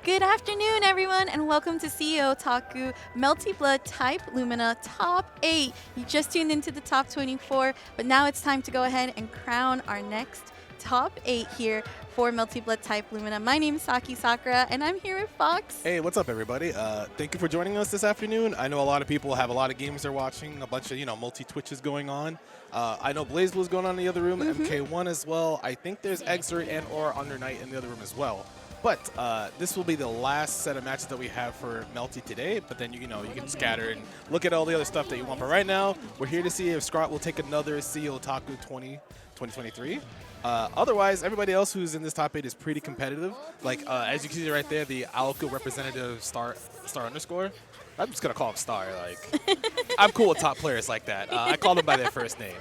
Good afternoon, everyone, and welcome to CEOtaku Melty Blood Type Lumina Top 8. You just tuned into the Top 24, but now it's time to go ahead and crown our next Top 8 here for Melty Blood Type Lumina. My name is Saki Sakura, and I'm here with Fox. Hey, what's up, everybody? Thank you for joining us this afternoon. I know a lot of people have a lot of games they're watching, a bunch of, multi-twitches going on. I know BlazBlue's going on in the other room, MK1 as well. I think there's Exer and or Under Night in the other room as well. But this will be the last set of matches that we have for Melty today. But then, you can scatter and look at all the other stuff that you want. But right now, we're here to see if Scrawt will take another CEOtaku 2023. Otherwise, everybody else who's in this top 8 is pretty competitive. Like, as you can see right there, the Aoko representative StarXunderscore. I'm just going to call him Star. Like, I'm cool with top players like that. I call them by their first name,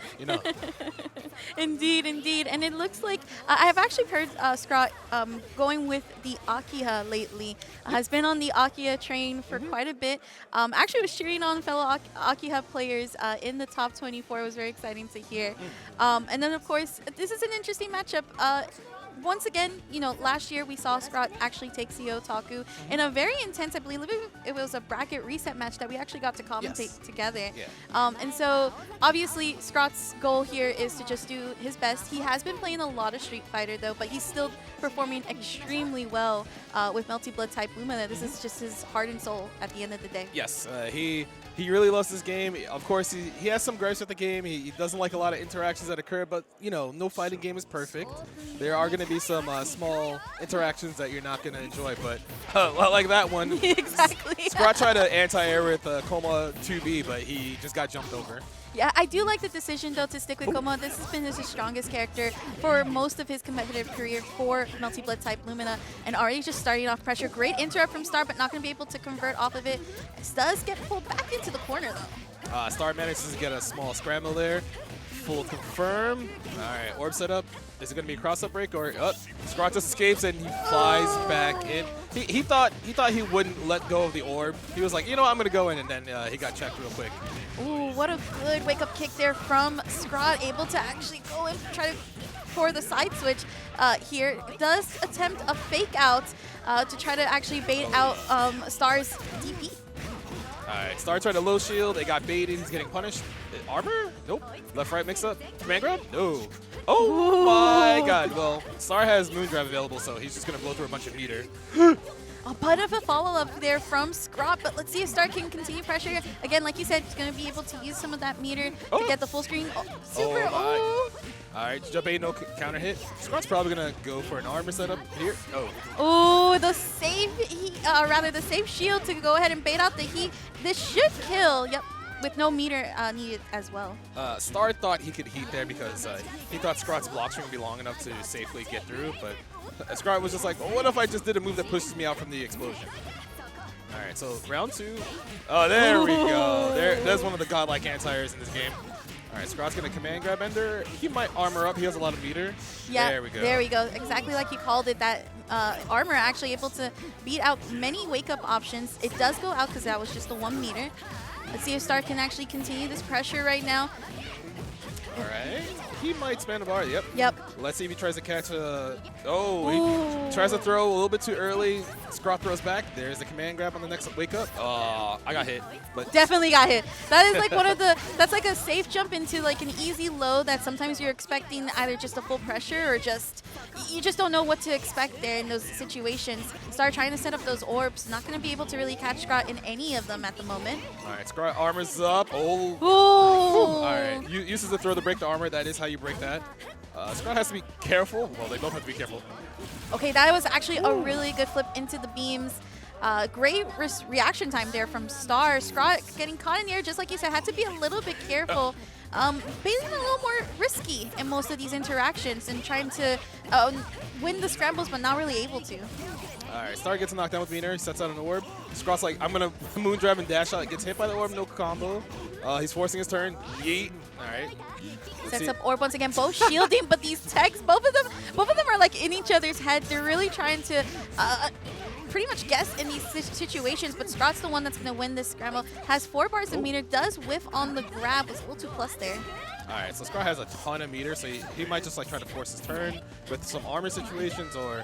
Indeed, indeed. And it looks like I have actually heard Scrawt going with the Akiha lately. Has been on the Akiha train for quite a bit. Actually was cheering on fellow Akiha players in the top 24. It was very exciting to hear. And then, of course, this is an interesting matchup. Once again, last year we saw Scrawt actually take CEOtaku in a very intense, I believe it was a bracket reset match that we actually got to commentate together. Yeah. And so, obviously, Scrawt's goal here is to just do his best. He has been playing a lot of Street Fighter, though, but he's still performing extremely well with Melty Blood Type Lumina. This is just his heart and soul at the end of the day. Yes, he really loves this game. Of course, he has some gripes with the game. He doesn't like a lot of interactions that occur, but, no fighting game is perfect. There are going to be some small interactions that you're not going to enjoy, but like that one. Exactly. Scrawt tried to anti-air with Kouma 2B, but he just got jumped over. Yeah, I do like the decision, though, to stick with Kouma. This has been his strongest character for most of his competitive career for Melty Blood Type Lumina, and already just starting off pressure. Great interrupt from Star, but not going to be able to convert off of it. This does get pulled back into the corner, though. Star manages to get a small scramble there. Full confirm. All right, orb setup. Is it going to be a cross-up break or Scrawt just escapes and he flies back in. He thought he wouldn't let go of the orb. He was like, I'm going to go in, and then he got checked real quick. Ooh, what a good wake-up kick there from Scrawt, able to actually go and try to for the side switch here. Does attempt a fake out to try to actually bait out Star's DP. Alright, Star tried a low shield. It got baited. He's getting punished. Armor? Nope. Left-right mix-up. Command grab? No. Oh my god. Well, Star has Moondrive available, so he's just going to blow through a bunch of meter. A bit of a follow-up there from Scrawt, but let's see if Star can continue pressure. Again, like you said, he's going to be able to use some of that meter to get the full screen. Super. Oh my. All right, jump A, no counter hit. Scrawt's probably going to go for an armor setup here. Oh, the safe the safe shield to go ahead and bait out the heat. This should kill. Yep. With no meter needed as well. Star thought he could heat there because he thought Scrawt's block string would be long enough to safely get through, but Scrawt was just like, well, what if I just did a move that pushes me out from the explosion? All right, so round 2. Oh, there we go. There's one of the godlike anti-airs in this game. All right, Scrawt's going to command grab Ender. He might armor up. He has a lot of meter. Yeah, there we go. There we go. Exactly like you called it. That armor actually able to beat out many wake-up options. It does go out because that was just the 1 meter. Let's see if Star can actually continue this pressure right now. All right. He might spam the bar. Yep. Let's see if he tries to catch a... Oh, he tries to throw a little bit too early. Scrawt throws back. There's the command grab on the next wake up. Oh, I got hit. But definitely got hit. That is like one of the... That's like a safe jump into like an easy low that sometimes you're expecting either just a full pressure or just... You just don't know what to expect there in those situations. Start trying to set up those orbs. Not going to be able to really catch Scrawt in any of them at the moment. All right, Scrawt armors up. Oh. Ooh. All right, uses the throw to break the armor. That is how you break that. Scrawt has to be careful. Well, they both have to be careful. Okay, that was actually a really good flip into the beams. Great reaction time there from Star. Scrawt getting caught in the air, just like you said, had to be a little bit careful. Being a little more risky in most of these interactions and trying to win the scrambles, but not really able to. All right, Star gets knocked down with meter. He sets out an orb. Scrawt's like, I'm going to Moondrive and dash out. Gets hit by the orb, no combo. He's forcing his turn. Yeet. All right. Sets up orb once again, both shielding, but these techs, both of them are like in each other's head. They're really trying to pretty much guess in these situations, but Scrawt's the one that's going to win this scramble. Has 4 bars of meter, does whiff on the grab, was a little too plus there. All right, so Scrawt has a ton of meter, so he might just like try to force his turn with some armor situations or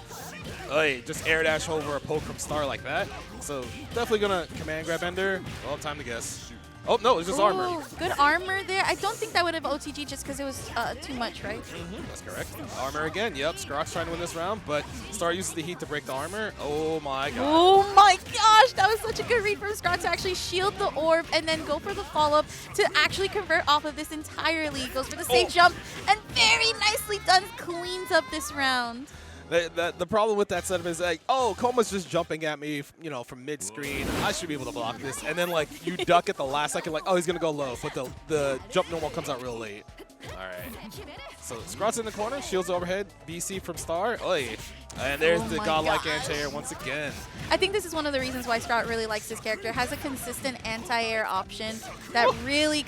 just air dash over a poke from Star like that. So definitely gonna command grab Ender. Well, time to guess. Oh no, it's just armor. Good armor there. I don't think that would have OTG just because it was too much, right? That's correct. Armor again. Yep, Scrawt's trying to win this round, but Star uses the heat to break the armor. Oh my god. Oh my gosh, that was such a good read from Scrawt to actually shield the orb and then go for the follow-up to actually convert off of this entirely. Goes for the safe jump and very nicely done. Cleans up this round. The problem with that setup is like, oh, Kouma's just jumping at me, you know, from mid-screen. I should be able to block this. And then, like, you duck at the last second, like, oh, he's going to go low. But the jump normal comes out real late. All right. So Scrawt's in the corner, shields overhead, BC from Star. Oy. And there's the godlike anti-air once again. I think this is one of the reasons why Scrawt really likes this character. Has a consistent anti-air option that really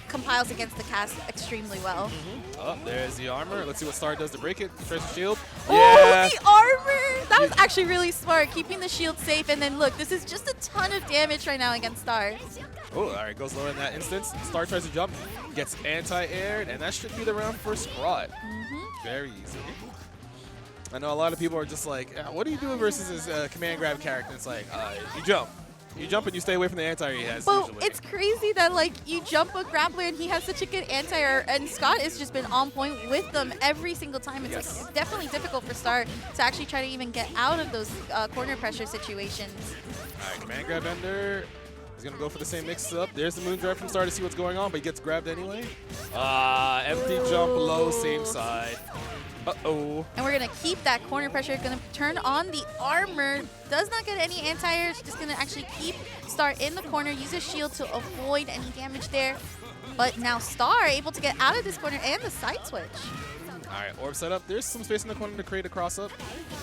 compiles against the cast extremely well. Oh, there's the armor. Let's see what Star does to break it. First shield. Oh, the armor! That was actually really smart, keeping the shield safe. And then look, this is just a ton of damage right now against Star. Oh, all right, goes low in that instance. Star tries to jump, gets anti-aired, and that should be the round for Scrawt. Very easy. I know a lot of people are just like, what do you do versus his command grab character? It's like, you jump. You jump and you stay away from the anti-air he has usually. It's crazy that like you jump a grappler and he has such a good anti-air, and Scrawt has just been on point with them every single time. It's, like, it's definitely difficult for Star to actually try to even get out of those corner pressure situations. All right, command grab Ender. He's going to go for the same mix-up. There's the moon drive from Star to see what's going on, but he gets grabbed anyway. Empty jump low, same side. Uh-oh. And we're going to keep that corner pressure. Going to turn on the armor. Does not get any anti-air. Just going to actually keep Star in the corner. Use a shield to avoid any damage there. But now Star able to get out of this corner and the side switch. All right, orb setup. There's some space in the corner to create a cross-up.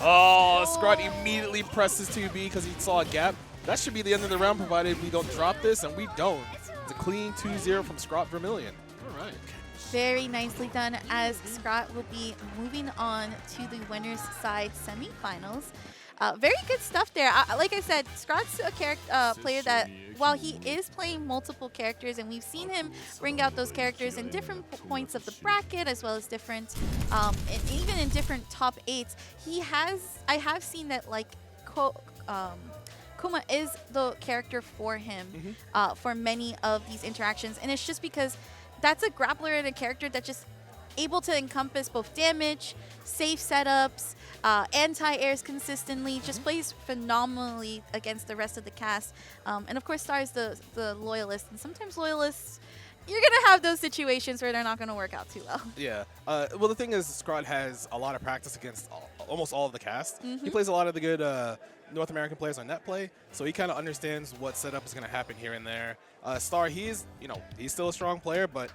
Oh, Scrawt immediately presses 2B because he saw a gap. That should be the end of the round provided we don't drop this, and we don't. It's a clean 2-0 from ScrawtVermillion. All right. Very nicely done, as Scrawt will be moving on to the winner's side semifinals. Very good stuff there. Like I said, Scrawt's a player that, while he is playing multiple characters, and we've seen him bring out those characters in different points of the bracket, as well as different, and even in different top 8s, I have seen that like Kouma is the character for him for many of these interactions, and it's just because that's a grappler and a character that's just able to encompass both damage, safe setups, anti-airs consistently, just plays phenomenally against the rest of the cast. And of course, Star is the loyalist, and sometimes loyalists, you're going to have those situations where they're not going to work out too well. Yeah. Well, the thing is, Scrawt has a lot of practice against almost all of the cast. He plays a lot of the good North American players on net play, so he kind of understands what setup is going to happen here and there. Star, he's still a strong player, but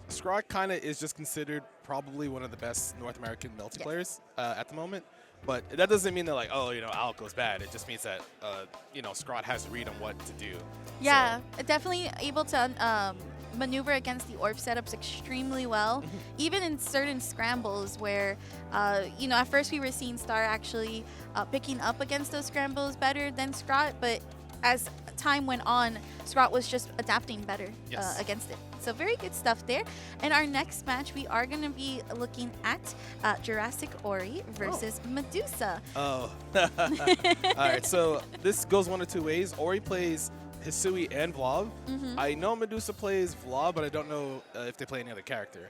Scrawt kind of is just considered probably one of the best North American Melty players at the moment. But that doesn't mean that like, oh, Aoko's bad. It just means that Scrawt has to read on what to do. Yeah, definitely able to maneuver against the orb setups extremely well, even in certain scrambles where, at first we were seeing Star actually picking up against those scrambles better than Scrawt, but as time went on, Scrawt was just adapting better against it. So very good stuff there. And our next match, we are going to be looking at JurassicOri versus Medusa. Oh. All right, so this goes one of two ways. Ori plays Hisui and Vlov. I know Medusa plays Vlov, but I don't know if they play any other character.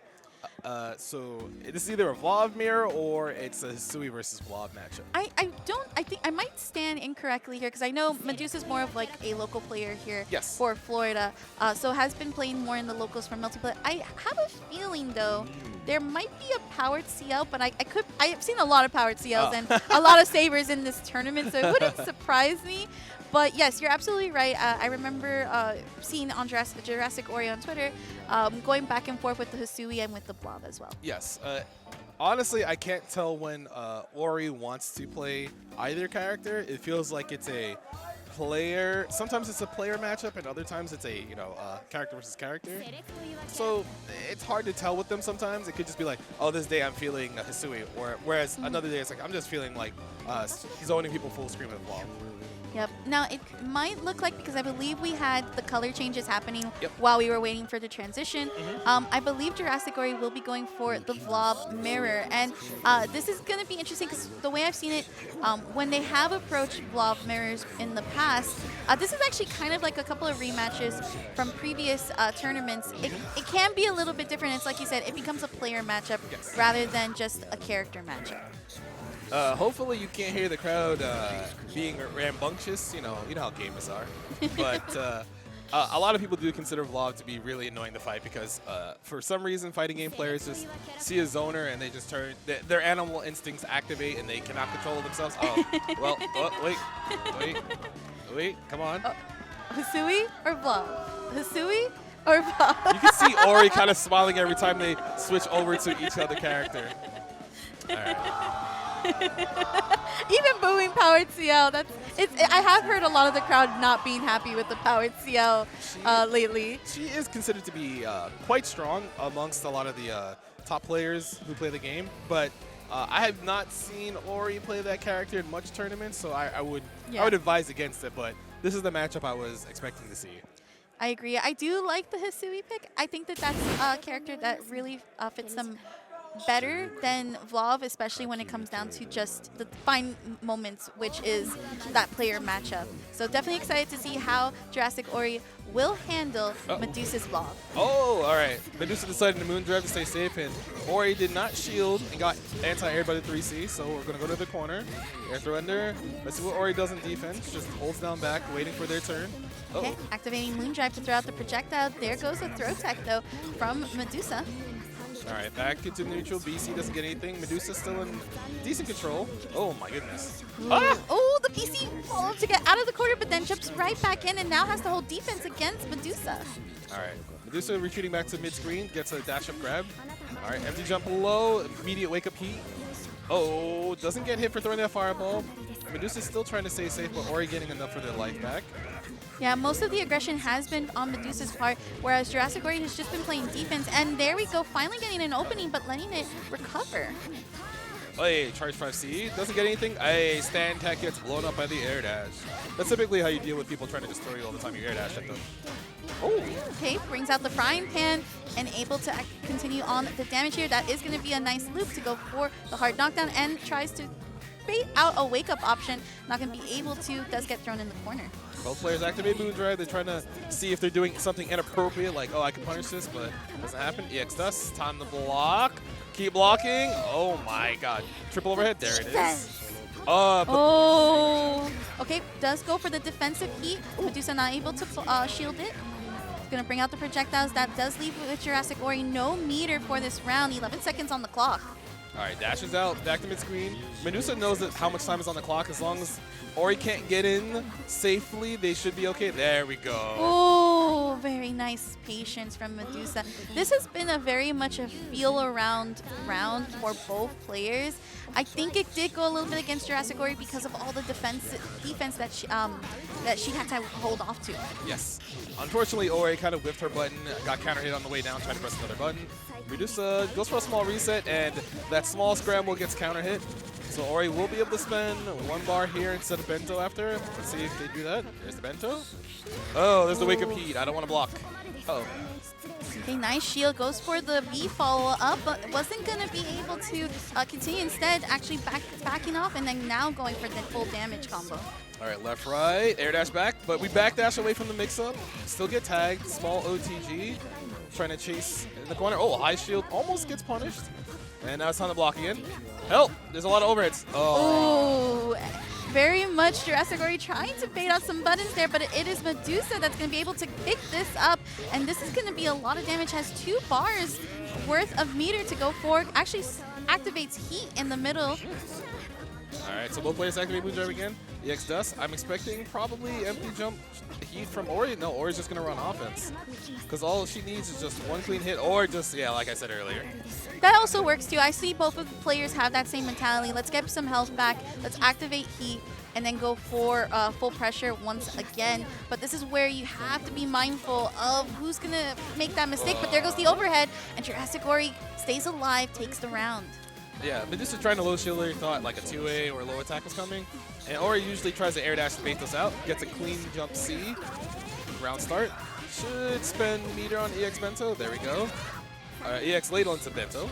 So this is either a Vlov mirror or it's a Hisui versus Vlov matchup. I think I might stand incorrectly here because I know Medusa's more of like a local player here for Florida, so has been playing more in the locals for multiplayer. I have a feeling though there might be a powered CL, but I've seen a lot of powered CLs and a lot of Sabers in this tournament, so it wouldn't surprise me. But yes, you're absolutely right. I remember seeing on JurassicOri on Twitter going back and forth with the Hisui and with the Vlov as well. Yes. Honestly, I can't tell when Ori wants to play either character. It feels like it's a player. Sometimes it's a player matchup, and other times it's a character versus character. So it's hard to tell with them sometimes. It could just be like, oh, this day I'm feeling a Hisui, or whereas another day it's like I'm just feeling like he's owning people full screen with Vlov. Yep. Now, it might look like, because I believe we had the color changes happening Yep. while we were waiting for the transition, I believe JurassicOri will be going for the Vlov mirror. And this is going to be interesting because the way I've seen it, when they have approached Vlov mirrors in the past, this is actually kind of like a couple of rematches from previous tournaments. It can be a little bit different. It's like you said, it becomes a player matchup rather than just a character matchup. Hopefully you can't hear the crowd being rambunctious. You know how gamers are. But a lot of people do consider Vlov to be really annoying to fight because for some reason fighting game players just see a zoner and they just turn, their animal instincts activate and they cannot control themselves. Oh, well, wait, come on. Hisui or Vlov? Hisui or Vlov? You can see Ori kind of smiling every time they switch over to each other character. All right. Even booing powered Ciel. I have heard a lot of the crowd not being happy with the powered Ciel lately. She is considered to be quite strong amongst a lot of the top players who play the game, but I have not seen Ori play that character in much tournaments, so I would advise against it. But this is the matchup I was expecting to see. I agree. I do like the Hisui pick. I think that that's a character that really fits them better than Vlov, especially when it comes down to just the fine moments, which is that player matchup. So definitely excited to see how JurassicOri will handle Medusa's Vlov. Oh, all right. Medusa decided to moon drive to stay safe, and Ori did not shield and got anti-aired by the 3C, so we're going to go to the corner. Air throw under. Let's see what Ori does in defense. Just holds down back, waiting for their turn. Okay, activating moon drive to throw out the projectile. There goes the throw tech, though, from Medusa. All right, back into neutral. BC doesn't get anything. Medusa still in decent control. Oh my goodness. Ah! Oh, the BC followed to get out of the corner, but then jumps right back in and now has to hold defense against Medusa. All right, Medusa retreating back to mid-screen, gets a dash-up grab. All right, empty jump low, immediate wake-up heat. Oh, doesn't get hit for throwing that fireball. Medusa's still trying to stay safe, but Ori getting enough for their life back. Yeah, most of the aggression has been on Medusa's part, whereas JurassicOri has just been playing defense. And there we go, finally getting an opening, but letting it recover. Hey, charge 5C, doesn't get anything. Hey, stand tech gets blown up by the air dash. That's typically how you deal with people trying to just throw you all the time you air dash at them. Oh. Okay, brings out the frying pan and able to continue on the damage here. That is going to be a nice loop to go for the hard knockdown and tries to bait out a wake-up option. Not going to be able to, does get thrown in the corner. Both players activate moon drive. They're trying to see if they're doing something inappropriate, like, oh, I can punish this, but it doesn't happen. EX dust, time to block. Keep blocking. Oh my god. Triple overhead. There it is. Oh. Okay, does go for the defensive heat. Medusa not able to shield it. Going to bring out the projectiles. That does leave with JurassicOri no meter for this round. 11 seconds on the clock. All right, dashes out, back to mid-screen. Medusa knows that how much time is on the clock. As long as Ori can't get in safely, they should be okay. There we go. Oh, very nice patience from Medusa. This has been a very much a feel-around round for both players. I think it did go a little bit against JurassicOri because of all the defense that she had to hold off to. Yes. Unfortunately, Ori kind of whiffed her button, got counter hit on the way down, trying to press another button. Medusa goes for a small reset, and that small scramble gets counter hit. So Ori will be able to spend one bar here instead of bento after. Let's see if they do that. There's the bento. Oh, there's the wake up heat. I don't want to block. Uh-oh. Okay, nice shield. Goes for the B follow-up, but wasn't going to be able to continue. Instead, actually backing off, and then now going for the full damage combo. All right, left, right, air dash back, but we backdash away from the mix-up. Still get tagged, small OTG. Trying to chase in the corner. Oh, high shield almost gets punished. And now it's time to block again. Help! There's a lot of overheads. Oh. Ooh, very much JurassicOri trying to bait out some buttons there, but it is Medusa that's going to be able to pick this up. And this is going to be a lot of damage. Has 2 bars worth of meter to go for. Actually activates heat in the middle. All right, so both players activate Moon Drive again. EX Dust. I'm expecting probably empty jump heat from Ori. No, Ori's just going to run offense. Because all she needs is just one clean hit or just, yeah, like I said earlier. That also works too. I see both of the players have that same mentality. Let's get some health back. Let's activate heat and then go for full pressure once again. But this is where you have to be mindful of who's going to make that mistake. But there goes the overhead, and JurassicOri stays alive, takes the round. Yeah, Medusa trying to low shield her, thought like a 2A or low attack was coming. And Ori usually tries to air dash to bait this out. Gets a clean jump C. Round start. Should spend meter on EX Bento. There we go. EX ladle into Bento.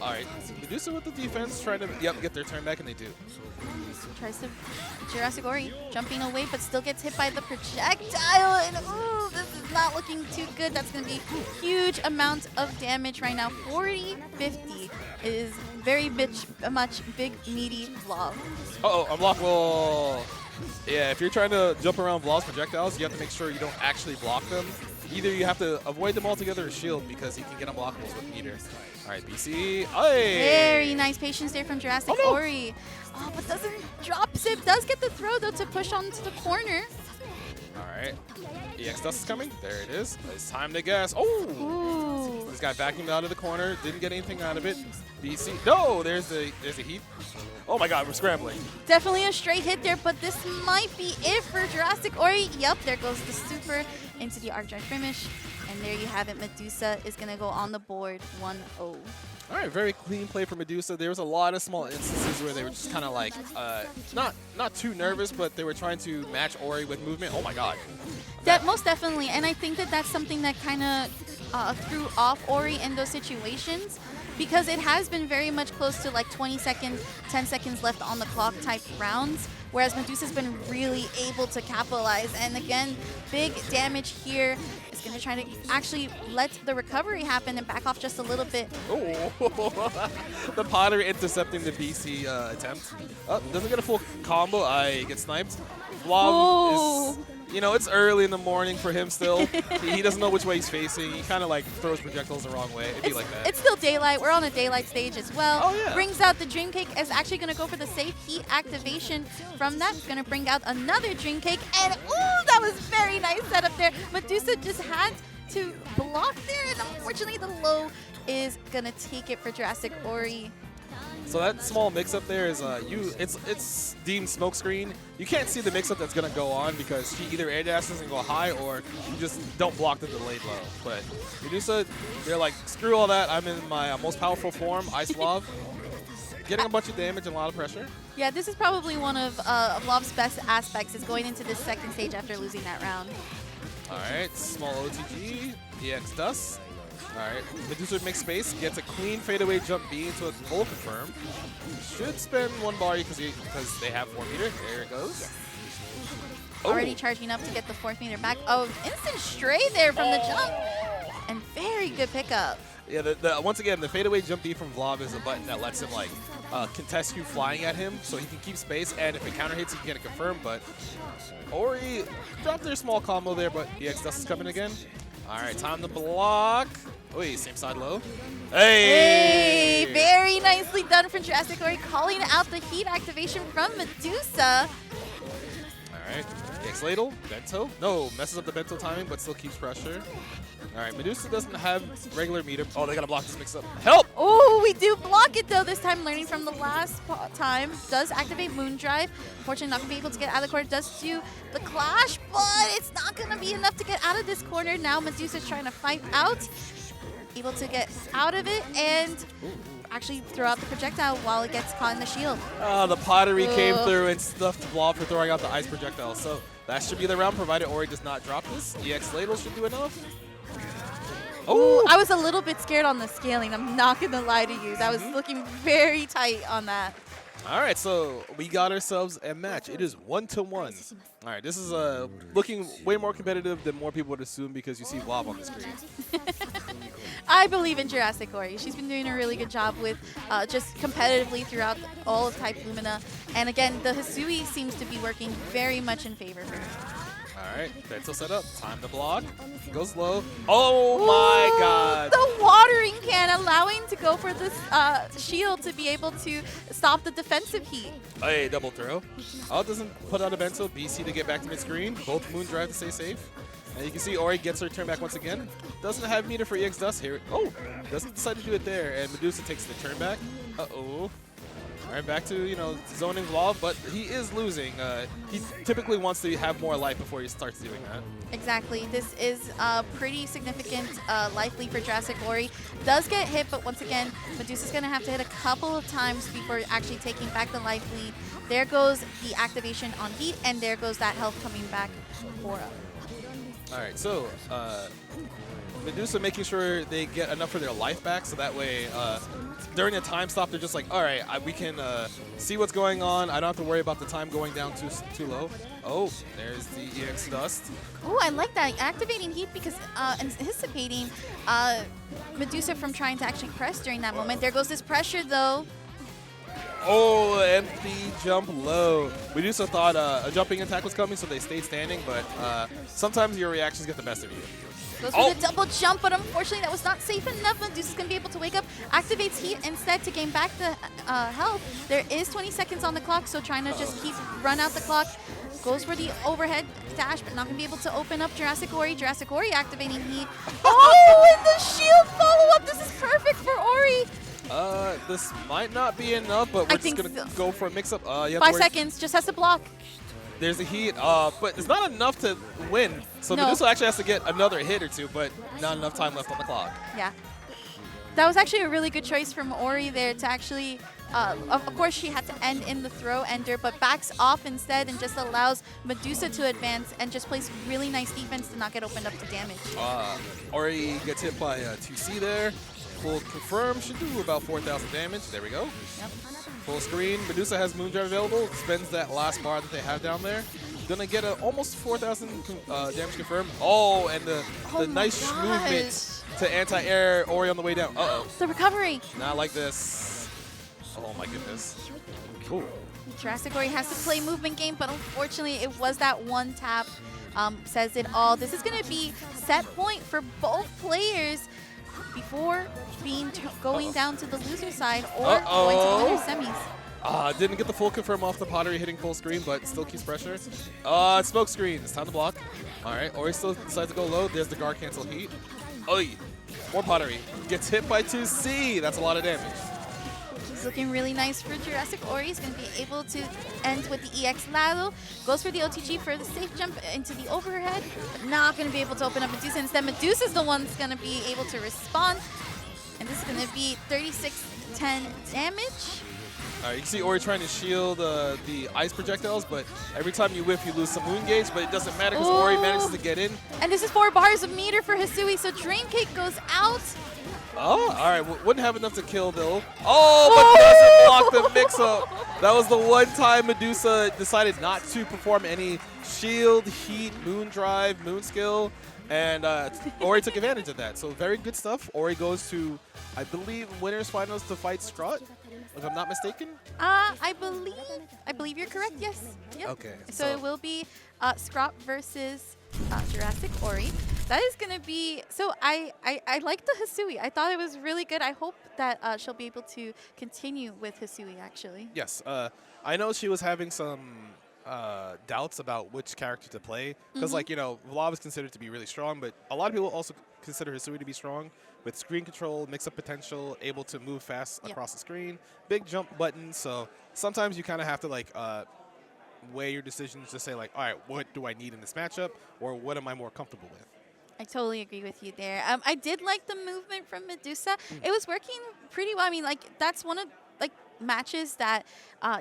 Alright, Medusa with the defense, trying to get their turn back, and they do. Tries to JurassicOri jumping away, but still gets hit by the projectile. And ooh, this is not looking too good. That's going to be huge amount of damage right now. 40-50 is very much big, meaty Vlov. Uh-oh, unblockable. Yeah, if you're trying to jump around Vlov's projectiles, you have to make sure you don't actually block them. Either you have to avoid them altogether or shield because he can get unblockables with meter. All right, BC. Aye. Very nice patience there from JurassicOri. Oh, but doesn't drop Zip. Does get the throw, though, to push onto the corner. All right. EX Dust is coming. There it is. It's time to guess. Oh! Ooh. This guy vacuumed out of the corner. Didn't get anything out of it. BC. No! There's a heat. Oh my god, we're scrambling. Definitely a straight hit there, but this might be it for JurassicOri. Yep, there goes the super into the arc drive finish. And there you have it. Medusa is going to go on the board 1-0. All right, very clean play for Medusa. There was a lot of small instances where they were just kind of like, not too nervous, but they were trying to match Ori with movement. Oh my god. Most definitely, and I think that that's something that kind of threw off Ori in those situations, because it has been very much close to like 20 seconds, 10 seconds left on the clock type rounds, whereas Medusa's been really able to capitalize. And again, big damage here. Is going to try to actually let the recovery happen and back off just a little bit. Oh, the Potter intercepting the BC attempt. Oh, doesn't get a full combo. I get sniped. Vlov is, you know, it's early in the morning for him still. he doesn't know which way he's facing. He kind of like throws projectiles the wrong way. It'd be like that. It's still daylight. We're on a daylight stage as well. Oh, yeah. Brings out the Dream Cake. Is actually going to go for the safe heat activation from that. Going to bring out another Dream Cake. And ooh, that was very nice setup there. Medusa just had to block there, and unfortunately the low is going to take it for JurassicOri. So that small mix-up there is it's deemed smokescreen. You can't see the mix-up that's going to go on because she either air dashes and go high, or you just don't block the delayed low. But Medusa, they're like, screw all that. I'm in my most powerful form, Ice Vlov. Getting a bunch of damage and a lot of pressure. Yeah, this is probably one of Vlov's best aspects, is going into this second stage after losing that round. All right, small OTG, EX Dust. All right, Medusa makes space, gets a clean fadeaway jump B into a full confirm. Should spend one bar because they have 4 meter. There it goes. Already charging up to get the 4th meter back. Oh, instant stray there from the jump. And very good pickup. Yeah, once again, the fadeaway jump B from Vlov is a button that lets him like contest you flying at him, so he can keep space, and if it counter hits, he can get it confirmed. But Ori dropped their small combo there, but EX Dust is coming again. All right, time to block. Wait, same side low. Hey! Hey, very nicely done from JurassicOri, calling out the heat activation from Medusa. All right, EX Ladle, Bento. No, messes up the Bento timing, but still keeps pressure. All right, Medusa doesn't have regular meter. Oh, they got to block this mix-up. Help! Oh, we do block it, though, this time, learning from the last time. Does activate Moondrive. Unfortunately, not going to be able to get out of the corner. Does do the Clash, but it's not going to be enough to get out of this corner. Now Medusa's trying to fight out. Able to get out of it and actually throw out the projectile while it gets caught in the shield. Oh, the pottery came through and stuffed Vlov for throwing out the ice projectile. So that should be the round, provided Ori does not drop this. EX Ladle should do enough. Oh, I was a little bit scared on the scaling. I'm not going to lie to you. That was looking very tight on that. All right, so we got ourselves a match. It is 1-1. All right, this is looking way more competitive than more people would assume because you see Vlov on the screen. I believe in JurassicOri. She's been doing a really good job with just competitively throughout all of Type Lumina. And again, the Hisui seems to be working very much in favor for her. All right, Bento set up. Time to block. Goes low. Oh my god. The watering can allowing to go for this shield to be able to stop the defensive heat. Hey, double throw. Oh, doesn't put out a Bento. BC to get back to mid-screen. Both Moondrive to stay safe. And you can see Ori gets her turn back once again. Doesn't have meter for EX Dust here. Oh, doesn't decide to do it there. And Medusa takes the turn back. Uh-oh. All right, back to, zoning Vlov, but he is losing. He typically wants to have more life before he starts doing that. Exactly. This is a pretty significant life lead for JurassicOri. Does get hit, but once again, Medusa's going to have to hit a couple of times before actually taking back the life lead. There goes the activation on Heat, and there goes that health coming back for up. All right, so Medusa making sure they get enough for their life back, so that way during a time stop, they're just like, all right, we can see what's going on. I don't have to worry about the time going down too low. Oh, there's the EX dust. Oh, I like that. Activating Heat because anticipating Medusa from trying to actually press during that moment. There goes this pressure, though. Oh, empty jump low. Medusa thought a jumping attack was coming, so they stayed standing, but sometimes your reactions get the best of you. Goes for the double jump, but unfortunately that was not safe enough. Medusa's going to be able to wake up, activates Heat instead to gain back the health. There is 20 seconds on the clock, so trying to just run out the clock. Goes for the overhead dash, but not going to be able to open up JurassicOri. JurassicOri activating Heat. Oh, and the shield follow-up. This is perfect for Ori. This might not be enough, but we're just going to go for a mix-up. 5 seconds, just has to block. There's a Heat, but it's not enough to win. So No. Medusa actually has to get another hit or two, but not enough time left on the clock. Yeah. That was actually a really good choice from Ori there to actually, of course she had to end in the throw ender, but backs off instead and just allows Medusa to advance and just plays really nice defense to not get opened up to damage. Ori gets hit by 2C there. Full confirm, should do about 4,000 damage. There we go. Yep. Full screen. Medusa has Moondrive available. Spends that last bar that they have down there. Gonna get almost 4,000 damage confirmed. Oh, and the nice movement to anti-air Ori on the way down. Uh-oh. The recovery. Not like this. Oh my goodness. Ooh. JurassicOri has to play movement game, but unfortunately it was that one tap. Says it all. This is gonna be set point for both players before going down to the loser side or going to the winner semis. Didn't get the full confirm off the pottery hitting full screen, but still keeps pressure. Smoke screen. It's time to block. All right, Ori still decides to go low. There's the guard cancel Heat. Oh, more pottery. Gets hit by 2C. That's a lot of damage. It's looking really nice for JurassicOri. He's going to be able to end with the EX Lado. Goes for the OTG for the safe jump into the overhead. But not going to be able to open up Medusa. Instead, Medusa's the one that's going to be able to respond. And this is going to be 36-10 damage. All right, you can see Ori trying to shield the ice projectiles, but every time you whiff, you lose some moon gauge, but it doesn't matter because Ori manages to get in. And this is 4 bars of meter for Hisui, so Dream Cake goes out. Oh, all right. Wouldn't have enough to kill, though. Oh, but doesn't block the mix-up. That was the one time Medusa decided not to perform any shield, heat, moon drive, moon skill, and Ori took advantage of that. So very good stuff. Ori goes to, I believe, winners finals to fight Scrawt, if I'm not mistaken. I believe you're correct. Yes. Yep. Okay. So it will be Scrawt versus JurassicOri. That is going to be, so I like the Hisui. I thought it was really good. I hope that she'll be able to continue with Hisui, actually. Yes. I know she was having some doubts about which character to play. Because, Vlov is considered to be really strong, but a lot of people also consider Hisui to be strong. With screen control, mix-up potential, able to move fast across the screen, big jump button. So sometimes you kind of have to, weigh your decisions to say, all right, what do I need in this matchup? Or what am I more comfortable with? I totally agree with you there. I did like the movement from Medusa. It was working pretty well. I mean, that's one of matches that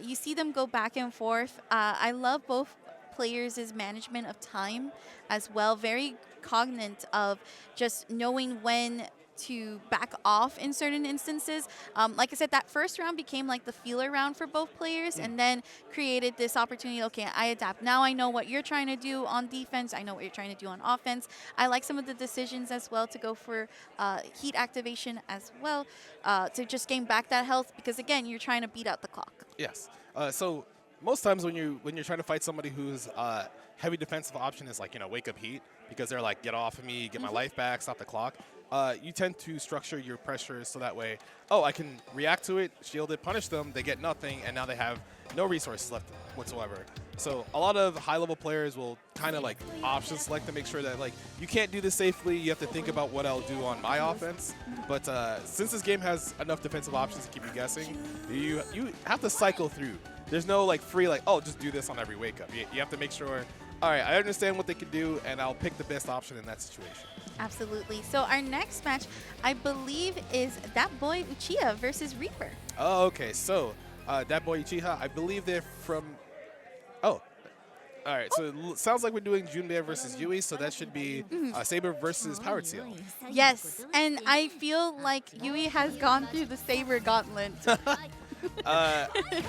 you see them go back and forth. I love both players' management of time as well. Very cognizant of just knowing when to back off in certain instances. Like I said, that first round became like the feeler round for both players and then created this opportunity, okay, I adapt. Now I know what you're trying to do on defense. I know what you're trying to do on offense. I like some of the decisions as well to go for heat activation as well to just gain back that health because, again, you're trying to beat out the clock. Yes. So most times when you're trying to fight somebody whose heavy defensive option is wake up Heat because they're like, get off of me, get my life back, stop the clock. You tend to structure your pressures so that way, I can react to it, shield it, punish them, they get nothing, and now they have no resources left whatsoever. So a lot of high-level players will kind of like option select to make sure that like you can't do this safely. You have to think about what I'll do on my offense. But since this game has enough defensive options to keep you guessing, you have to cycle through. There's no like free like, oh, just do this on every wake up. You have to make sure, all right, I understand what they can do, and I'll pick the best option in that situation. Absolutely. So our next match, I believe, is DatBoyUchiha versus Reaper. Oh, okay. So DatBoyUchiha, I believe they're from. Oh, all right. So it sounds like we're doing JunBear versus Yui, so that should be Saber versus Powered Ciel. Yes, and I feel like Yui has gone through the Saber gauntlet. A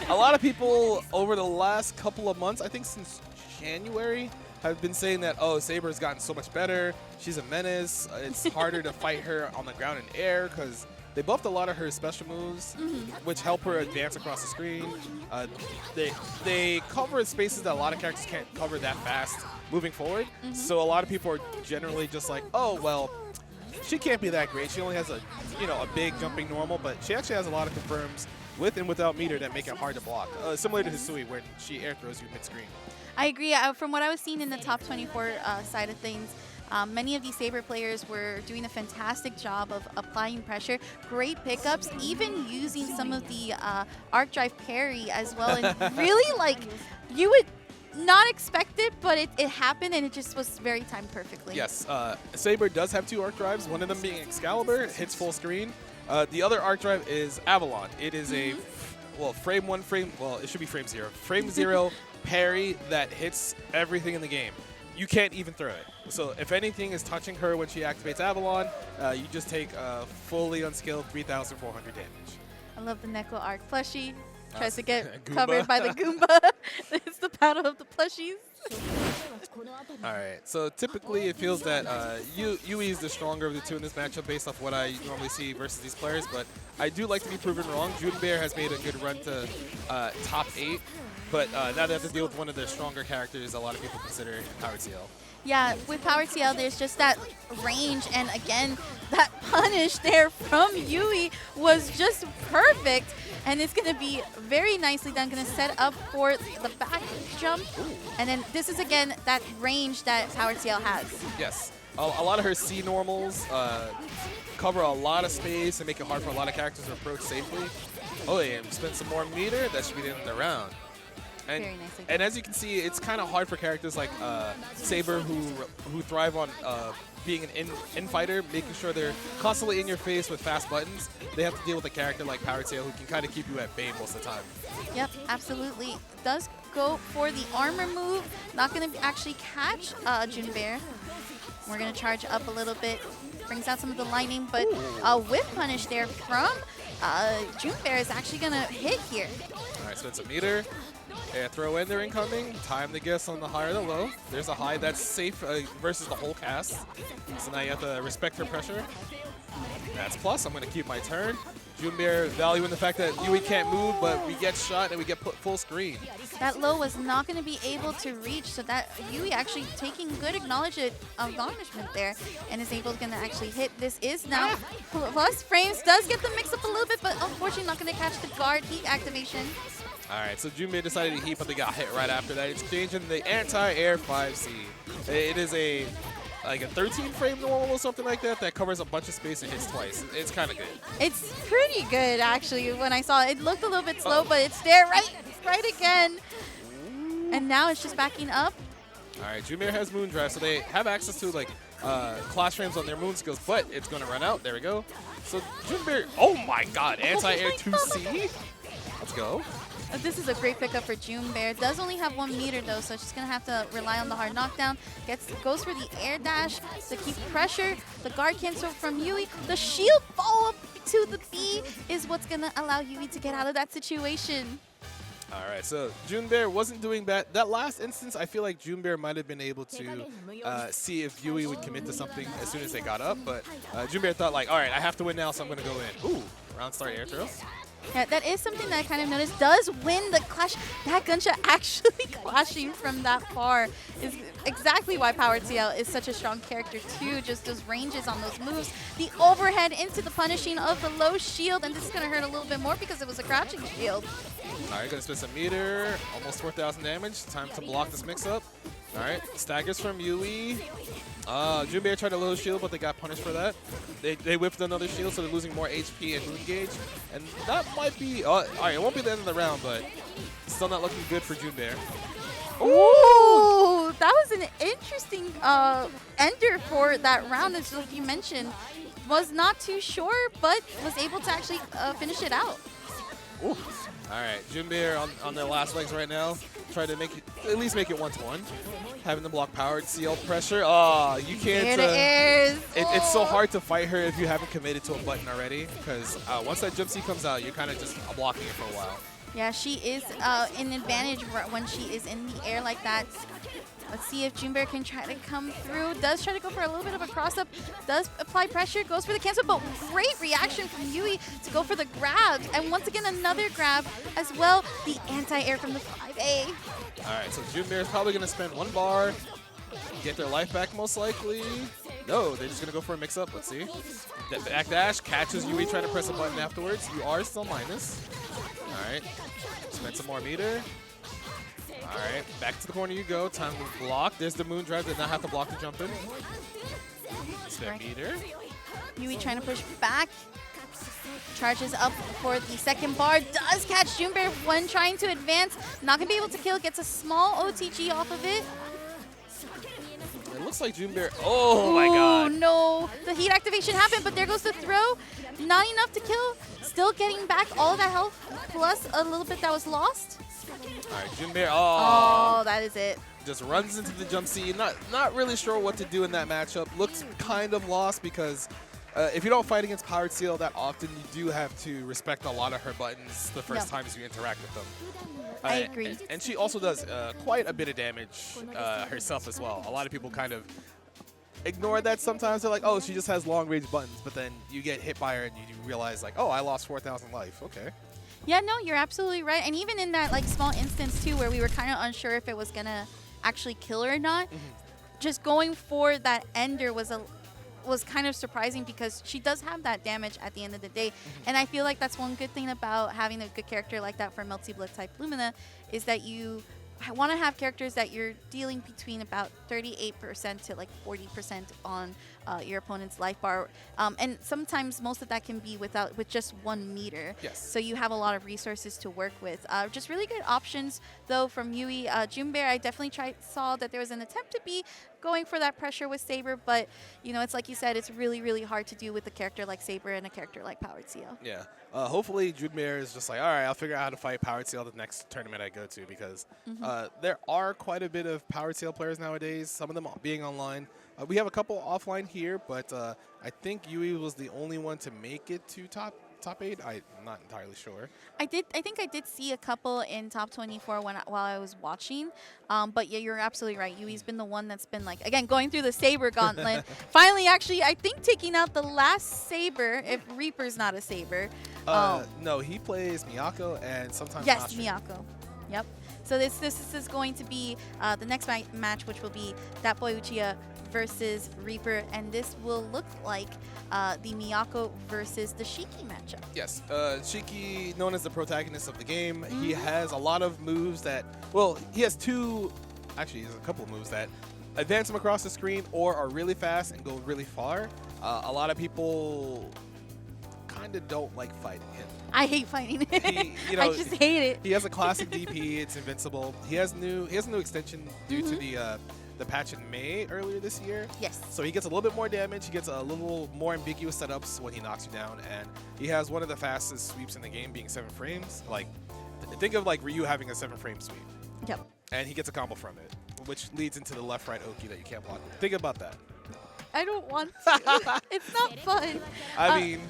lot of people over the last couple of months, I think since January, have been saying that, oh, Saber's gotten so much better. She's a menace. It's harder to fight her on the ground and air because they buffed a lot of her special moves, which help her advance across the screen. They cover spaces that a lot of characters can't cover that fast moving forward. So a lot of people are generally just like, oh, well, she can't be that great. She only has a big jumping normal, but she actually has a lot of confirms with and without meter that make it hard to block. Similar to Hisui, where she air throws you mid-screen. I agree. From what I was seeing in the top 24 side of things, many of these Saber players were doing a fantastic job of applying pressure, great pickups, even using some of the arc drive parry as well. And really, like, you would not expect it, but it happened, and it just was very timed perfectly. Yes, Saber does have 2 arc drives, one of them being Excalibur, hits full screen. The other arc drive is Avalon. It is a, frame 1, it should be frame 0. Frame 0 parry that hits everything in the game. You can't even throw it. So if anything is touching her when she activates Avalon, you just take fully unskilled 3,400 damage. I love the Neko arc plushie. Tries to get covered by the Goomba. It's the battle of the plushies. All right, so typically it feels that Yui is the stronger of the two in this matchup based off what I normally see versus these players, but I do like to be proven wrong. JunBear has made a good run to top 8, but now they have to deal with one of their stronger characters a lot of people consider Powered Ciel. Yeah, with Powered Ciel, there's just that range, and again, that punish there from Yui was just perfect. And it's going to be very nicely done. Going to set up for the back jump. And then this is, again, that range that Powered Ciel has. Yes. A lot of her C normals cover a lot of space and make it hard for a lot of characters to approach safely. Oh, yeah, spend some more meter. That should be the end of the round. And, very nicely done. And as you can see, it's kind of hard for characters like Saber who thrive on being an in-fighter, making sure they're constantly in your face with fast buttons. They have to deal with a character like Powered Ciel who can kind of keep you at bay most of the time. Yep, absolutely. Does go for the armor move. Not going to actually catch JunBear. We're going to charge up a little bit. Brings out some of the lightning, but whip punish there from JunBear is actually going to hit here. All right, so it's a meter. Yeah, throw in their incoming. Time to guess on the high or the low. There's a high that's safe versus the whole cast. So now you have to respect her pressure. That's plus. I'm going to keep my turn. JunBear valuing the fact that Yui can't move, but we get shot and we get put full screen. That low was not going to be able to reach, so that Yui actually taking good acknowledgement there and is able to actually hit. This is now plus frames. Does get the mix up a little bit, but unfortunately not going to catch the guard heat activation. All right, so JunBear decided to heat, but they got hit right after that. Exchanging the anti-air 5C. It is like a 13-frame normal or something like that that covers a bunch of space and hits twice. It's kind of good. It's pretty good, actually. When I saw it, it looked a little bit slow, but it's there right again. And now it's just backing up. All right, JunBear has Moondrive, so they have access to like clash frames on their moon skills, but it's going to run out. There we go. So JunBear, oh my God, anti-air 2C. Let's go. This is a great pickup for JunBear. Does only have 1 meter though, so she's gonna have to rely on the hard knockdown. Goes for the air dash to keep pressure. The guard cancel from Yui. The shield follow up to the B is what's gonna allow Yui to get out of that situation. All right, so JunBear wasn't doing bad. That last instance, I feel like JunBear might have been able to see if Yui would commit to something as soon as they got up, but JunBear thought like, all right, I have to win now, so I'm gonna go in. Ooh, round start air throw. Yeah, that is something that I kind of noticed. Does win the clash. That gunshot actually clashing from that far is exactly why Powered Ciel is such a strong character too. Just those ranges on those moves. The overhead into the punishing of the low shield, and this is going to hurt a little bit more because it was a crouching shield. All right, gonna spend some meter, almost 4,000 damage. Time to block this mix-up. All right, staggers from Yui. JunBear tried a little shield, but they got punished for that. They whipped another shield, so they're losing more HP and moon gauge. And that might be, all right, it won't be the end of the round, but still not looking good for JunBear. Ooh, that was an interesting ender for that round, as like you mentioned. Was not too sure, but was able to actually finish it out. Ooh. All right, JunBear on their last legs right now. Try to make it, at least make it 1-1. Having the block powered Ciel pressure. Oh, you can't. There it is. It's so hard to fight her if you haven't committed to a button already, because once that jump C comes out, you're kind of just blocking it for a while. Yeah, she is an advantage when she is in the air like that. Let's see if JunBear can try to come through. Does try to go for a little bit of a cross-up. Does apply pressure. Goes for the cancel, but great reaction from Yui to go for the grab. And once again, another grab as well. The anti-air from the 5A. All right, so JunBear is probably going to spend 1 bar, get their life back most likely. No, they're just going to go for a mix-up. Let's see. That back dash catches Yui trying to press a button afterwards. You are still minus. All right, spend some more meter. All right, back to the corner you go. Time to block. There's the moon drive. Did not have to block the jump in. Spend meter. Yui trying to push back. Charges up for the second bar. Does catch JunBear when trying to advance. Not going to be able to kill. Gets a small OTG off of it. It looks like JunBear. Oh my god. Oh no. The heat activation happened, but there goes the throw. Not enough to kill. Still getting back all of that health, plus a little bit that was lost. All right, JunBear. Oh, that is it. Just runs into the jump C. Not really sure what to do in that matchup. Looks kind of lost because if you don't fight against Powered Ciel that often, you do have to respect a lot of her buttons the first times you interact with them. I agree. And she also does quite a bit of damage herself as well. A lot of people kind of ignore that sometimes. They're like, oh, she just has long-range buttons. But then you get hit by her and you realize, like, oh, I lost 4,000 life. Okay. Yeah, no, you're absolutely right. And even in that like small instance too, where we were kind of unsure if it was gonna actually kill her or not, just going for that ender was kind of surprising because she does have that damage at the end of the day. And I feel like that's one good thing about having a good character like that for Melty Blood type Lumina is that you want to have characters that you're dealing between about 38% to like 40% on your opponent's life bar, and sometimes most of that can be with just 1 meter. Yes. So you have a lot of resources to work with. Just really good options though from Yui. JunBear, I definitely saw that there was an attempt to be going for that pressure with Saber, but you know, it's like you said, it's really hard to do with a character like Saber and a character like Powered Ciel. Yeah. Hopefully JunBear is just like, all right, I'll figure out how to fight Powered Ciel the next tournament I go to, because there are quite a bit of Powered Ciel players nowadays, some of them being online. We have a couple offline here, but I think Yui was the only one to make it to top 8. I'm not entirely sure. I think I did see a couple in top 24 while I was watching. But yeah, you're absolutely right. Yui's been the one that's been like, again, going through the Saber gauntlet. Finally, actually, I think taking out the last Saber, if Reaper's not a Saber. No, he plays Miyako and sometimes Yes, Astrid. Miyako. Yep. So this is going to be the next match, which will be DatBoyUchiha versus Reaper, and this will look like the Miyako versus the Shiki matchup. Yes, Shiki, known as the protagonist of the game, he has a lot of moves that, well, he has a couple of moves that advance him across the screen or are really fast and go really far. A lot of people kind of don't like fighting him. I hate fighting it. I just hate it. He has a classic DP. It's invincible. He has a new extension due to the patch in May earlier this year. Yes. So he gets a little bit more damage. He gets a little more ambiguous setups when he knocks you down, and he has one of the fastest sweeps in the game, being 7 frames. Like, think of like Ryu having a 7-frame sweep. Yep. And he gets a combo from it, which leads into the left-right Oki that you can't block. Think about that. I don't want to. It's not fun. I mean,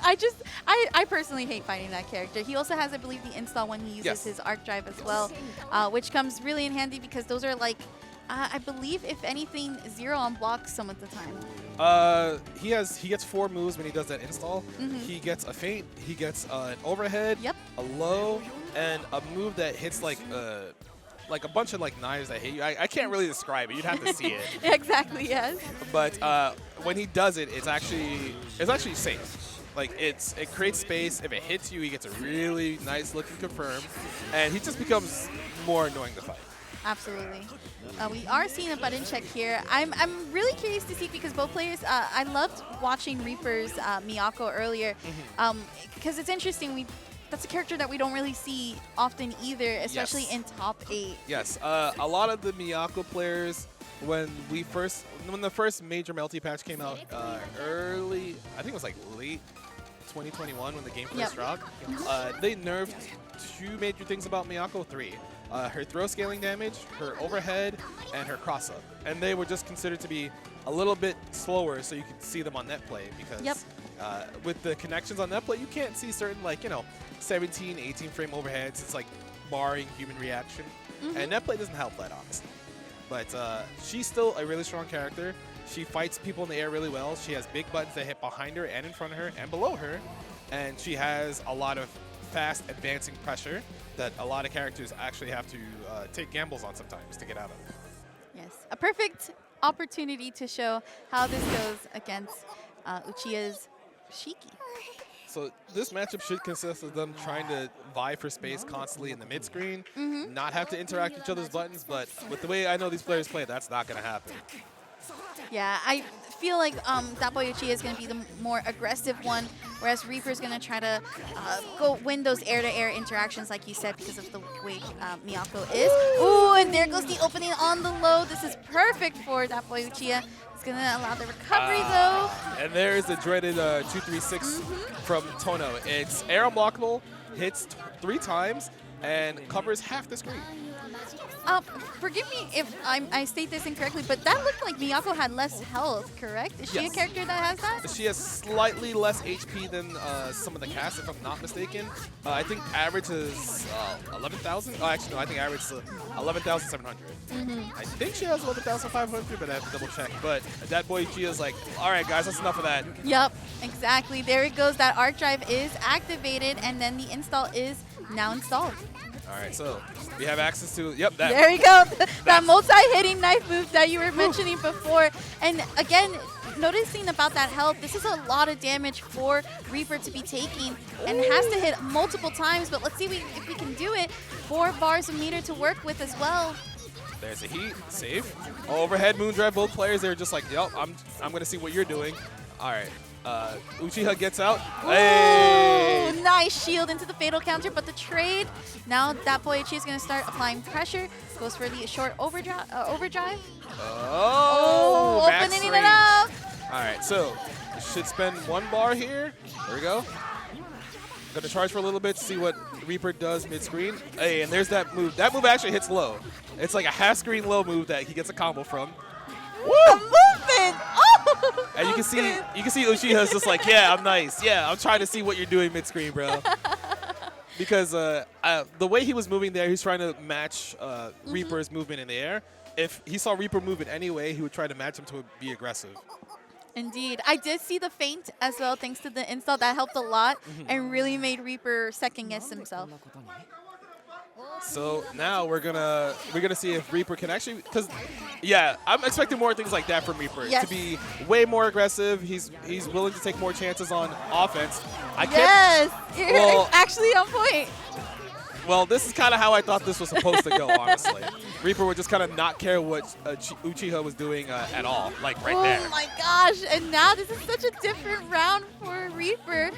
I personally hate fighting that character. He also has, I believe, the install when he uses his arc drive as well, which comes really in handy because those are like I believe, if anything, 0 on blocks some of the time. He gets 4 moves when he does that install. He gets a feint, he gets an overhead, a low, and a move that hits like a bunch of like knives that hit you. I can't really describe it. You'd have to see it. Exactly. Yes. But when he does it, it's actually safe. Like it creates space. If it hits you, he gets a really nice looking confirm, and he just becomes more annoying to fight. Absolutely. We are seeing a button check here. I'm really curious to see, because both players, I loved watching Reaper's Miyako earlier, because it's interesting. That's a character that we don't really see often either, especially in top 8. Yes, a lot of the Miyako players, when the first major Melty patch came out early, I think it was like late 2021 when the game first dropped, they nerfed 2 major things about Miyako, 3. Her throw scaling damage, her overhead, and her cross-up. And they were just considered to be a little bit slower so you could see them on net play, because with the connections on net play, you can't see certain, like, 17, 18 frame overheads. It's like barring human reaction. And net play doesn't help that, honestly. But she's still a really strong character. She fights people in the air really well. She has big buttons that hit behind her and in front of her and below her. And she has a lot of fast advancing pressure that a lot of characters actually have to take gambles on sometimes to get out of. Yes, a perfect opportunity to show how this goes against Uchiha's Shiki. So this matchup should consist of them trying to vie for space constantly in the mid screen, not have to interact with each other's buttons, but with the way I know these players play, that's not going to happen. Yeah, I feel like DatBoyUchiha is going to be the more aggressive one, whereas Reaper is going to try to go win those air-to-air interactions, like you said, because of the way Miyako is. Ooh, and there goes the opening on the low. This is perfect for DatBoyUchiha. It's going to allow the recovery, though. And there's the dreaded 236 from Tono. It's air unblockable, hits 3 times, and covers half the screen. Forgive me if I state this incorrectly, but that looked like Miyako had less health, correct? Is she a character that has that? She has slightly less HP than some of the cast, if I'm not mistaken. I think average is 11,000. Oh, actually, no, I think average is 11,700. I think she has 11,500, but I have to double check. But DatBoyUchiha is like, all right, guys, that's enough of that. Yep, exactly. There it goes. That arc drive is activated, and then the install is now installed. All right, so we have access to, that. There we go. That multi-hitting knife move that you were mentioning before. And again, noticing about that health, this is a lot of damage for Reaper to be taking and has to hit multiple times. But let's see if we can do it. 4 bars of meter to work with as well. There's a heat, safe. Overhead moon drive, both players, they're just like, yep, I'm going to see what you're doing. All right. Uchiha gets out. Hey! Ooh, nice shield into the fatal counter, but the trade. Now DatBoyUchiha is going to start applying pressure. Goes for the short overdrive. Oh, opening it up. All right, so should spend 1 bar here. There we go. Going to charge for a little bit to see what Reaper does mid-screen. Hey, and there's that move. That move actually hits low. It's like a half-screen low move that he gets a combo from. Woo! A movement! Oh! And you can see Uchiha's just like, yeah, I'm nice. Yeah, I'm trying to see what you're doing mid-screen, bro. Because the way he was moving there, he's trying to match Reaper's movement in the air. If he saw Reaper move in any way, he would try to match him to be aggressive. Indeed. I did see the feint as well, thanks to the install. That helped a lot and really made Reaper second-guess himself. So now we're gonna see if Reaper can actually, because I'm expecting more things like that from Reaper to be way more aggressive. He's willing to take more chances on offense. You're actually on point. Well, this is kind of how I thought this was supposed to go, honestly. Reaper would just kind of not care what Uchiha was doing at all, like right there. Oh my gosh, and now this is such a different round for Reaper.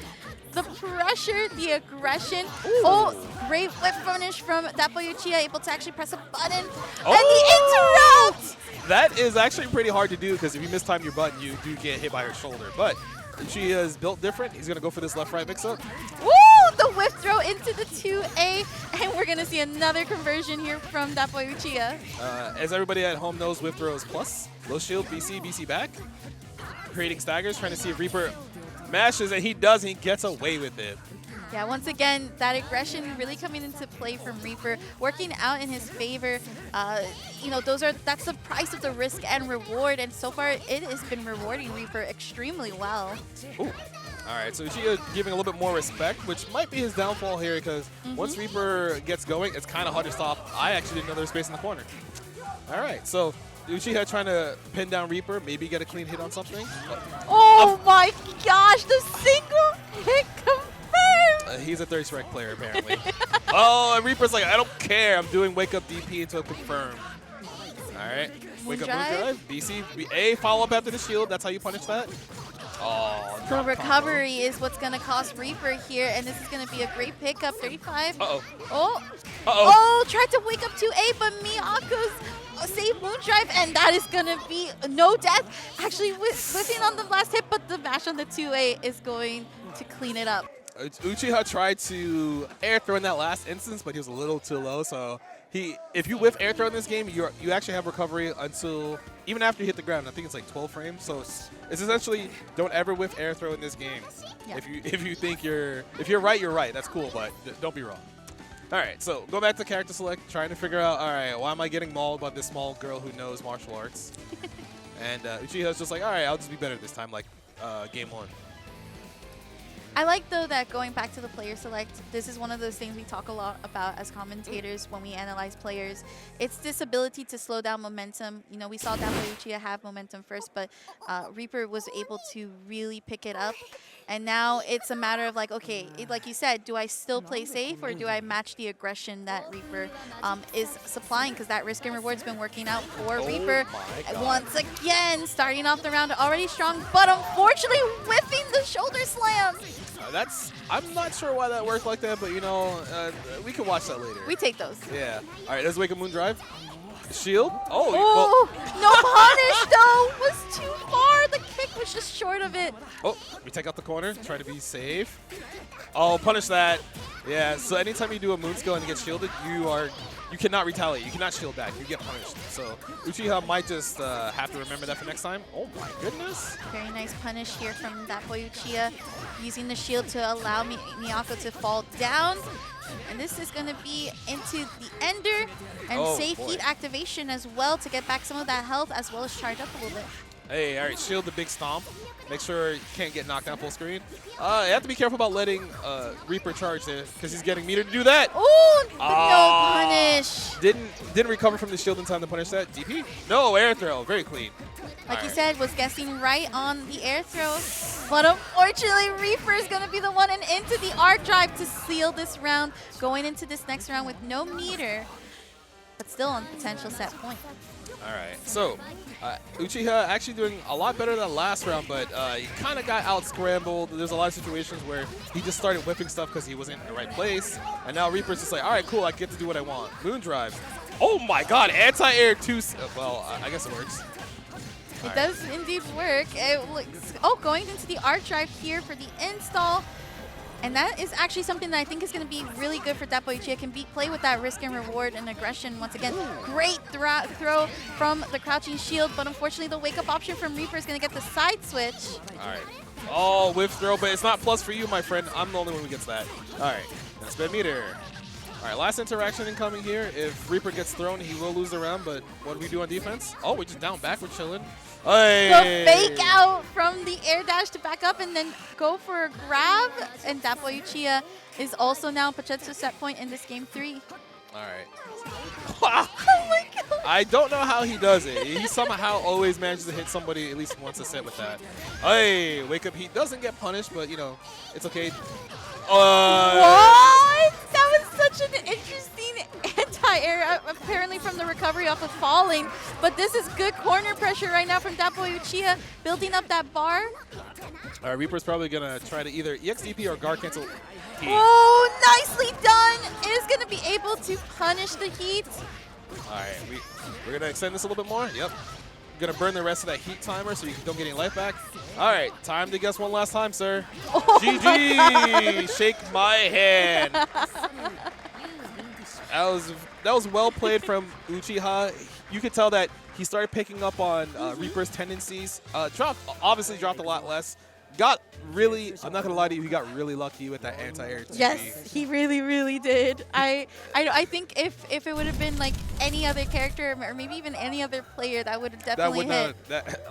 The pressure, the aggression. Ooh. Oh, great whip finish from DatBoyUchiha, able to actually press a button. And the interrupt! That is actually pretty hard to do, because if you mistime your button, you do get hit by her shoulder. But Uchiha is built different. He's going to go for this left-right mix-up. Woo! The whip throw into the 2A, and we're going to see another conversion here from DatBoyUchiha. As everybody at home knows, whip throw is plus. Low shield, BC back. Creating staggers, trying to see if Reaper mashes, and he does, and he gets away with it. Yeah, once again, that aggression really coming into play from Reaper, working out in his favor. You know, that's the price of the risk and reward, and so far it has been rewarding Reaper extremely well. Ooh. All right, so Uchiha giving a little bit more respect, which might be his downfall here, because once Reaper gets going, it's kind of hard to stop. I actually didn't know there was space in the corner. All right, so Uchiha trying to pin down Reaper, maybe get a clean hit on something. Oh my gosh, the single hit confirmed! He's a third strike player, apparently. Oh, and Reaper's like, I don't care. I'm doing wake up DP until confirmed. All right, wake up moon drive. BC, A, follow up after the shield. That's how you punish that. Oh, the recovery is what's going to cost Reaper here, and this is going to be a great pickup. 35. Uh-oh. Oh. Uh-oh. Oh, tried to wake up 2A, but Miyako's save moon drive, and that is going to be no death. Actually, whiffing on the last hit, but the mash on the 2A is going to clean it up. Uchiha tried to air throw in that last instance, but he was a little too low, so if you whiff air throw in this game, you actually have recovery until even after you hit the ground. I think it's like 12 frames. So it's essentially don't ever whiff air throw in this game. Yeah. If you think if you're right, you're right. That's cool, but don't be wrong. All right, so go back to character select, trying to figure out, all right, why am I getting mauled by this small girl who knows martial arts? And Uchiha's just like, all right, I'll just be better this time, like game 1. I like, though, that going back to the player select, this is one of those things we talk a lot about as commentators when we analyze players. It's this ability to slow down momentum. You know, we saw DatBoyUchiha have momentum first, but Reaper was able to really pick it up. And now it's a matter of like, okay, like you said, do I still play safe or do I match the aggression that Reaper is supplying? Because that risk and reward's been working out for Reaper. Once again, starting off the round already strong, but unfortunately whiffing the shoulder slam. I'm not sure why that worked like that, but you know, we can watch that later. We take those. Yeah. All right, let's wake up moon drive. Shield. Oh, no punish though. Was too far. The kick was just short of it. Oh, we take out the corner. Try to be safe. Oh, punish that. Yeah. So anytime you do a moon skill and you get shielded, you cannot retaliate. You cannot shield back. You get punished. So Uchiha might just have to remember that for next time. Oh my goodness. Very nice punish here from DatBoyUchiha, using the shield to allow Miyako to fall down. And this is going to be into the ender and safe heat activation as well to get back some of that health as well as charge up a little bit. Hey, all right, shield the big stomp. Make sure you can't get knocked down full screen. You have to be careful about letting Reaper charge there because he's getting meter to do that. Ooh, but no punish. Didn't recover from the shield in time to punish that. DP? No, air throw. Very clean. Like you said, was guessing right on the air throw. But unfortunately, Reaper is going to be the one and into the arc drive to seal this round, going into this next round with no meter, but still on potential set point. All right, so Uchiha actually doing a lot better than last round, but he kind of got out-scrambled. There's a lot of situations where he just started whipping stuff because he wasn't in the right place. And now Reaper's just like, all right, cool, I get to do what I want. Moon drive. Oh my god, anti-air 2. Well, I guess it works. It does indeed work. Going into the arc drive here for the install. And that is actually something that I think is going to be really good for DatBoyUchiha. Can play with that risk and reward and aggression. Once again, great throw from the crouching shield, but unfortunately the wake-up option from Reaper is going to get the side switch. All right. Oh, whiff throw, but it's not plus for you, my friend. I'm the only one who gets that. All right. Let's spend meter. All right, last interaction incoming here. If Reaper gets thrown, he will lose the round, but what do we do on defense? Oh, we're just down back. We're chilling. Hey. The fake out from the air dash to back up and then go for a grab. And DatBoyUchiha is also now potential set point in this game 3. All right. Oh my god. I don't know how he does it. He somehow always manages to hit somebody at least once a set with that. Hey, wake up. He doesn't get punished, but, you know, it's okay. What? That was such an interesting anti-air, apparently from the recovery off of falling. But this is good corner pressure right now from DatBoyUchiha, building up that bar. All right, Reaper's probably going to try to either EXDP or guard cancel heat. Oh, nicely done. It is going to be able to punish the heat. All right, we're going to extend this a little bit more. Yep. Going to burn the rest of that heat timer so you don't get any life back. All right, time to guess one last time, sir. Oh GG! Shake my hand. That was well played from Uchiha. You could tell that he started picking up on Reaper's tendencies. Obviously dropped a lot less. got really, I'm not gonna lie to you, he got really lucky with that anti-air 2B. Yes, he really, really did. I think if it would have been like any other character or maybe even any other player, that would have definitely hit.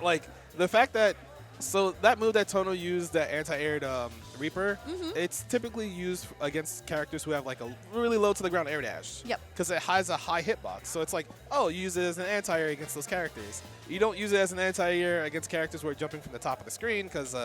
Like the fact that, so that move that Tono used, that anti-aired Reaper, it's typically used against characters who have like a really low to the ground air dash. Yep. Because it has a high hitbox. So it's like, oh, you use it as an anti-air against those characters. You don't use it as an anti-air against characters who are jumping from the top of the screen because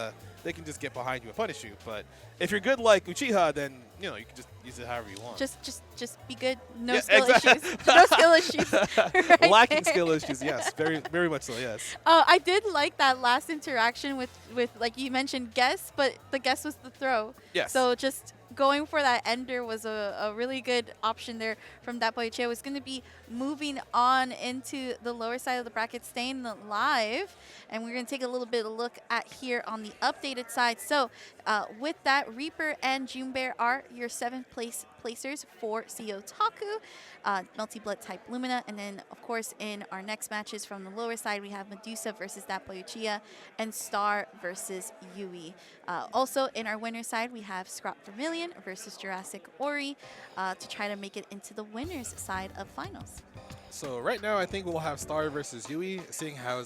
they can just get behind you and punish you. But if you're good like Uchiha, then you can just use it however you want. Just be good. No skill issues. No skill issues. Right Lacking there. skill issues, yes, very much so, yes. I did like that last interaction with like you mentioned guess, but the guess was the throw. Yes. So just going for that ender was a really good option there from DatBoyUchiha. Was going to be moving on into the lower side of the bracket, staying live, and we're going to take a little bit of a look at here on the updated side. So with that, Reaper and JunBear are your 7th placers for CEOtaku, Melty Blood type Lumina, and then of course in our next matches from the lower side we have Medusa versus DatBoyUchiha and Star versus Yui. Also in our winner side we have ScrawtVermillion versus JurassicOri to try to make it into the winners side of finals. So right now I think we'll have Star versus Yui, seeing how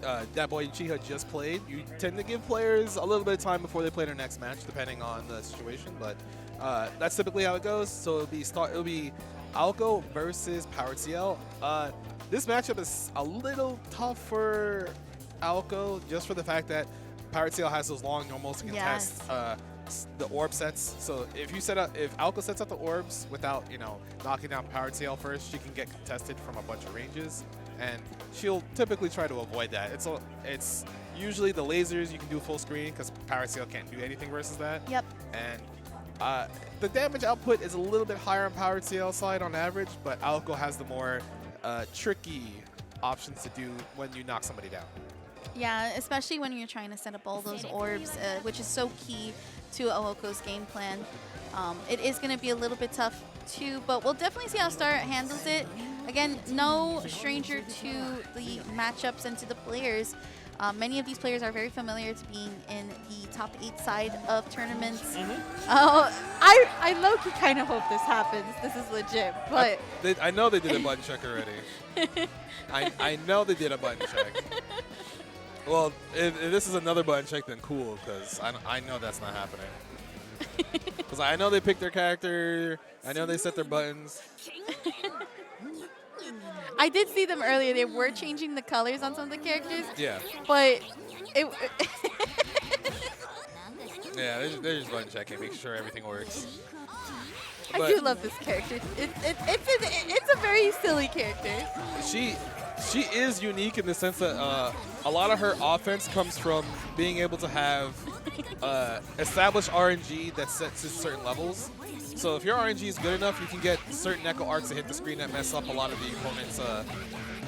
DatBoyUchiha just played. You tend to give players a little bit of time before they play their next match, depending on the situation. But that's typically how it goes. So it'll be Aoko versus Powered Ciel. This matchup is a little tough for Aoko, just for the fact that Powered Ciel has those long normals to contest the orb sets. So if Aoko sets up the orbs without knocking down Powered Ciel first, she can get contested from a bunch of ranges. And she'll typically try to avoid that. It's usually the lasers you can do full screen because Power Ciel can't do anything versus that. Yep. And the damage output is a little bit higher on Power Ciel's side on average, but Aoko has the more tricky options to do when you knock somebody down. Yeah, especially when you're trying to set up all those orbs, which is so key to Aoko's game plan. It is going to be a little bit tough too, but we'll definitely see how Star handles it. Again, no stranger to the matchups and to the players. Many of these players are very familiar to being in the top 8 side of tournaments. I low-key kind of hope this happens. This is legit, but I know they did a button check already. I know they did a button check. Well, if this is another button check, then cool, because I know that's not happening. Because I know they picked their character. I know they set their buttons. I did see them earlier. They were changing the colors on some of the characters. Yeah. But it. Yeah, they're just button checking, making sure everything works. I do love this character. It's a very silly character. She is unique in the sense that a lot of her offense comes from being able to have established RNG that sets to certain levels. So if your RNG is good enough, you can get certain echo arcs that hit the screen that mess up a lot of the opponent's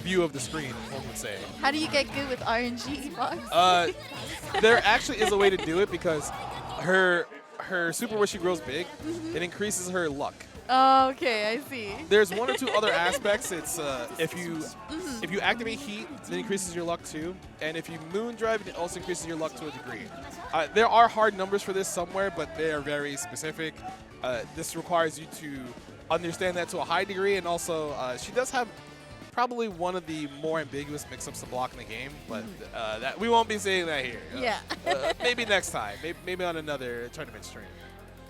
view of the screen, one would say. How do you get good with RNG, Fox? There actually is a way to do it because her super when she grows big, it increases her luck. Oh, okay, I see. There's one or two other aspects. It's if you activate heat, it increases your luck too, and if you moon drive, it also increases your luck to a degree. There are hard numbers for this somewhere, but they are very specific. This requires you to understand that to a high degree, and also she does have probably one of the more ambiguous mix-ups to block in the game, but that we won't be saying that here. Yeah. Maybe next time. Maybe on another tournament stream.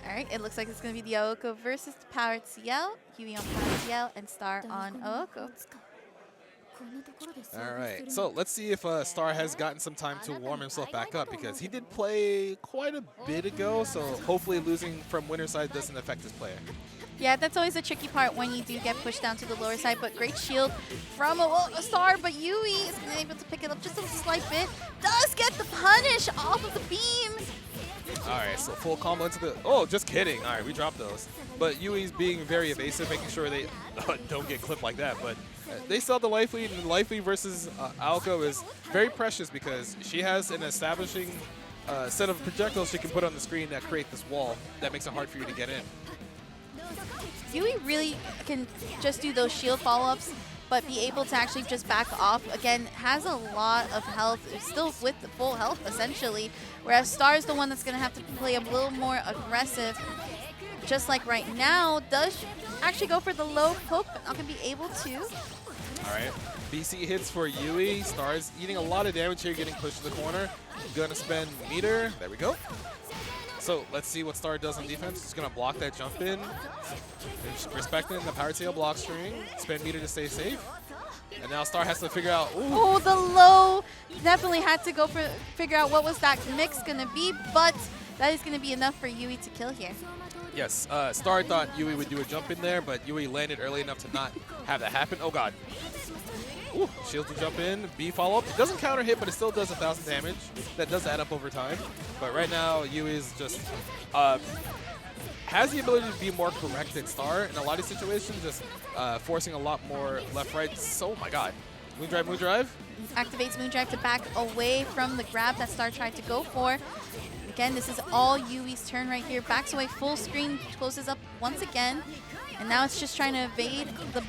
All right, it looks like it's going to be the Aoko versus the Powered Ciel, Yui on Powered Ciel, and Star on Aoko. All right, so let's see if Star has gotten some time to warm himself back up because he did play quite a bit ago, so hopefully losing from winner side doesn't affect his play. Yeah, that's always a tricky part when you do get pushed down to the lower side, but great shield from a Star, but Yui is able to pick it up just a slight bit. Does get the punish off of the beam. All right, so full combo into the... Oh, just kidding. All right, we dropped those. But Yui's being very evasive, making sure they don't get clipped like that. But they still have the life lead, and life lead versus Aoko is very precious because she has an establishing set of projectiles she can put on the screen that create this wall that makes it hard for you to get in. Yui really can just do those shield follow-ups but be able to actually just back off. Again, has a lot of health, still with the full health essentially, whereas Star is the one that's going to have to play a little more aggressive. Just like right now, does actually go for the low poke, but not going to be able to. All right, BC hits for Yui. Star's eating a lot of damage here, getting pushed to the corner. Gonna spend meter. There we go. So let's see what Star does on defense. He's gonna block that jump in. Respecting the power tail block string. Spend meter to stay safe. And now Star has to figure out. Ooh. Oh, the low definitely had to go for figure out what was that mix gonna be, but that is gonna be enough for Yui to kill here. Yes, Star thought Yui would do a jump in there, but Yui landed early enough to not have that happen. Oh god. Ooh, shield to jump in, B follow up. It doesn't counter hit, but it still does 1,000 damage. That does add up over time. But right now, Yui is just has the ability to be more correct than Star in a lot of situations, just forcing a lot more left-right. So, oh my god. Moondrive, Moondrive. Activates Moondrive to back away from the grab that Star tried to go for. Again, this is all Yui's turn right here. Backs away full screen, closes up once again. And now it's just trying to evade the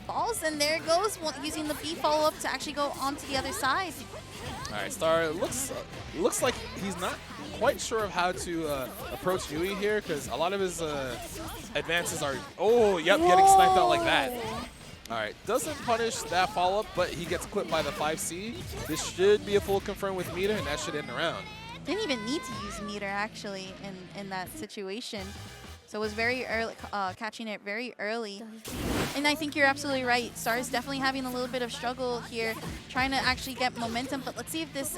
balls. And there it goes, using the B follow-up to actually go onto the other side. All right, Star looks like he's not quite sure of how to approach Yui here, because a lot of his advances are, oh, yep, getting sniped out like that. All right, doesn't punish that follow-up, but he gets clipped by the 5C. This should be a full confirm with meter, and that should end the round. Didn't even need to use meter actually in that situation. So it was very early, catching it very early. And I think you're absolutely right. Star is definitely having a little bit of struggle here, trying to actually get momentum. But let's see if this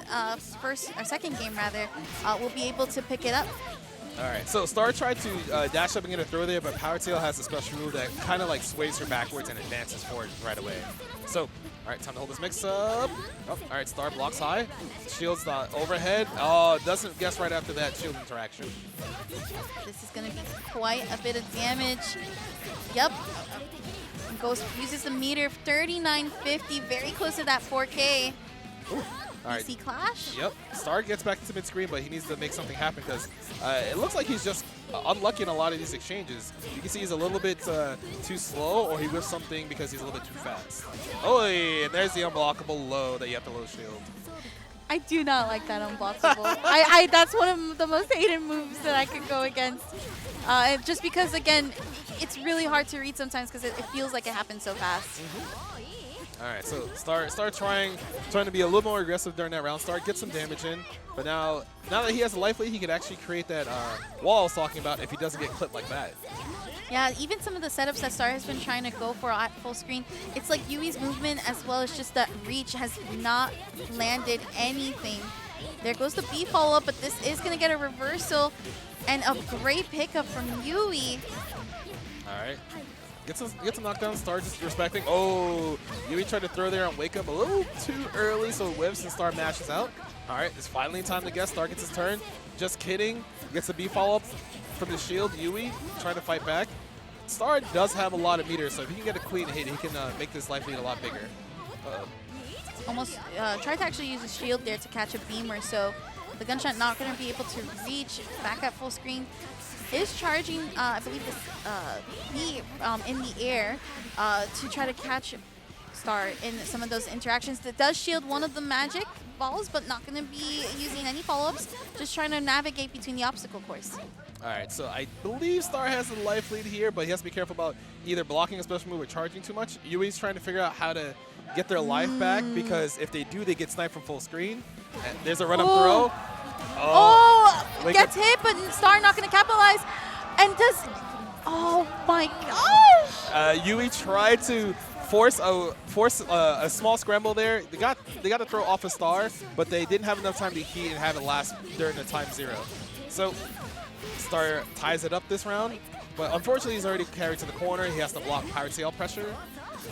second game rather, will be able to pick it up. All right, so Star tried to dash up and get a throw there, but Power Tail has a special move that kind of like sways her backwards and advances forward right away. So, all right, time to hold this mix up. Oh, all right, Star blocks high. Shield's not overhead. Oh, doesn't guess right after that shield interaction. This is going to be quite a bit of damage. Yep. Uses the meter, 3950, very close to that 4K. Ooh. All right. BC Clash? Yep. Star gets back into mid-screen, but he needs to make something happen because it looks like he's just unlucky in a lot of these exchanges. You can see he's a little bit too slow, or he whiffs something because he's a little bit too fast. Oh, and there's the unblockable low that you have to low shield. I do not like that unblockable. That's one of the most hated moves that I could go against. Just because, again, it's really hard to read sometimes because it feels like it happens so fast. All right, so Star trying to be a little more aggressive during that round. Star gets some damage in, but now that he has a life lead, he could actually create that wall I was talking about if he doesn't get clipped like that. Yeah, even some of the setups that Star has been trying to go for at full screen, it's like Yui's movement as well as just that reach has not landed anything. There goes the B follow-up, but this is going to get a reversal and a great pickup from Yui. All right. Gets a knockdown. Star just respecting. Oh, Yui tried to throw there on wake up a little too early, so it whiffs and Star mashes out. All right, it's finally time to guess. Star gets his turn. Just kidding. Gets a B follow-up from the shield. Yui trying to fight back. Star does have a lot of meters, so if he can get a clean hit, he can make this life lead a lot bigger. Almost tried to actually use a shield there to catch a beam or so. The gunshot not going to be able to reach back at full screen. Is charging, I believe, this B in the air to try to catch Star in some of those interactions. That does shield one of the magic balls, but not going to be using any follow-ups. Just trying to navigate between the obstacle course. All right, so I believe Star has a life lead here, but he has to be careful about either blocking a special move or charging too much. Yui's trying to figure out how to get their life back, because if they do, they get sniped from full screen. And there's a run-up throw. Oh, gets hit, but Star not going to capitalize. And does, oh my gosh! Yui tried to force a small scramble there. They got to throw off a Star, but they didn't have enough time to heat and have it last during the time 0. So Star ties it up this round, but unfortunately he's already carried to the corner. He has to block Power Tail pressure.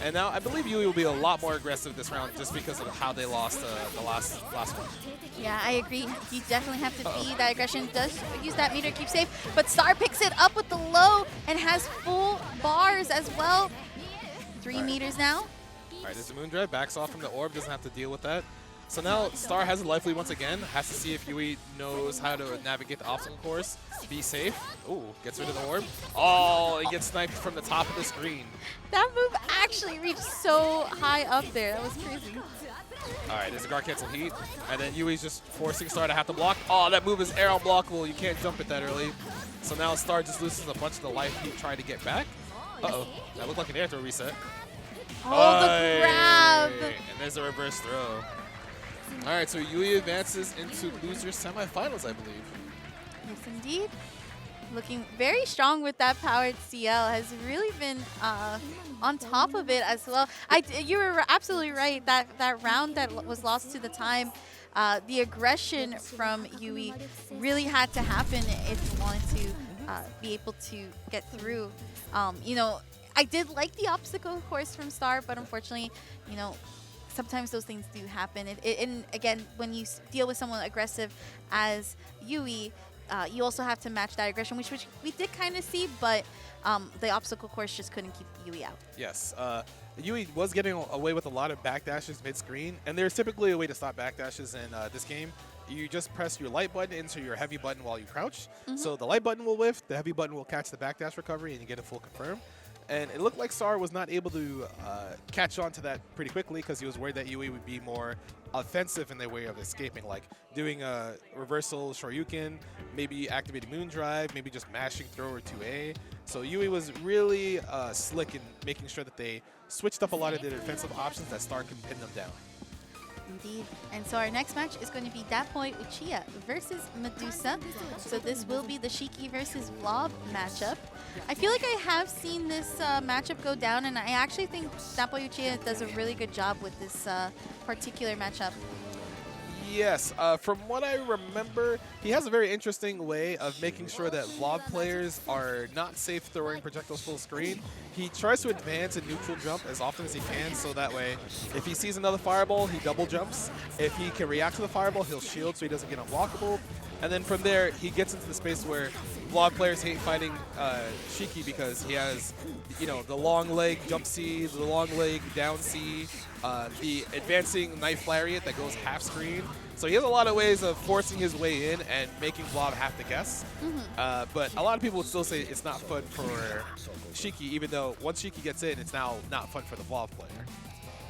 And now I believe Yui will be a lot more aggressive this round just because of how they lost the last one. Yeah, I agree. You definitely have to be that aggression. Does use that meter to keep safe, but Star picks it up with the low and has full bars as well. 3 meters now. All right, there's a Moondrive. Backs off from the orb. Doesn't have to deal with that. So now Star has a life lead once again. Has to see if Yui knows how to navigate the obstacle course. Be safe. Ooh, gets rid of the orb. Oh, he gets sniped from the top of the screen. That move actually reached so high up there. That was crazy. All right, there's a guard cancel heat. And then Yui's just forcing Star to have to block. Oh, that move is air unblockable. You can't jump it that early. So now Star just loses a bunch of the life he tried to get back. Uh-oh, that looked like an air throw reset. Oh, the grab. And there's a reverse throw. All right, so Yui advances into losers semifinals, I believe. Yes, indeed. Looking very strong with that powered Ciel. Has really been on top of it as well. You were absolutely right. That round that was lost to the time, the aggression from Yui really had to happen if you wanted to be able to get through. You know, I did like the obstacle course from Star, but unfortunately, you know, sometimes those things do happen. And again, when you deal with someone aggressive as Yui, you also have to match that aggression, which we did kind of see, but the obstacle course just couldn't keep Yui out. Yes. Yui was getting away with a lot of backdashes mid-screen, and there's typically a way to stop backdashes in this game. You just press your light button into your heavy button while you crouch. So the light button will whiff, the heavy button will catch the backdash recovery, and you get a full confirm. And it looked like Star was not able to catch on to that pretty quickly because he was worried that Yui would be more offensive in their way of escaping, like doing a reversal Shoryuken, maybe activating Moon Drive, maybe just mashing thrower 2A. So Yui was really slick in making sure that they switched up a lot of their defensive options that Star could pin them down. Indeed. And so our next match is going to be DatBoyUchiha versus Medusa. So this will be the Shiki versus Vlov matchup. I feel like I have seen this matchup go down, and I actually think DatBoyUchiha does a really good job with this particular matchup. Yes, from what I remember, he has a very interesting way of making sure that Vlov players are not safe throwing projectiles full screen. He tries to advance and neutral jump as often as he can, so that way, if he sees another fireball, he double jumps. If he can react to the fireball, he'll shield so he doesn't get unblockable. And then from there, he gets into the space where Vlog players hate fighting Shiki because he has, you know, the long leg jump C, the long leg down C, the advancing knife lariat that goes half screen. So he has a lot of ways of forcing his way in and making Vlog have to guess. But a lot of people would still say it's not fun for Shiki, even though once Shiki gets in, it's now not fun for the Vlog player.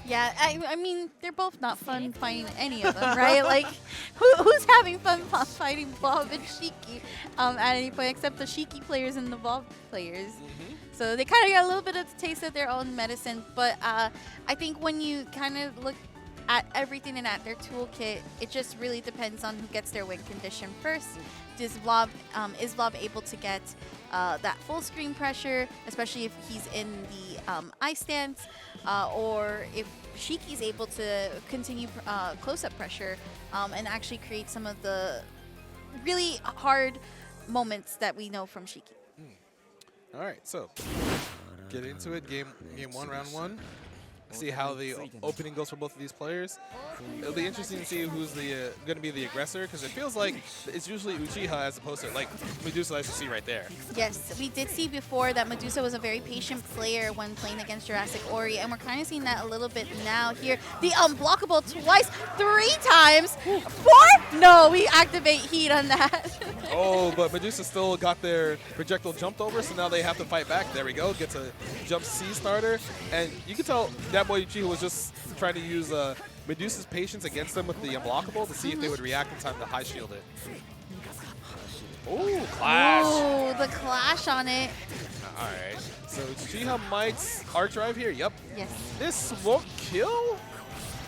Yeah, I mean, they're both not fun fighting any of them, right? Like, who's having fun fighting Vlov and Shiki at any point, except the Shiki players and the Vlov players. So they kind of get a little bit of a taste of their own medicine. But I think when you kind of look at everything and at their toolkit, it just really depends on who gets their win condition first. Is Vlov able to get that full screen pressure, especially if he's in the I stance, or if Shiki's able to continue close-up pressure and actually create some of the really hard moments that we know from Shiki. All right, so get into it. Game one, round one. See how the opening goes for both of these players. It'll be interesting to see who's the going to be the aggressor, because it feels like it's usually Uchiha as opposed to like Medusa, as you see right there. Yes, we did see before that Medusa was a very patient player when playing against JurassicOri, and we're kind of seeing that a little bit now here. The unblockable twice, 3 times, 4? No, we activate heat on that. Oh, but Medusa still got their projectile jumped over, so now they have to fight back. There we go, gets a jump C starter, and you can tell DatBoyUchiha was just trying to use Medusa's patience against them with the unblockable to see if they would react in time to high shield it. Oh, clash! Oh, the clash on it. All right, so Uchiha might arc drive here. Yep. Yes. This won't kill.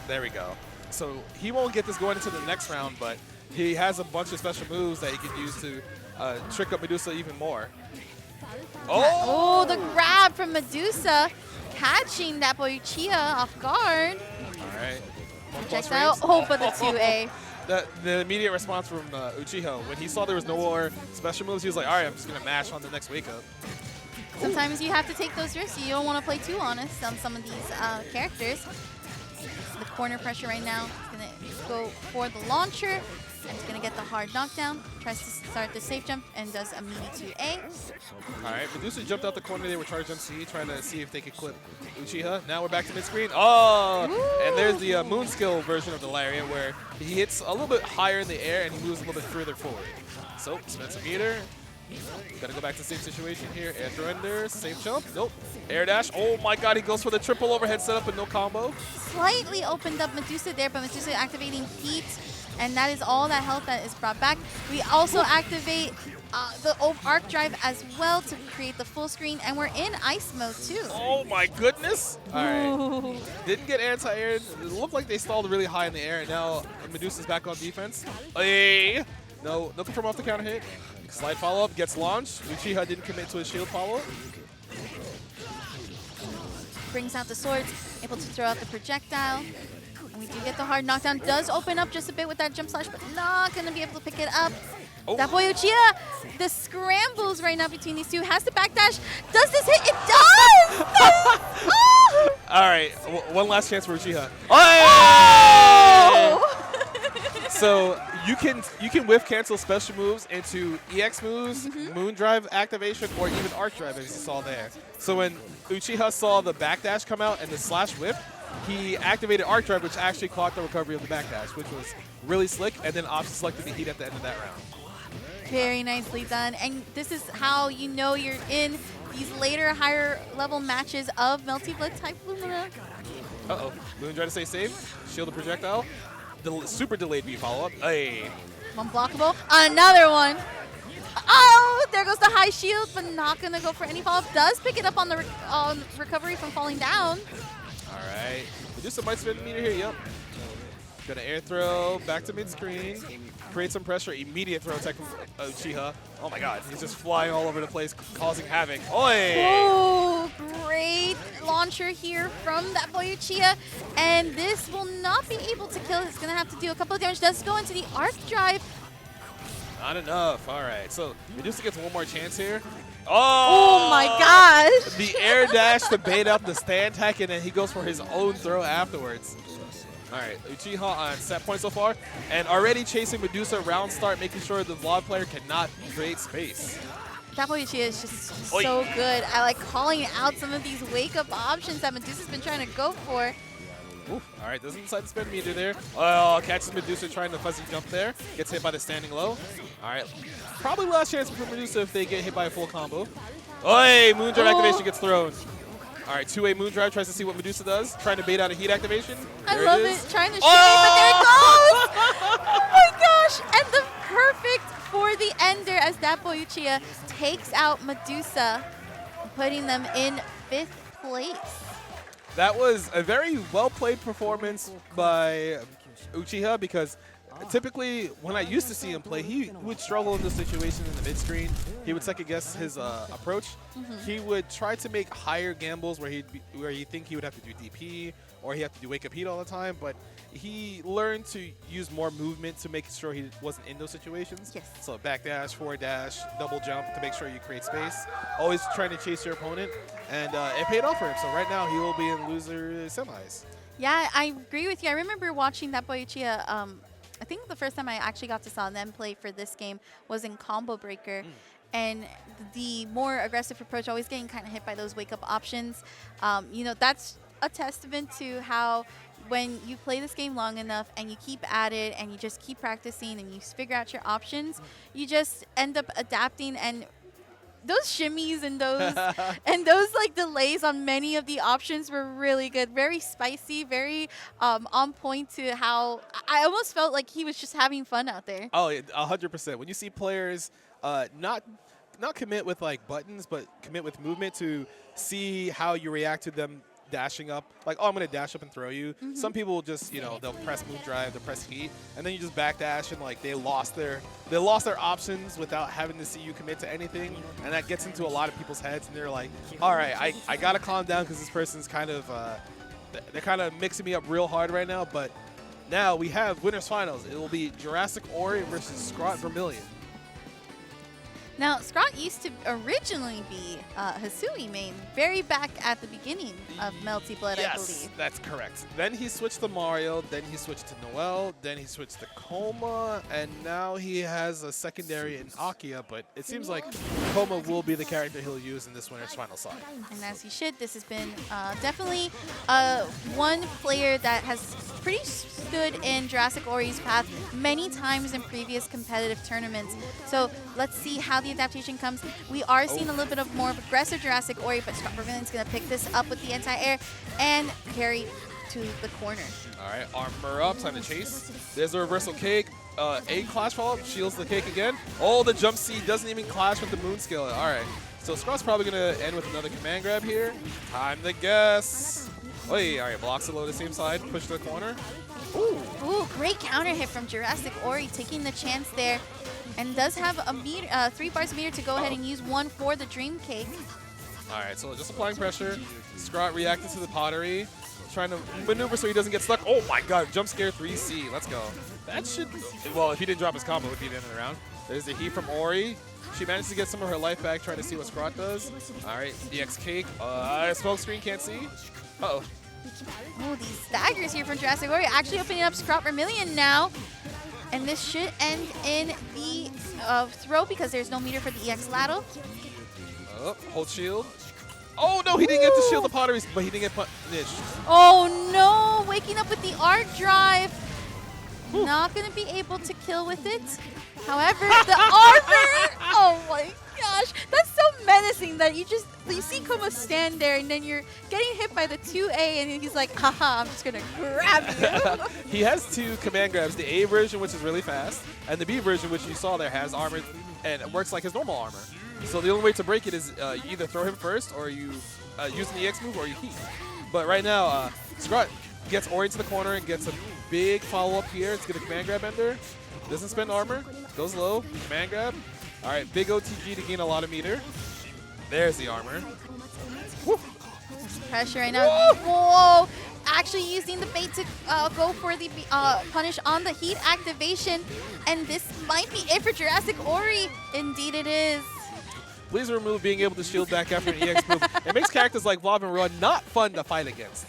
There we go. So he won't get this going into the next round, but he has a bunch of special moves that he can use to trick up Medusa even more. Oh, the grab from Medusa, catching DatBoyUchiha off guard. All right. Check that out. Oh, but the 2A. The immediate response from Uchiha, when he saw there was no more special moves, he was like, all right, I'm just going to mash on the next wake up. Sometimes you have to take those risks. You don't want to play too honest on some of these characters. The corner pressure right now is going to go for the launcher. And he's going to get the hard knockdown. Tries to start the safe jump and does a mini 2A. All right, Medusa jumped out the corner. They were charged on C, trying to see if they could clip Uchiha. Now we're back to mid-screen. Oh! Ooh. And there's the moon skill version of the lariat where he hits a little bit higher in the air and he moves a little bit further forward. So, spends a meter. Gotta go back to the same situation here. Air throw under, safe jump. Nope. Air dash. Oh my god, he goes for the triple overhead setup and no combo. Slightly opened up Medusa there, but Medusa activating heat. And that is all that health that is brought back. We also activate the arc drive as well to create the full screen. And we're in ice mode too. Oh my goodness. All right. Didn't get anti-air. It looked like they stalled really high in the air. And now Medusa's back on defense. Hey. No confirm off the counter hit. Slide follow-up, gets launched. Uchiha didn't commit to his shield follow-up. Brings out the swords, able to throw out the projectile. And we do get the hard knockdown. Does open up just a bit with that jump slash, but not going to be able to pick it up. Oh. DatBoyUchiha, the scrambles right now between these two. Has to backdash. Does this hit? It does! Oh! All right, one last chance for Uchiha. Oh! So you can whiff cancel special moves into EX moves, Moon Drive activation, or even Arc Drive as you saw there. So when Uchiha saw the backdash come out and the slash whip, he activated Arc Drive, which actually caught the recovery of the backdash, which was really slick, and then option selected the heat at the end of that round. Very nicely done. And this is how you know you're in these later, higher level matches of Melty Blood type Lumina. Uh-oh. Moon trying to stay safe. Shield the projectile. Super delayed B follow-up. Hey. Unblockable. Another one. Oh, there goes the high shield, but not going to go for any follow-up. Does pick it up on the recovery from falling down. All right. Medusa might spin the meter here. Yep. Gonna air throw. Back to mid-screen. Create some pressure. Immediate throw attack from Uchiha. Oh my god. He's just flying all over the place, causing havoc. Oi! Oh, great launcher here from DatBoyUchiha. And this will not be able to kill. It's going to have to do a couple of damage. Does go into the arc drive. Not enough. All right. So Medusa gets one more chance here. Oh my gosh. The air dash to bait up the stand attack, and then he goes for his own throw afterwards. All right, Uchiha on set point so far, and already chasing Medusa round start, making sure the Vlov player cannot create space. DatBoyUchiha is just so good. I like calling out some of these wake-up options that Medusa's been trying to go for. Oof. All right, doesn't decide to spend meter there. Oh, catches Medusa trying to fuzzy jump there. Gets hit by the standing low. All right, probably last chance for Medusa if they get hit by a full combo. Oi, Moon Drive activation gets thrown. All right, 2-way Moon Drive tries to see what Medusa does. Trying to bait out a heat activation. I love it. Trying to shoot it, but there it goes! Oh my gosh! And the perfect for the ender as DatBoyUchiha takes out Medusa, putting them in 5th place. That was a very well-played performance by Uchiha because typically when I used to see him play, he would struggle in this situation in the mid-screen. He would second-guess his approach. He would try to make higher gambles where he'd think he would have to do DP or he'd have to do wake-up heat all the time, but he learned to use more movement to make sure he wasn't in those situations. Yes. So back dash, forward dash, double jump to make sure you create space. Always trying to chase your opponent, and it paid off for him. So right now he will be in loser semis. Yeah, I agree with you. I remember watching DatBoyUchiha. I think the first time I actually got to saw them play for this game was in Combo Breaker. And the more aggressive approach, always getting kind of hit by those wake-up options. You know, that's a testament to how when you play this game long enough and you keep at it and you just keep practicing and you figure out your options, you just end up adapting. And those shimmies and those like delays on many of the options were really good. Very spicy, very on point to how I almost felt like he was just having fun out there. Oh, 100%. When you see players not commit with like buttons, but commit with movement to see how you react to them dashing up, like, oh, I'm going to dash up and throw you. Some people will just, you know, they'll press Moon Drive, they'll press Heat, and then you just backdash and like they lost their options without having to see you commit to anything, and that gets into a lot of people's heads, and they're like, all right, I got to calm down because this person's kind of, they're kind of mixing me up real hard right now, but now we have winners finals. It will be JurassicOri versus ScrawtVermillion. Now, Scrawt used to originally be Hisui main, very back at the beginning of Melty Blood, I Yes, believe. that's correct. Then he switched to Mario, then he switched to Noelle, then he switched to Kouma, and now he has a secondary in Akiha, but it seems like Kouma will be the character he'll use in this winner's final side. And as he should, this has been definitely one player that has pretty stood in JurassicOri's path many times in previous competitive tournaments. So let's see how the adaptation comes. We are seeing a little bit of more of aggressive JurassicOri, but ScrawtVermillion's going to pick this up with the anti-air and carry to the corner. All right, armor up, time to chase. There's a reversal cake. A clash follow-up, shields the cake again. Oh, the jump C doesn't even clash with the moon scale. All right, so Scrawt's probably going to end with another command grab here. Time to guess. Oh, yeah, all right, blocks it low the same side, push to the corner. Ooh, great counter hit from JurassicOri, taking the chance there. And does have a meter, 3 bars of meter to go ahead and use one for the dream cake. All right, so just applying pressure. Scrawt reacting to the pottery, trying to maneuver so he doesn't get stuck. Oh my god, jump scare 3C, let's go. That should, well, if he didn't drop his combo, it would be the end of the round. There's the heat from Ori. She managed to get some of her life back, trying to see what Scrawt does. All right, EX cake. Smoke screen, can't see. Uh-oh. Oh, these staggers here from JurassicOri actually opening up ScrawtVermillion now. And this should end in the throw because there's no meter for the EX ladle. Oh, hold shield. Oh no, he didn't get to shield the potteries, but he didn't get punished. Oh no, waking up with the arc drive. Not going to be able to kill with it. However, the armor, oh my gosh, that's so menacing that you see Kouma stand there and then you're getting hit by the 2A and he's like, haha, I'm just going to grab you. He has 2 command grabs, the A version, which is really fast, and the B version, which you saw there, has armor and it works like his normal armor. So the only way to break it is you either throw him first or you use an EX move or you heat. But right now, Scrawt gets Ori to the corner and gets a big follow-up here. Let's get a command grab ender. Doesn't spend armor, goes low, command grab. All right, big OTG to gain a lot of meter. There's the armor. Woo. Pressure right now. Whoa! Actually using the bait to go for the punish on the heat activation. And this might be it for JurassicOri. Indeed it is. Please remove being able to shield back after an EX move. It makes characters like Vlov and Run not fun to fight against.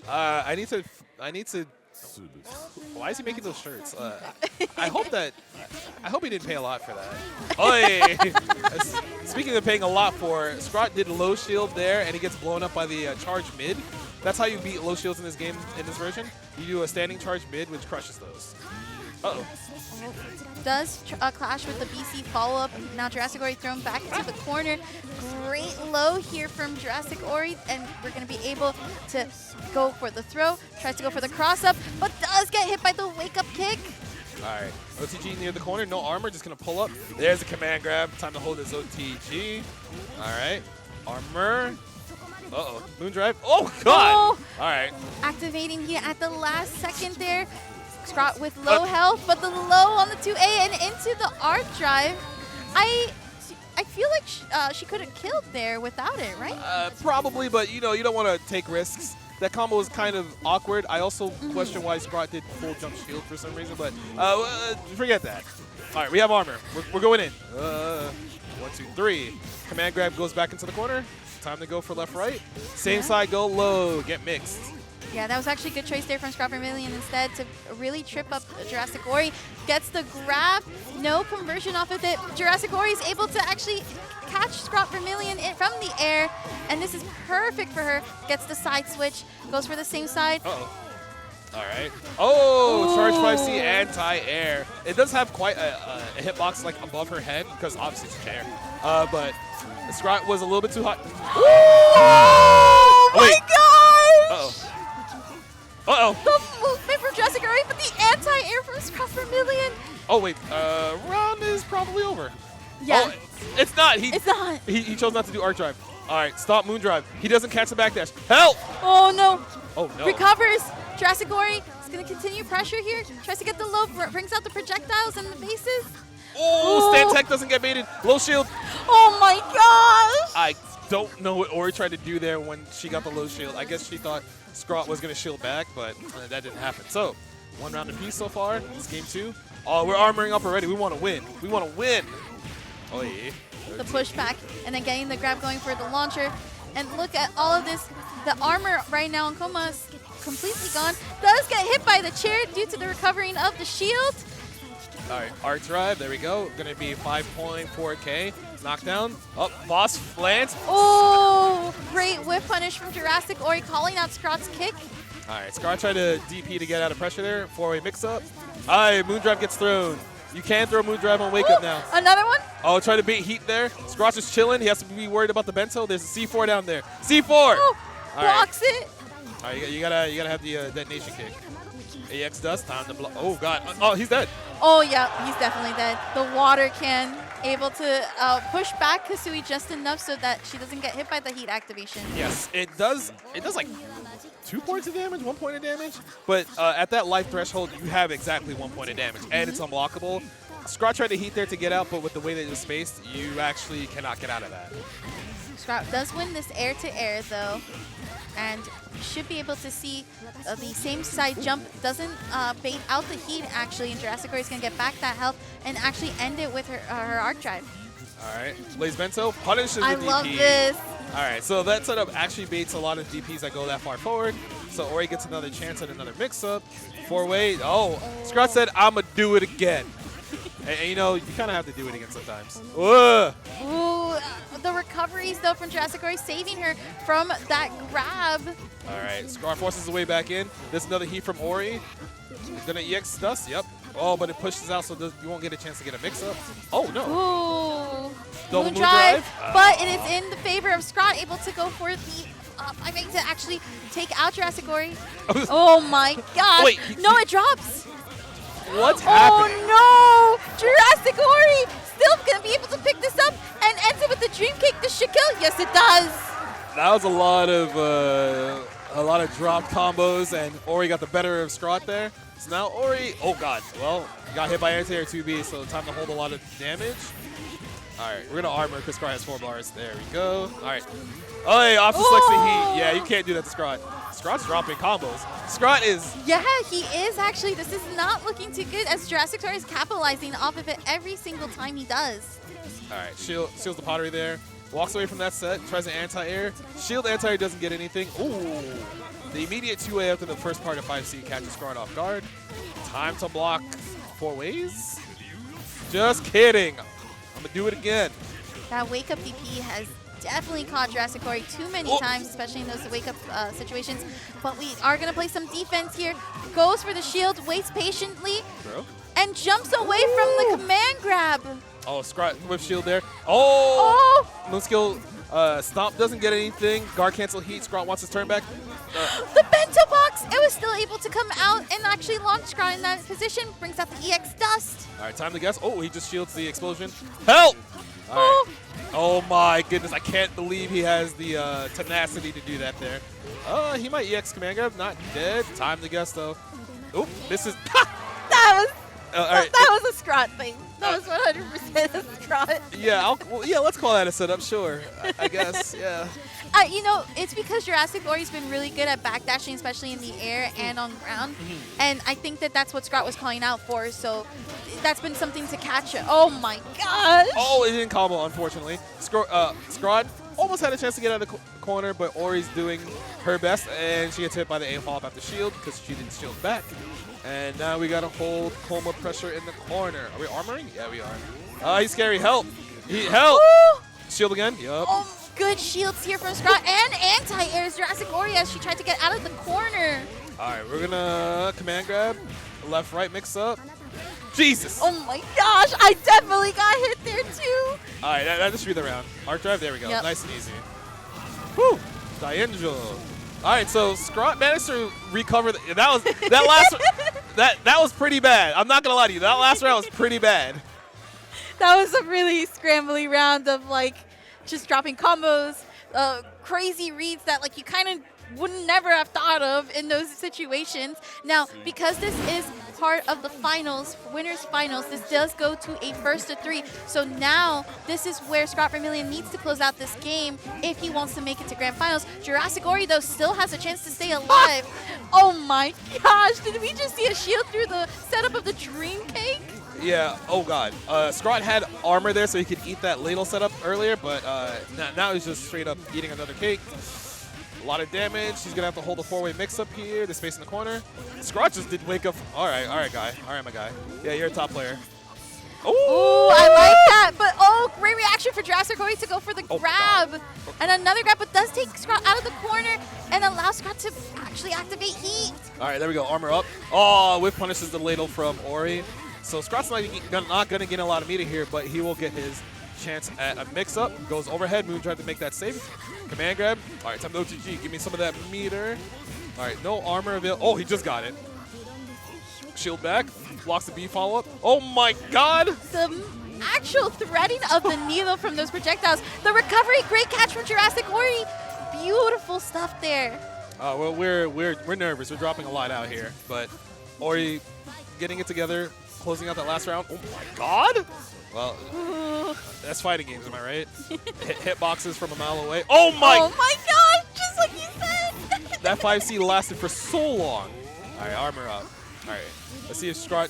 I need to. Why is he making those shirts? I hope he didn't pay a lot for that. Oh, yeah. Speaking of paying a lot for, Scrawt did low shield there, and he gets blown up by the charge mid. That's how you beat low shields in this game, in this version. You do a standing charge mid, which crushes those. Uh-oh. Does clash with the BC follow-up. Now JurassicOri thrown back into the corner. Great low here from JurassicOri, and we're going to be able to go for the throw. Tries to go for the cross-up, but does get hit by the wake-up kick. All right, OTG near the corner, no armor, just going to pull up. There's a command grab, time to hold his OTG. All right, armor. Uh-oh, moon drive. Oh, God! Oh. All right. Activating here at the last second there. Scrawt with low health, but the low on the 2A and into the arc drive. I feel like she could have killed there without it, right? Probably, but you don't want to take risks. That combo was kind of awkward. I also question why Scrawt did full jump shield for some reason, but forget that. All right, we have armor. We're going in. 1, 2, 3. Command grab goes back into the corner. Time to go for left, right. Same side, go low, get mixed. Yeah, that was actually a good choice there from ScrawtVermillion instead to really trip up JurassicOri. Gets the grab, no conversion off of it. JurassicOri is able to actually catch ScrawtVermillion from the air, and this is perfect for her. Gets the side switch, goes for the same side. Uh-oh. All right. Oh, ooh. Charge 5C anti-air. It does have quite a hitbox like above her head because obviously it's a chair. But Scrawt was a little bit too hot. Oh my gosh! Uh-oh. Uh-oh. The movement from JurassicOri, but the anti-air from ScrawtVermillion. Oh, wait. Round is probably over. Yeah. Oh, it's not. It's not. He chose not to do arc drive. All right, stop moon drive. He doesn't catch the backdash. Help! Oh, no. Oh, no. Recovers. JurassicOri is going to continue pressure here. Tries to get the low, brings out the projectiles and the bases. Oh, Stan Tech doesn't get baited. Low shield. Oh, my gosh. I don't know what Ori tried to do there when she got the low shield. I guess she thought Scrawt was going to shield back, but that didn't happen. So, 1 round apiece so far. It's game 2. Oh, we're armoring up already. We want to win. We want to win. Oh, yeah. the pushback, and then getting the grab going for the launcher. And look at all of this. The armor right now on Kouma is completely gone. Does get hit by the chair due to the recovering of the shield. All right, Arc Drive, there we go. Going to be 5.4K. Knockdown. Oh, boss lands. Oh, great whip punish from JurassicOri calling out Scrawt's kick. All right, Scrawt tried to DP to get out of pressure there. 4-way mix-up. All right, Moondrive gets thrown. You can throw Moondrive on Wake Up now. Another one? Oh, try to bait heat there. Scrawt's just chilling. He has to be worried about the bento. There's a C4 down there. C4! Oh, All blocks right. it. All right, you gotta have the detonation kick. AX dust, time to block. Oh, God. Oh, he's dead. Oh, yeah, he's definitely dead. The water can able to push back Hisui just enough so that she doesn't get hit by the heat activation. Yes, it does like 2 points of damage, 1 point of damage. But at that life threshold, you have exactly 1 point of damage, and it's unblockable. Scrawt tried to heat there to get out, but with the way that it's spaced, you actually cannot get out of that. Scrawt does win this air-to-air, though, and should be able to see the same side jump. Doesn't bait out the heat, actually, and JurassicOri is going to get back that health and actually end it with her arc drive. All right, Blaze Bento punishes the DP. I love this. All right, so that setup actually baits a lot of DPs that go that far forward. So Ori gets another chance at another mix-up. 4-way. Oh, Scrawt said, "I'ma do it again." and you know, you kind of have to do it again sometimes. Whoa. Ooh, the recoveries, though, from JurassicOri saving her from that grab. All right, Scrawt forces the way back in. There's another heat from Ori. He's gonna EX dust, yep. Oh, but it pushes out, so you won't get a chance to get a mix-up. Oh, no. Ooh. Double Moondrive, Moondrive. but it is in the favor of Scrawt, able to go for the I mean, to actually take out JurassicOri. Oh my gosh. Wait, no, it drops. What's happening? Oh no! JurassicOri still going to be able to pick this up and ends it with the dream kick. This should kill. Yes, it does. That was a lot of drop combos, and Ori got the better of Scrawt there. So now Ori, oh god, well, got hit by anti-air 2B, so time to hold a lot of damage. All right, we're gonna armor because Scrawt has 4 bars. There we go. All right. Oh, hey, off the Slexy Heat. Yeah, you can't do that to Scrawt. Scrawt's dropping combos. Scrawt is... Yeah, he is actually. This is not looking too good as JurassicOri is capitalizing off of it every single time he does. All right, shields the pottery there. Walks away from that set, tries an anti-air. Shield anti-air doesn't get anything. Ooh. The immediate 2-way after the first part of 5C catches Scrawt off guard. Time to block 4 ways. Just kidding. I'm going to do it again. That wake-up DP has definitely caught JurassicOri too many times, especially in those wake-up situations. But we are going to play some defense here. Goes for the shield, waits patiently, and jumps away from the command grab. Oh, Scrawt with shield there. Oh! No skill. Stomp doesn't get anything. Guard cancel heat. Scrawt wants his turn back. The bento box! It was still able to come out and actually launch Scrawt in that position. Brings out the EX dust. All right, time to guess. Oh, he just shields the explosion. Help! All right. Oh my goodness, I can't believe he has the tenacity to do that there. He might EX command grab. Not dead. Time to guess though. Oop, this is... That right. was a Scrawt thing. That was 100% a Scrawt. Yeah, let's call that a setup, sure. I guess, yeah. You know, it's because JurassicOri's been really good at backdashing, especially in the air and on ground. And I think that that's what Scrawt was calling out for. So that's been something to catch. Oh my gosh. Oh, it didn't combo, unfortunately. Scrawt almost had a chance to get out of the corner, but Ori's doing her best, and she gets hit by the aim follow-up after shield because she didn't shield back. And now we got to hold Kouma pressure in the corner. Are we armoring? Yeah, we are. He's scary. Help. Help. Shield again. Yup. Oh, good shields here from Scrawt and anti-airs JurassicOri as she tried to get out of the corner. All right, we're going to command grab. Left-right mix-up. Jesus. Oh my gosh, I definitely got hit there too. All right, that just be the round. Arc drive, there we go. Yep. Nice and easy. Whew. Diangel. All right, so Scrawt managed to recover. That was pretty bad. I'm not gonna lie to you. That last round was pretty bad. That was a really scrambly round of like just dropping combos, crazy reads that like you kind of would never have thought of in those situations. Now, because this is part of the finals, winners finals, this does go to a first to 3. So now this is where ScrawtVermillion needs to close out this game if he wants to make it to grand finals. JurassicOri though still has a chance to stay alive. Oh my gosh, did we just see a shield through the setup of the dream cake? Yeah, oh god. Scrawt had armor there so he could eat that ladle setup earlier, but now he's just straight up eating another cake. A lot of damage. He's going to have to hold a 4-way mix-up here. The space in the corner. Scrawt just did wake up. All right, guy. All right, my guy. Yeah, you're a top player. Ooh, I like that. But, great reaction for JurassicOri to go for the grab. And another grab, but does take Scrawt out of the corner and allow Scrawt to actually activate heat. All right, there we go. Armor up. Oh, whip punishes the ladle from Ori. So Scrawt's not going to get a lot of meter here, but he will get his chance at a mix-up. Goes overhead, Moondrive to make that save. Command grab. All right, time to OTG. Give me some of that meter. All right, no armor available. Oh, he just got it. Shield back. Blocks the B follow-up. Oh, my God. The actual threading of the needle from those projectiles. The recovery, great catch from JurassicOri. Beautiful stuff there. Well, we're nervous. We're dropping a lot out here. But Ori getting it together, closing out that last round. Oh, my God. Well, that's fighting games, am I right? Hit boxes from a mile away. Oh my God, just like you said. That 5C lasted for so long. All right, armor up. All right, let's see if Scrawt.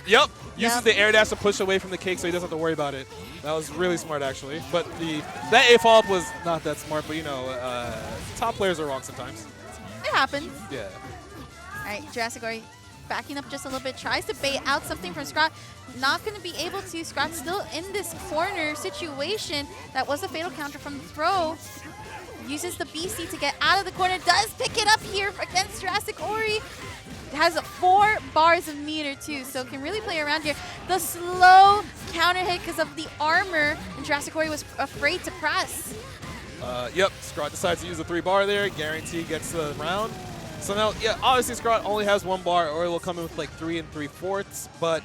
Yep, uses the air dash to push away from the cake so he doesn't have to worry about it. That was really smart, actually. But that A follow-up was not that smart, but you know, top players are wrong sometimes. It happens. Yeah. All right, JurassicOri backing up just a little bit, tries to bait out something from Scrawt. Not going to be able to. Scrawt still in this corner situation. That was a fatal counter from the throw. Uses the BC to get out of the corner. Does pick it up here against JurassicOri. Has 4 bars of meter too, so can really play around here. The slow counter hit because of the armor, and JurassicOri was afraid to press. Yep, Scrawt decides to use the 3 bar there. Guarantee gets the round. So now, yeah, obviously Scrawt only has 1 bar, or will come in with like 3 3/4, but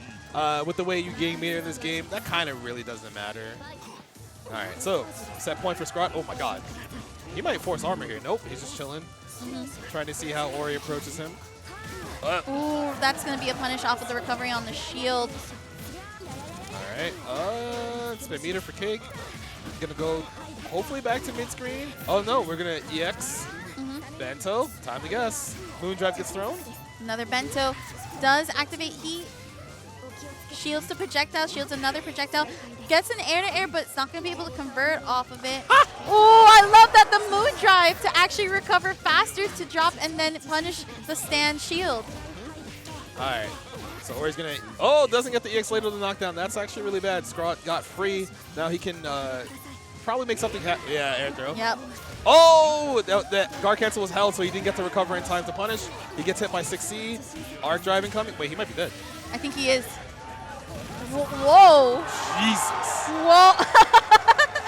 with the way you gain meter in this game, that kind of really doesn't matter. All right, so set point for Scrawt. Oh my God. He might force armor here. Nope, he's just chilling. Trying to see how Ori approaches him. Ooh, that's going to be a punish off of the recovery on the shield. All right, spin meter for cake. Gonna go hopefully back to mid screen. Oh no, we're gonna EX. Bento, time to guess. Moondrive gets thrown. Another Bento does activate heat. Shields the projectile, shields another projectile. Gets an air-to-air, but it's not going to be able to convert off of it. Oh, I love that the Moondrive to actually recover faster to drop and then punish the stand shield. All right, so Ori's going to, doesn't get the EX ladle to knock down. That's actually really bad. Scrawt got free. Now he can probably make something happen. Yeah, air throw. Yep. Oh, that guard cancel was held, so he didn't get to recover in time to punish. He gets hit by 6C. Arc driving coming. Wait, he might be dead. I think he is. Whoa. Jesus. Whoa.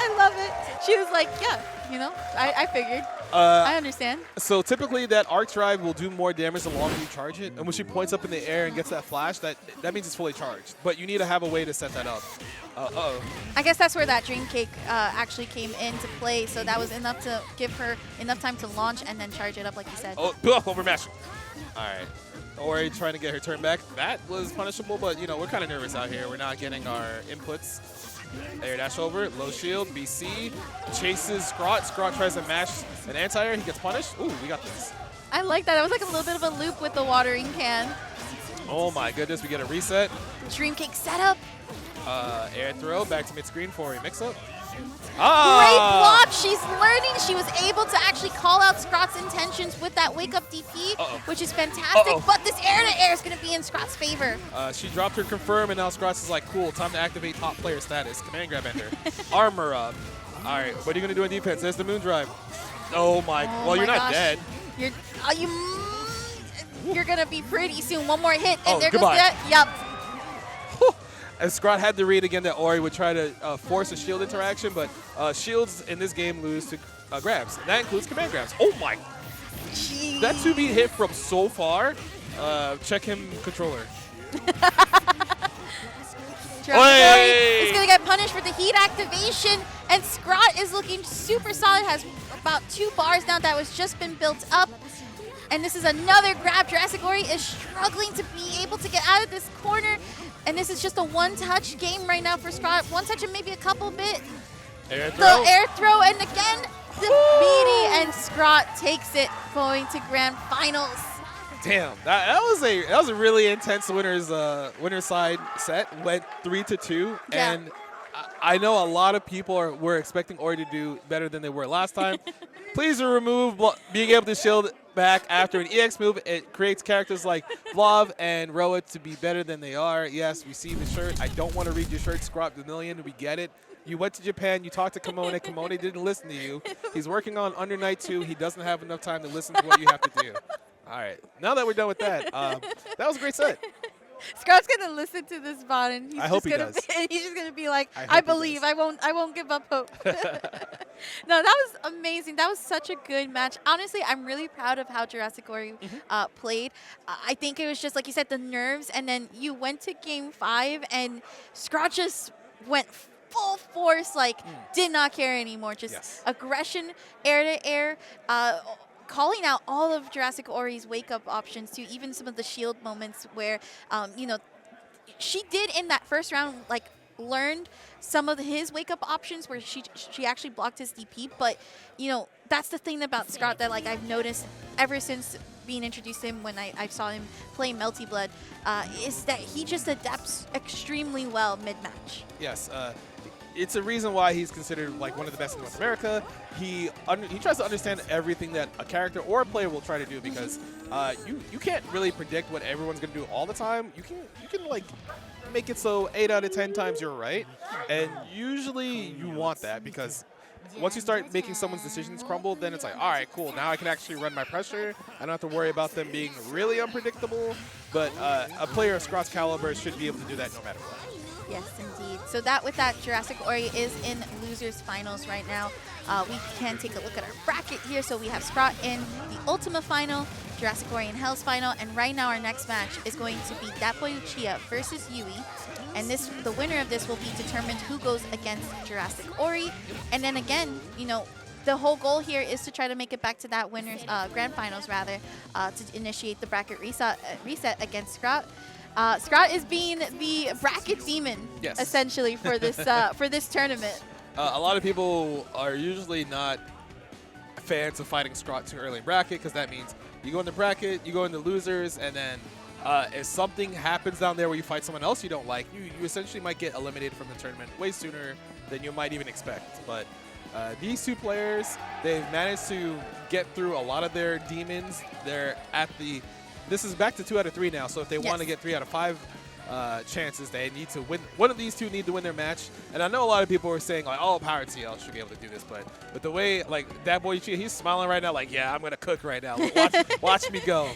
I love it. She was like, yeah, you know, I figured. I understand. So typically that arc drive will do more damage the longer you charge it. And when she points up in the air and gets that flash, that means it's fully charged. But you need to have a way to set that up. Uh-oh. I guess that's where that dream cake actually came into play. So that was enough to give her enough time to launch and then charge it up, like you said. Oh, overmatch. All right. Ori trying to get her turn back. That was punishable, but, you know, we're kind of nervous out here. We're not getting our inputs. Air dash over, low shield, BC, chases Scrawt. Scrawt tries to mash an anti-air. He gets punished. Ooh, we got this. I like that. It was like a little bit of a loop with the watering can. Oh, my goodness. We get a reset. Dream cake setup. Air throw, back to mid-screen for a mix-up. Great block. She's learning. She was able to actually call out Scrawt's intentions with that wake-up DP, which is fantastic. But this air-to-air is going to be in Scrawt's favor. She dropped her confirm, and now Scrawt's is like, cool, time to activate top player status. Command grab enter. Armor up. All right, what are you going to do on defense? There's the Moondrive. Oh, my. Well, you're not dead. You're going to be pretty soon. One more hit, and there goodbye. goes that. Yep. And Scrawt had to read again that Ori would try to force a shield interaction, but shields in this game lose to grabs. And that includes command grabs. Oh my. Jeez. That 2-beat hit from so far. Check him, controller. JurassicOri is going to get punished for the heat activation, and Scrawt is looking super solid, has about 2 bars now that was just been built up. And this is another grab. JurassicOri is struggling to be able to get out of this corner. And this is just a one-touch game right now for Scrawt. One touch and maybe a couple bit. Air throw. The air throw, and again, the meaty, and Scrawt takes it, going to grand finals. Damn, that was a really intense winner's side set. Went 3-2, Yeah. and I know a lot of people were expecting Ori to do better than they were last time. Please remove being able to shield back after an EX move. It creates characters like Vlov and Roa to be better than they are. Yes, we see the shirt. I don't want to read your shirt, ScrawtVermillion. We get it. You went to Japan. You talked to Kimone. Kimone didn't listen to you. He's working on Under Night 2. He doesn't have enough time to listen to what you have to do. All right. Now that we're done with that, that was a great set. Scrout's gonna listen to this bot, and he's I hope just he gonna does. he's just gonna be like, I hope I he believe. does. I won't give up hope. No, that was amazing. That was such a good match. Honestly, I'm really proud of how JurassicOri played. I think it was just like you said, the nerves, and then you went to game 5, and Scrout just went full force, like did not care anymore. Just aggression, air to air. Calling out all of JurassicOri's wake-up options to even some of the shield moments where, you know, she did in that first round, like, learned some of his wake-up options where she actually blocked his DP. But, you know, that's the thing about Scrout that, like, I've noticed ever since being introduced to him when I saw him play Melty Blood, is that he just adapts extremely well mid-match. Yes. It's a reason why he's considered like one of the best in North America. He tries to understand everything that a character or a player will try to do because you can't really predict what everyone's gonna do all the time. You can like make it so 8 out of 10 times you're right, and usually you want that because once you start making someone's decisions crumble, then it's like, all right, cool. Now I can actually run my pressure. I don't have to worry about them being really unpredictable. But a player of Scrout's caliber should be able to do that no matter what. Yes, indeed. So with that, JurassicOri is in losers finals right now. We can take a look at our bracket here. So we have Scraut in the Ultima final, JurassicOri in Hell's final, and right now our next match is going to be DatBoyUchiha versus Yui. And the winner of this will be determined who goes against JurassicOri. And then again, you know, the whole goal here is to try to make it back to that winner's grand finals rather, to initiate the bracket reset against Scrout. Scrout is being the bracket demon, essentially, for this tournament. A lot of people are usually not fans of fighting Scrout too early in bracket because that means you go in the bracket, you go in the losers, and then if something happens down there where you fight someone else you don't like, you essentially might get eliminated from the tournament way sooner than you might even expect. But these two players, they've managed to get through a lot of their demons. They're at the... This is back to 2 out of 3 now, so if they want to get 3 out of 5 chances, they need to win. One of these two need to win their match. And I know a lot of people are saying, like, oh, Powered Ciel should be able to do this. But the way, like, DatBoyUchiha, he's smiling right now like, yeah, I'm going to cook right now. Watch me go.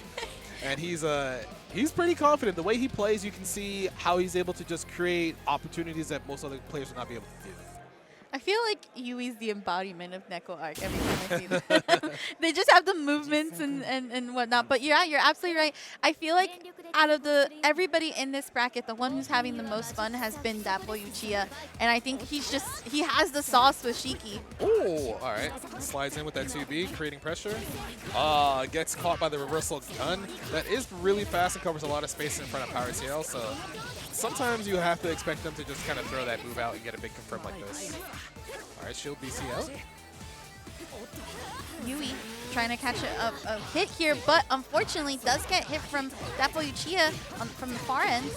And he's pretty confident. The way he plays, you can see how he's able to just create opportunities that most other players would not be able to do. I feel like Yui's the embodiment of Neko Arc every time I see them. They just have the movements and whatnot. But yeah, you're absolutely right. I feel like out of everybody in this bracket, the one who's having the most fun has been DatBoyUchiha. And I think he has the sauce with Shiki. Oh, all right. Slides in with that 2B, creating pressure. Gets caught by the reversal gun. That is really fast and covers a lot of space in front of Powered Ciel. So sometimes you have to expect them to just kind of throw that move out and get a big confirm like this. All right, shield BC out. Yui trying to catch a hit here, but unfortunately does get hit from DatBoyUchiha from the far end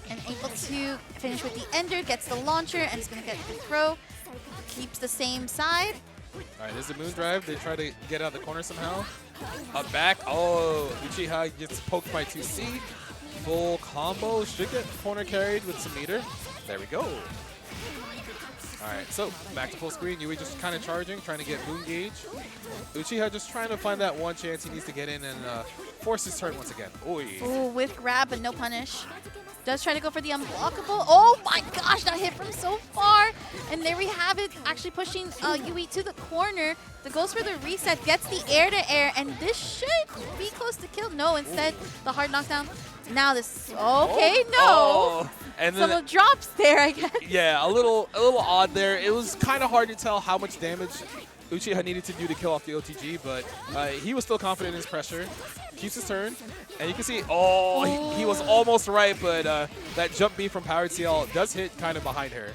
and able to finish with the ender, gets the launcher, and is going to get the throw. Keeps the same side. All right, there's a moon drive. They try to get out of the corner somehow. Up back. Oh, Uchiha gets poked by 2C. Full combo. Should get corner carried with some meter. There we go. All right, so back to full screen. Yui just kind of charging, trying to get moon gauge. Uchiha just trying to find that one chance he needs to get in and force his turn once again. Ooh, with grab but no punish. Does try to go for the unblockable. Oh my gosh, that hit from so far. And there we have it, actually pushing Yui to the corner. The goes for the reset, gets the air to air, and this should be close to kill. No, instead, the hard knockdown. Now this, okay, no. Oh. And some of the drops there, I guess. Yeah, a little odd there. It was kind of hard to tell how much damage Uchiha needed to do to kill off the OTG, but he was still confident in his pressure. Keeps his turn, and you can see, he was almost right, but that jump B from Powered Ciel does hit kind of behind her.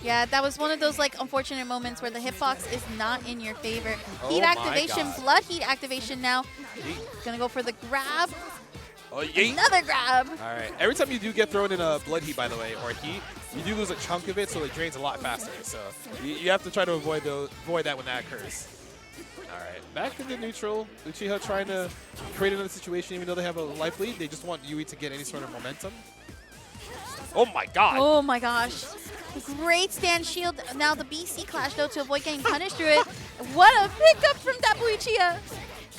Yeah, that was one of those like unfortunate moments where the hitbox is not in your favor. Heat Oh my activation, God. blood heat activation now. Gonna go for the grab. Oh, yeet. Another grab. All right. Every time you do get thrown in a blood heat, by the way, or heat, you do lose a chunk of it, so it drains a lot faster. So you have to try to avoid that when that occurs. All right. Back into neutral. Uchiha trying to create another situation, even though they have a life lead. They just want Yui to get any sort of momentum. Oh my God. Oh my gosh. Great stand shield. Now the BC clash though to avoid getting punished through it. What a pickup from DatBoyUchiha.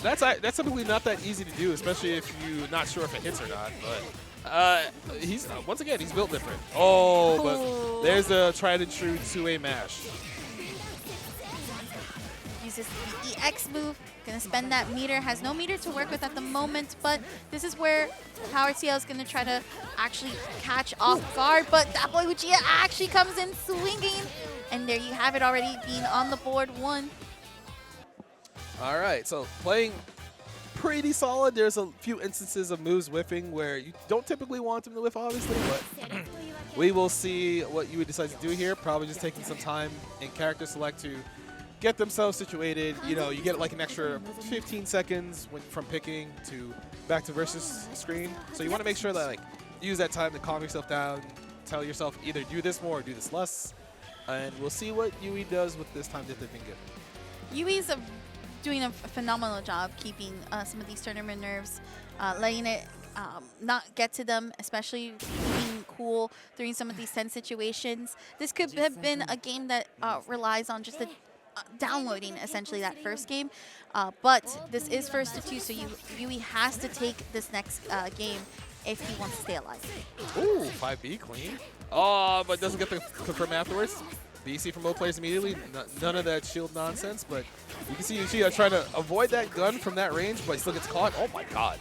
That's typically not that easy to do, especially if you're not sure if it hits or not. But he's once again he's built different. Oh, but there's a tried and true 2A mash. Uses the EX move. Gonna spend that meter. Has no meter to work with at the moment, but this is where Power Ciel is gonna try to actually catch off guard. But DatBoyUchiha actually comes in swinging, and there you have it already being on the board 1. All right, so playing pretty solid. There's a few instances of moves whiffing where you don't typically want them to whiff, obviously, but we will see what Yui decides to do here. Probably just taking some time in character select to get themselves situated. You know, you get like an extra 15 seconds from picking to back to versus screen. So you want to make sure that like use that time to calm yourself down, tell yourself either do this more or do this less, and we'll see what Yui does with this time that they've been given. Yui's doing a phenomenal job keeping some of these tournament nerves, letting it not get to them, especially being cool during some of these tense situations. This could have been a game that relies on just the downloading essentially that first game, but this is first to 2, so Yui has to take this next game if he wants to stay alive. Ooh, 5B clean. Oh, but doesn't get the confirm afterwards. BC from both players immediately. None of that shield nonsense, but you can see Uchiha trying to avoid that gun from that range, but he still gets caught. Oh my God.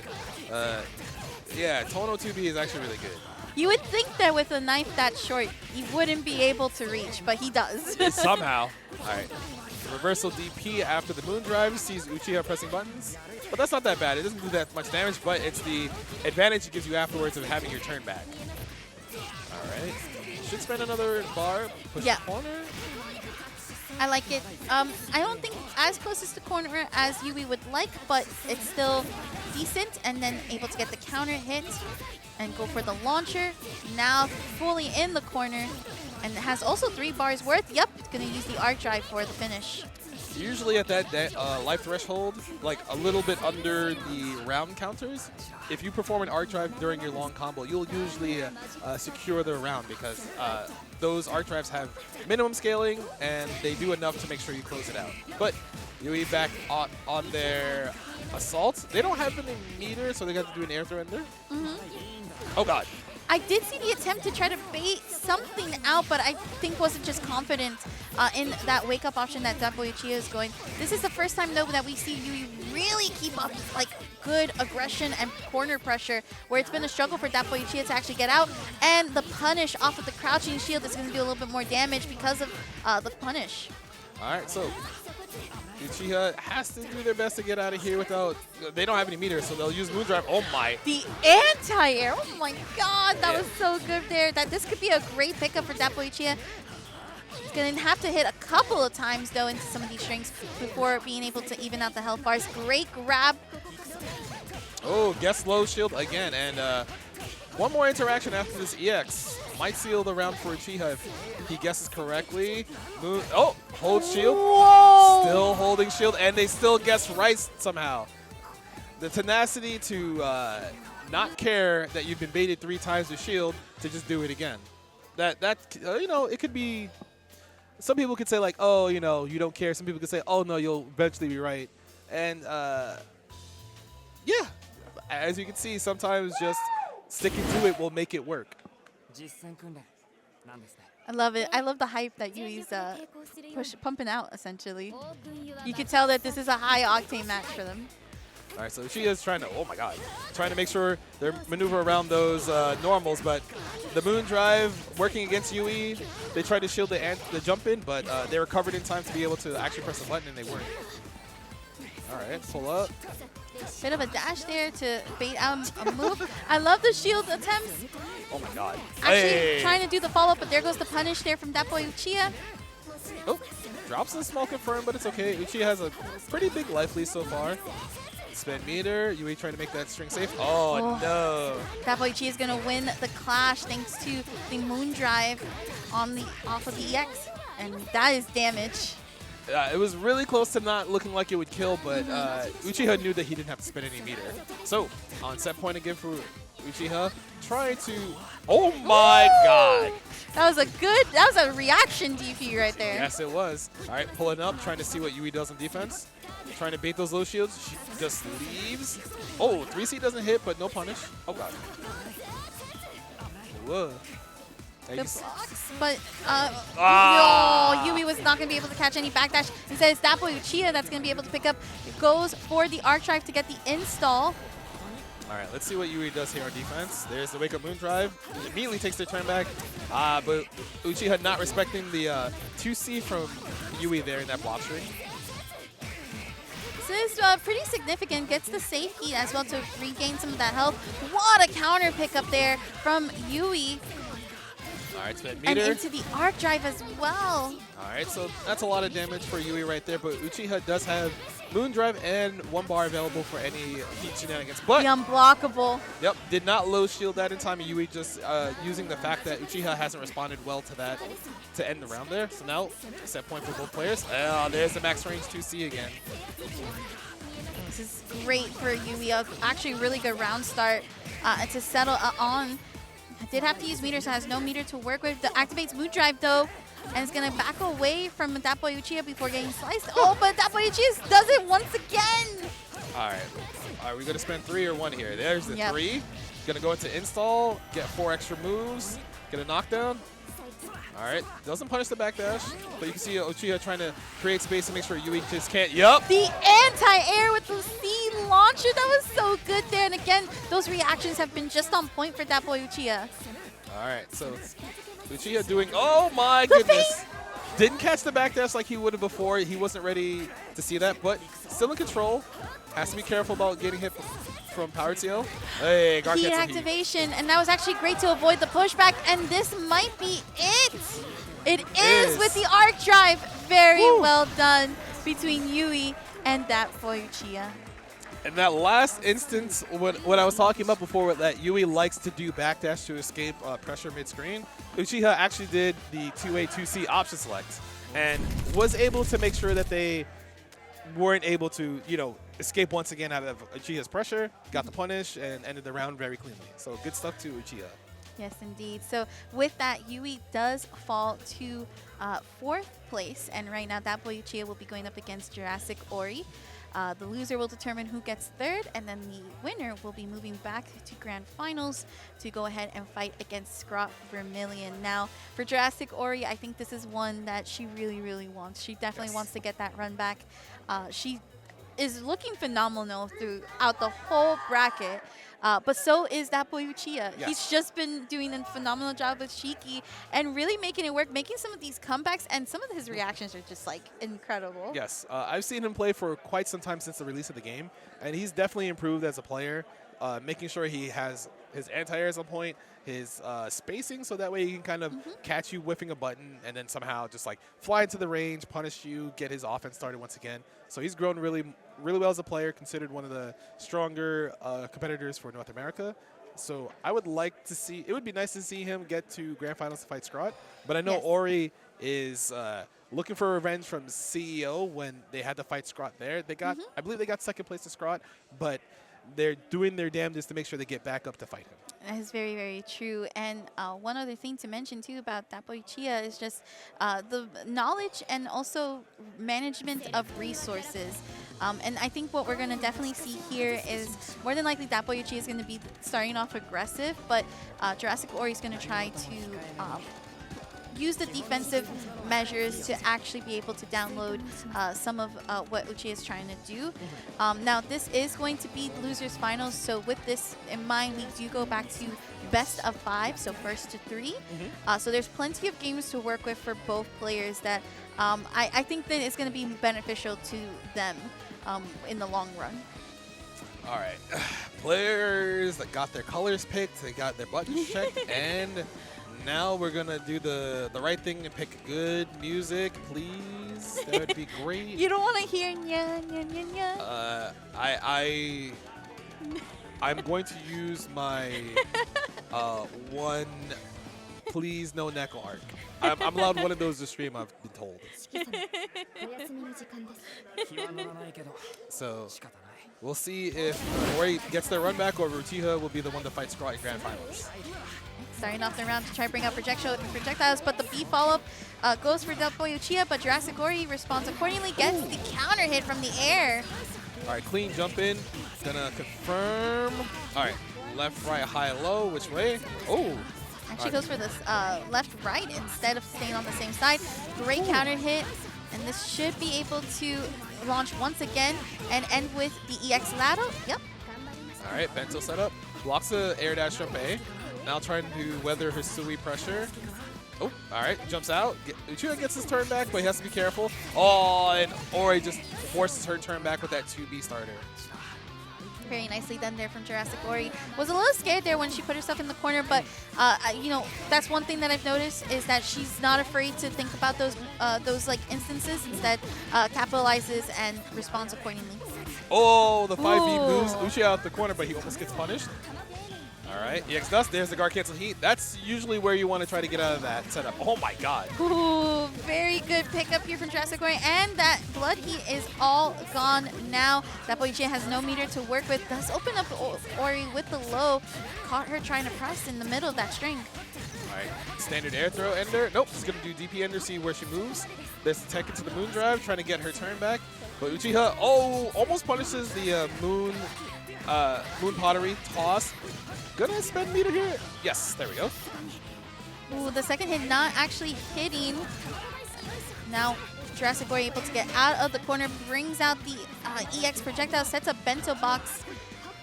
Yeah, Tono 2B is actually really good. You would think that with a knife that short, he wouldn't be able to reach, but he does. Somehow. All right. Reversal DP after the moon drive sees Uchiha pressing buttons, but that's not that bad. It doesn't do that much damage, but it's the advantage it gives you afterwards of having your turn back. All right. Should spend another bar, push the corner. I like it. I don't think as close as the corner as Yui would like, but it's still decent, and then able to get the counter hit and go for the launcher. Now fully in the corner, and it has also 3 bars worth. Yep, it's gonna use the arc drive for the finish. Usually at that life threshold, like a little bit under the round counters, if you perform an arc drive during your long combo, you'll usually secure the round because those arc drives have minimum scaling and they do enough to make sure you close it out. But Yui back on their assault. They don't have any meter, so they got to do an air surrender. Oh God. I did see the attempt to try to bait something out, but I think wasn't just confident in that wake-up option that DatBoyUchiha is going. This is the first time, though, that we see Yui really keep up like good aggression and corner pressure, where it's been a struggle for DatBoyUchiha to actually get out. And the punish off of the crouching shield is going to do a little bit more damage because of the punish. All right, so Uchiha has to do their best to get out of here without... They don't have any meters, so they'll use Moondrive. Oh, my. The anti-air. Oh, my God. That was so good there. This could be a great pickup for DatBoyUchiha. He's going to have to hit a couple of times, though, into some of these strings before being able to even out the health bars. Great grab. Oh, guess low shield again. And one more interaction after this EX. Might seal the round for Uchiha if he guesses correctly. Oh, hold shield. Whoa. Still holding shield, and they still guess right somehow. The tenacity to not care that you've been baited 3 times with shield to just do it again. That you know, it could be... Some people could say like, oh, you know, you don't care. Some people could say, oh, no, you'll eventually be right. And yeah, as you can see, sometimes just sticking to it will make it work. I love it. I love the hype that Yui's pumping out, essentially. You could tell that this is a high-octane match for them. All right, so she is trying to, oh my God, trying to make sure they maneuver around those normals, but the moon drive working against Yui. They tried to shield the jump in, but they recovered in time to be able to actually press the button, and they weren't. All right, pull up. Bit of a dash there to bait out a move. I love the shield attempts. Oh my god. Actually trying to do the follow-up, but there goes the punish there from DatBoyUchiha. Oh, drops the small confirm, but it's okay. Uchiha has a pretty big life lead so far. Spin meter. Yui trying to make that string safe. Oh, no. DatBoyUchiha is going to win the clash thanks to the Moon Drive off of the EX, and that is damage. It was really close to not looking like it would kill, but Uchiha knew that he didn't have to spin any meter. So, on set point again for Uchiha, trying to... Oh my god! That was a reaction DP right there. Yes, it was. All right, pulling up, trying to see what Yui does on defense. Trying to bait those low shields. She just leaves. Oh, 3C doesn't hit, but no punish. Oh god. Whoa. Good blocks, but no, Yui was not going to be able to catch any backdash. Instead, it's DatBoyUchiha that's going to be able to pick up. Goes for the arc drive to get the install. All right, let's see what Yui does here on defense. There's the wake up moon drive. Immediately takes their turn back. But Uchiha not respecting the 2C from Yui there in that block string. This is pretty significant. Gets the safe heat as well to regain some of that health. What a counter pick up there from Yui. All right, spin And meter. into the arc drive as well. All right, so that's a lot of damage for Yui right there, but Uchiha does have Moon Drive and 1 bar available for any heat shenanigans. But The unblockable. yep, did not low shield that in time. Yui just using the fact that Uchiha hasn't responded well to that to end the round there. So now, set point for both players. There's the max range 2C again. This is great for Yui. Actually, really good round start to settle on. Did have to use meter, so has no meter to work with. The activates Moon Drive though, and it's gonna back away from DatBoyUchiha before getting sliced. Oh, but DatBoyUchiha does it once again. All right, are we gonna spend 3 or 1 here? There's the Yep. 3. Gonna go into install, get 4 extra moves, get a knockdown. All right, doesn't punish the backdash, but you can see Uchiha trying to create space to make sure Yui just can't. Yup. The anti-air with the C launcher, that was so good there. And again, those reactions have been just on point for DatBoyUchiha. All right, so Uchiha doing, oh my goodness. Didn't catch the backdash like he would have before. He wasn't ready to see that, but still in control. Has to be careful about getting hit from Power Ciel. Hey, guard Heat cancel heat. activation, and that was actually great to avoid the pushback, and this might be it. It is with the arc drive. Very well done between Yui and DatBoyUchiha. In that last instance, what I was talking about before, that Yui likes to do backdash to escape pressure mid-screen, Uchiha actually did the 2A, 2C option select and was able to make sure that they weren't able to, escape once again out of Uchiha's pressure, got the punish, and ended the round very cleanly. So good stuff to Uchiha. Yes, indeed. So with that, Yui does fall to 4th place, and right now DatBoyUchiha will be going up against JurassicOri. The loser will determine who gets 3rd, and then the winner will be moving back to Grand Finals to go ahead and fight against ScrawtVermillion. Now, for JurassicOri, I think this is one that she really, really wants. She definitely wants to get that run back. She is looking phenomenal throughout the whole bracket. But so is DatBoyUchiha. Yes. He's just been doing a phenomenal job with Shiki and really making it work, making some of these comebacks, and some of his reactions are just like incredible. Yes, I've seen him play for quite some time since the release of the game, and he's definitely improved as a player, making sure he has his anti-airs on point, his spacing, so that way he can kind of catch you whiffing a button and then somehow just like fly into the range, punish you, get his offense started once again. So he's grown really well as a player, considered one of the stronger competitors for North America. So I would like to see, it would be nice to see him get to Grand Finals to fight Scrawt, but I know Yes. Ori is looking for revenge from CEO when they had to fight Scrawt there. They got, I believe they got 2nd place to Scrawt, but they're doing their damnedest to make sure they get back up to fight him. That is very, very true. And one other thing to mention, too, about DatBoyUchiha is just the knowledge and also management of resources. And I think what we're going to definitely see here is more than likely DatBoyUchiha is going to be starting off aggressive, but JurassicOri is going to try to use the defensive measures to actually be able to download some of what Uchiha is trying to do. Now, this is going to be losers finals, so with this in mind, we do go back to best of 5, so first to 3. So there's plenty of games to work with for both players that I think that it's going to be beneficial to them in the long run. All right. Players that got their colors picked, they got their buttons checked, and now we're going to do the right thing and pick good music, please. That would be great. You don't want to hear nya, nya, nya, nya. I'm going to use my one please no Neko arc. I'm allowed one of those to stream, I've been told. So we'll see if Ori gets their run back or Uchiha will be the one to fight Scrawt in Grand Finals. Starting off the round to try to bring up projectiles, but the B follow-up goes for DatBoyUchiha, but JurassicOri responds accordingly, gets the counter hit from the air. All right, clean jump in. Gonna confirm. All right, left, right, high, low. Which way? Oh. Actually goes for this left-right instead of staying on the same side. Great counter hit, and this should be able to launch once again and end with the EX ladder. Yep. All right, bento setup. Blocks the air dash jump A. Now trying to weather Hisui pressure. Oh, all right, jumps out. Uchiha gets his turn back, but he has to be careful. Oh, and Ori just forces her turn back with that 2B starter. Very nicely done there from JurassicOri. Was a little scared there when she put herself in the corner, but you know, that's one thing that I've noticed is that she's not afraid to think about those like instances. Instead, capitalizes and responds accordingly. Oh, the 5B moves Uchiha out the corner, but he almost gets punished. All right, EX dust. There's the guard cancel heat. That's usually where you want to try to get out of that setup. Oh my God. Ooh, very good pickup here from JurassicOri, and that blood heat is all gone now. DatBoyUchiha has no meter to work with. Does open up Ori with the low. Caught her trying to press in the middle of that string. All right, standard air throw ender. Nope, he's gonna do DP ender, see where she moves. There's the tech into the moon drive, trying to get her turn back. But Uchiha, almost punishes the moon pottery toss. Gonna spend meter here. Yes, there we go. Ooh, the second hit not actually hitting. Now JurassicOri able to get out of the corner, brings out the EX projectile, sets up bento box.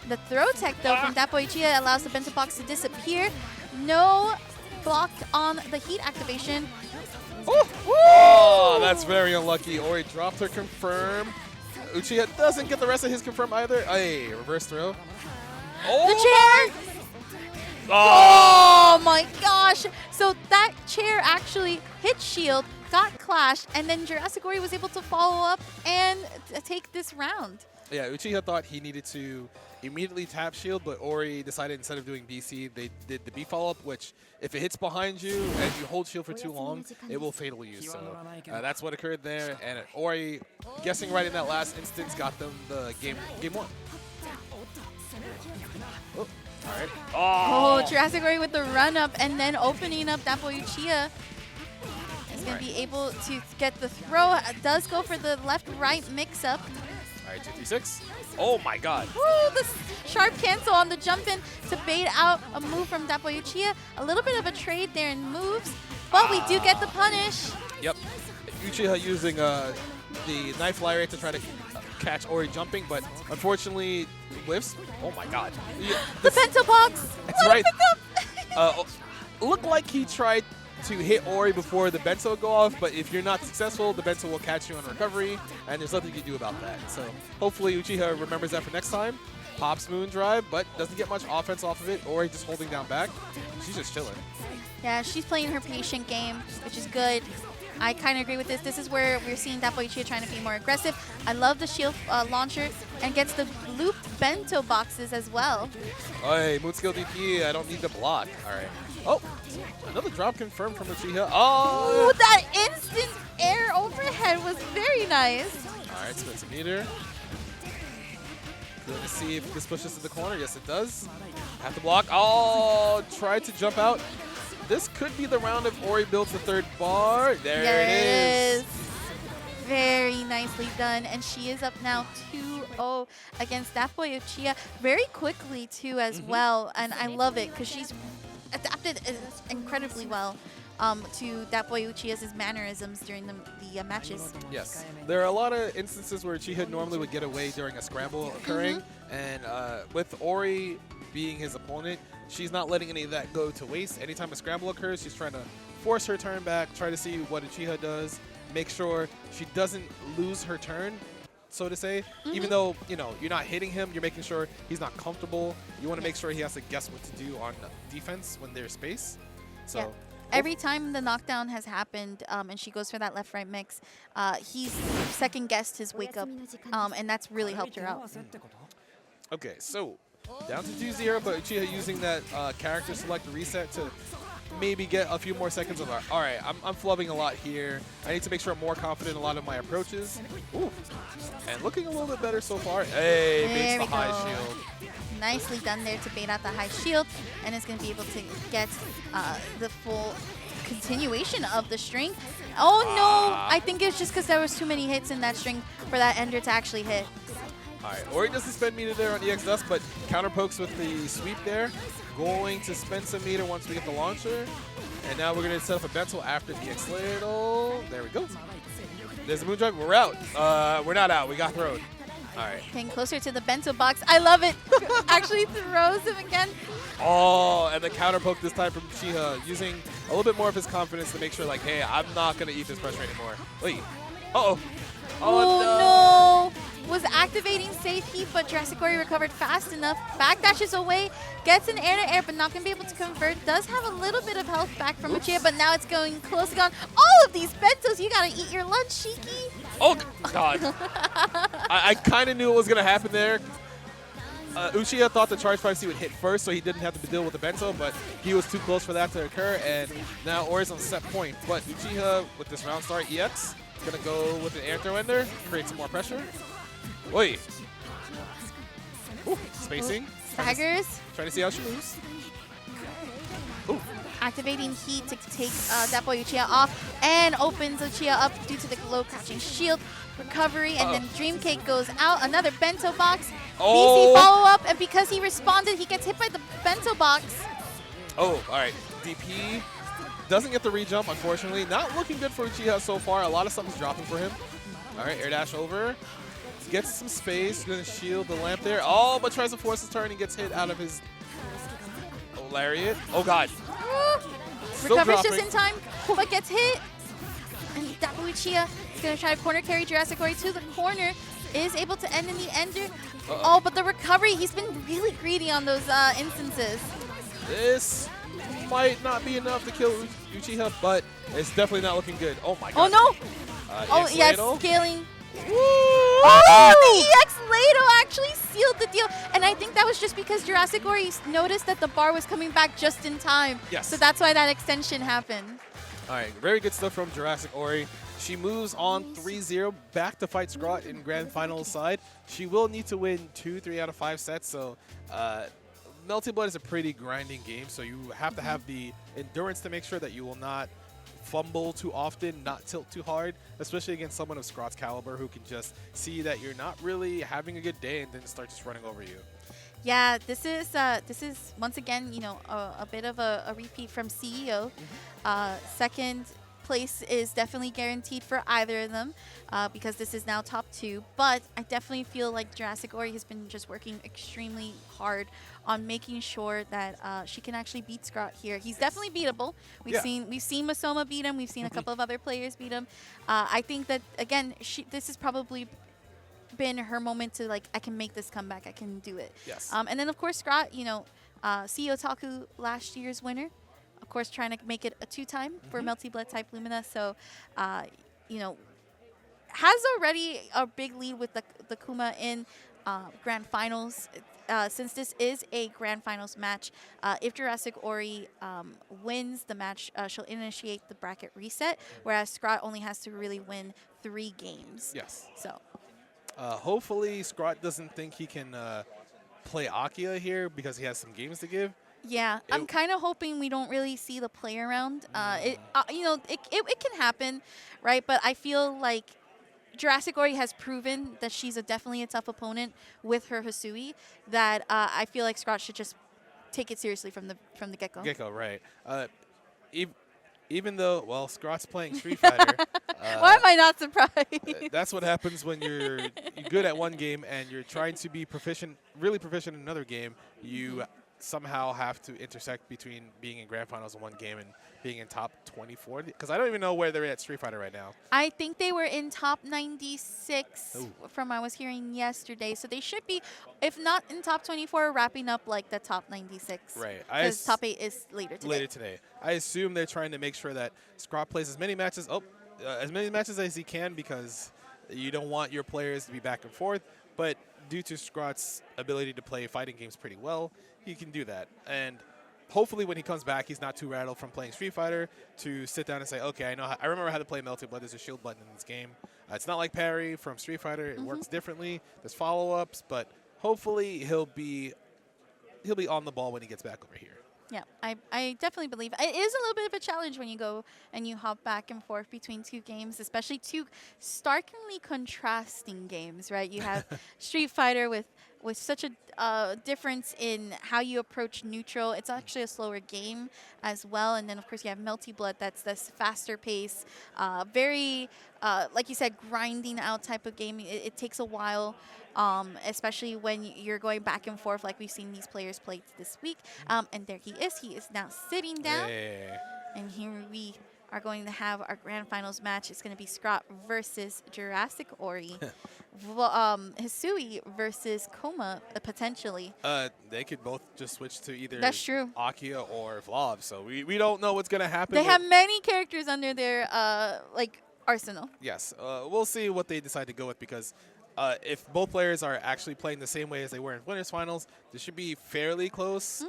The throw tech though from DatBoyUchiha allows the bento box to disappear. No blocked on the heat activation. Oh, that's very unlucky. Ori dropped her confirm. Uchiha doesn't get the rest of his confirm either. Hey, reverse throw. Oh, the chair! Oh my gosh! So that chair actually hit shield, got clashed, and then JurassicOri was able to follow up and take this round. Yeah, Uchiha thought he needed to immediately tap shield, but Ori decided instead of doing BC, they did the B follow-up, which if it hits behind you and you hold shield for too long, it will fatal you. So that's what occurred there, and Ori, guessing right in that last instance, got them the game one. Oh, all right. Oh, JurassicOri with the run-up and then opening up DatBoyUchiha. Is going to be able to get the throw. Does go for the left-right mix-up. All right, 2-3-6. Oh my God. Woo, the sharp cancel on the jump in to bait out a move from DatBoyUchiha. A little bit of a trade there in moves, but we do get the punish. Yep. Uchiha using the knife flyer to try to catch Ori jumping, but unfortunately whiffs. Oh my God. Yeah, the bento box. That's right. Looked like he tried to hit Ori before the bento go off, but if you're not successful, the bento will catch you on recovery, and there's nothing you can do about that. So hopefully Uchiha remembers that for next time. Pops moon drive, but doesn't get much offense off of it. Ori just holding down back. She's just chilling. Yeah, she's playing her patient game, which is good. I kind of agree with this. This is where we're seeing DatBoyUchiha trying to be more aggressive. I love the shield launcher and gets the looped bento boxes as well. Oh, hey, moon skill DP. I don't need to block. All right. Oh, another drop confirmed from Uchiha. Oh! Ooh, that instant air overhead was very nice. All right, spin some meter. Good to see if this pushes to the corner. Yes, it does. Have to block. Oh, tried to jump out. This could be the round if Ori builds the third bar. There it is. Very nicely done. And she is up now 2-0 against DatBoyUchiha very quickly, too, as well. And I love it because she's adapted incredibly well to DatBoyUchiha's mannerisms during the matches. Yes. There are a lot of instances where Uchiha normally would get away during a scramble occurring. And with Ori being his opponent, she's not letting any of that go to waste. Anytime a scramble occurs, she's trying to force her turn back, try to see what Uchiha does, make sure she doesn't lose her turn so to say. Even though, you're not hitting him, you're making sure he's not comfortable. You want to make sure he has to guess what to do on defense when there's space. So every time the knockdown has happened and she goes for that left-right mix, he's second-guessed his wake-up, and that's really helped her out. Okay, so down to 2-0, but Uchiha using that character select reset to maybe get a few more seconds of all right, I'm flubbing a lot here. I need to make sure I'm more confident in a lot of my approaches. Ooh. And looking a little bit better so far. Hey, baits the high shield. Nicely done there to bait out the high shield, and it's going to be able to get the full continuation of the string. Oh no, I think it's just because there was too many hits in that string for that ender to actually hit. All right, Ori doesn't spend meter there on EX Dust, but counter pokes with the sweep there. Going to spend some meter once we get the launcher. And now we're going to set up a bento after the EX Ladle. There we go. There's a moon jug. We're out. We're not out. We got thrown. All right. Getting closer to the bento box. I love it. Actually throws him again. Oh, and the counter poke this time from Uchiha, using a little bit more of his confidence to make sure, like, hey, I'm not going to eat this pressure anymore. Wait. Uh-oh. Oh, no. Was activating safety, but JurassicOri recovered fast enough. Backdashes away, gets an air-to-air, but not going to be able to convert. Does have a little bit of health back from Uchiha, but now it's going close to gone. All of these bentos, you got to eat your lunch, Shiki. Oh, God. I kind of knew what was going to happen there. Uchiha thought the charge 5C would hit first, so he didn't have to deal with the bento, but he was too close for that to occur, and now Ori's on set point. But Uchiha, with this round start EX, going to go with an air throw ender, create some more pressure. Wait. Ooh, spacing. Staggers. Trying to see how she moves. Ooh. Activating heat to take DatBoyUchiha off and opens Uchiha up due to the low crouching shield. Recovery, and then Dream Cake goes out. Another bento box. BC follow-up, and because he responded, he gets hit by the bento box. Oh, all right. DP doesn't get the re-jump, unfortunately. Not looking good for Uchiha so far. A lot of stuff is dropping for him. All right, air dash over. Gets some space, gonna shield the lamp there. Oh, but tries to force his turn and gets hit out of his lariat. Oh, God. Recovers just in time, but gets hit. And DatBoyUchiha is gonna try to corner carry JurassicOri to the corner. Is able to end in the ender. Oh, but the recovery, he's been really greedy on those instances. This might not be enough to kill Uchiha, but it's definitely not looking good. Oh, my God. Oh, no. Oh, yes, scaling. Woo! Oh, the EX Ladle actually sealed the deal. And I think that was just because JurassicOri noticed that the bar was coming back just in time. Yes. So that's why that extension happened. All right, very good stuff from JurassicOri. She moves on 3-0 back to fight Scrawt in Grand Finals side. She will need to win 2-3 out of 5 sets. So Melty Blood is a pretty grinding game. So you have to have the endurance to make sure that you will not fumble too often, not tilt too hard, especially against someone of Scrawt's caliber who can just see that you're not really having a good day and then start just running over you. Yeah, this is once again, a bit of a repeat from CEO. Second place is definitely guaranteed for either of them because this is now top 2. But I definitely feel like JurassicOri has been just working extremely hard on making sure that she can actually beat Scrawt here. He's definitely beatable. We've seen Masoma beat him. We've seen a couple of other players beat him. I think that again, this is probably been her moment to like, I can make this comeback. I can do it. Yes. And then of course Scrawt, CEOtaku last year's winner. Of course, trying to make it a 2-time for Melty Blood type Lumina. So, has already a big lead with the Kouma in Grand Finals. Since this is a Grand Finals match, if JurassicOri wins the match, she'll initiate the bracket reset, whereas Scrawt only has to really win 3 games. Yes. So, hopefully Scrawt doesn't think he can play Akia here because he has some games to give. Yeah, I'm kind of hoping we don't really see the play around. It can happen, right? But I feel like JurassicOri has proven that she's definitely a tough opponent with her Hisui. That I feel like Scrawt should just take it seriously from the get-go. Get-go, right? Even though, well, Scrawt's playing Street Fighter. Why am I not surprised? That's what happens when you're good at one game and you're trying to be really proficient in another game. You somehow have to intersect between being in grand finals in one game and being in top 24? Because I don't even know where they're at Street Fighter right now. I think they were in top 96 Ooh. from I was hearing yesterday. So they should be, if not in top 24, wrapping up like the top 96. Right. Because top 8 is later today. I assume they're trying to make sure that Scrawt plays as many matches as he can, because you don't want your players to be back and forth. But due to Scrawt's ability to play fighting games pretty well, he can do that. And hopefully when he comes back, he's not too rattled from playing Street Fighter to sit down and say, okay, I remember how to play Melty Blood. There's a shield button in this game. It's not like parry from Street Fighter. It works differently. There's follow-ups, but hopefully he'll be on the ball when he gets back over here. Yeah, I definitely believe it is a little bit of a challenge when you go and you hop back and forth between two games, especially two starkly contrasting games, right? You have Street Fighter with such a difference in how you approach neutral. It's actually a slower game as well. And then, of course, you have Melty Blood. That's this faster pace, very, like you said, grinding out type of game. It takes a while. Especially when you're going back and forth like we've seen these players play this week. And there he is. He is now sitting down. Yeah. And here we are going to have our grand finals match. It's going to be Scrawt versus JurassicOri. Hisui versus Kouma, potentially. They could both just switch to either That's true. Akia or Vlov, so we don't know what's going to happen. They have many characters under their arsenal. Yes. We'll see what they decide to go with, because if both players are actually playing the same way as they were in winners finals, this should be fairly close.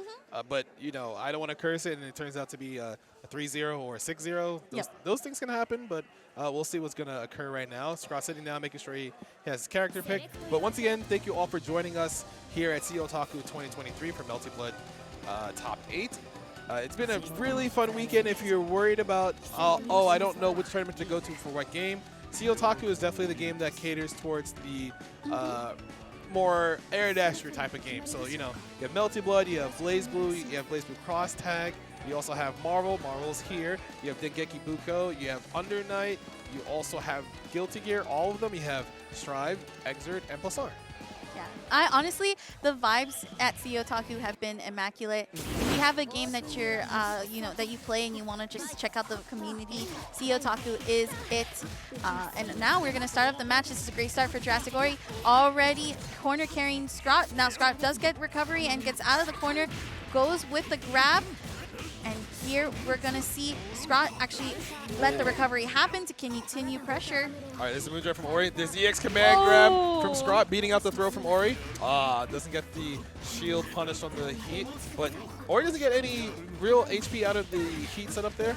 But, I don't want to curse it, and it turns out to be a 3-0 or a 6-0. Those things can happen, but we'll see what's going to occur right now. Scrawt sitting down, making sure he has his character pick. But once again, thank you all for joining us here at CEOtaku 2023 for Melty Blood Top 8. It's been a really fun weekend. If you're worried about, I don't know which tournament to go to for what game, CEOtaku is definitely the game that caters towards the more air dasher type of game. So, you have Melty Blood, you have BlazBlue, you have BlazBlue Cross Tag, you also have Marvel. Marvel's here. You have Dengeki Buko, you have Under Night, you also have Guilty Gear, all of them. You have Strive, Exert, and Plus R. Yeah, I honestly, the vibes at CEOtaku have been immaculate. If you have a game that you're, that you play and you want to just check out the community, CEOtaku is it. And now we're going to start up the match. This is a great start for JurassicOri. Already corner carrying Scrawt. Now Scrawt does get recovery and gets out of the corner, goes with the grab. And here we're going to see Scrawt actually let the recovery happen to continue pressure. All right, there's a moon drive from Ori. There's the EX command grab from Scrawt, beating out the throw from Ori. Doesn't get the shield punished on the heat, but Ori doesn't get any real HP out of the heat setup there.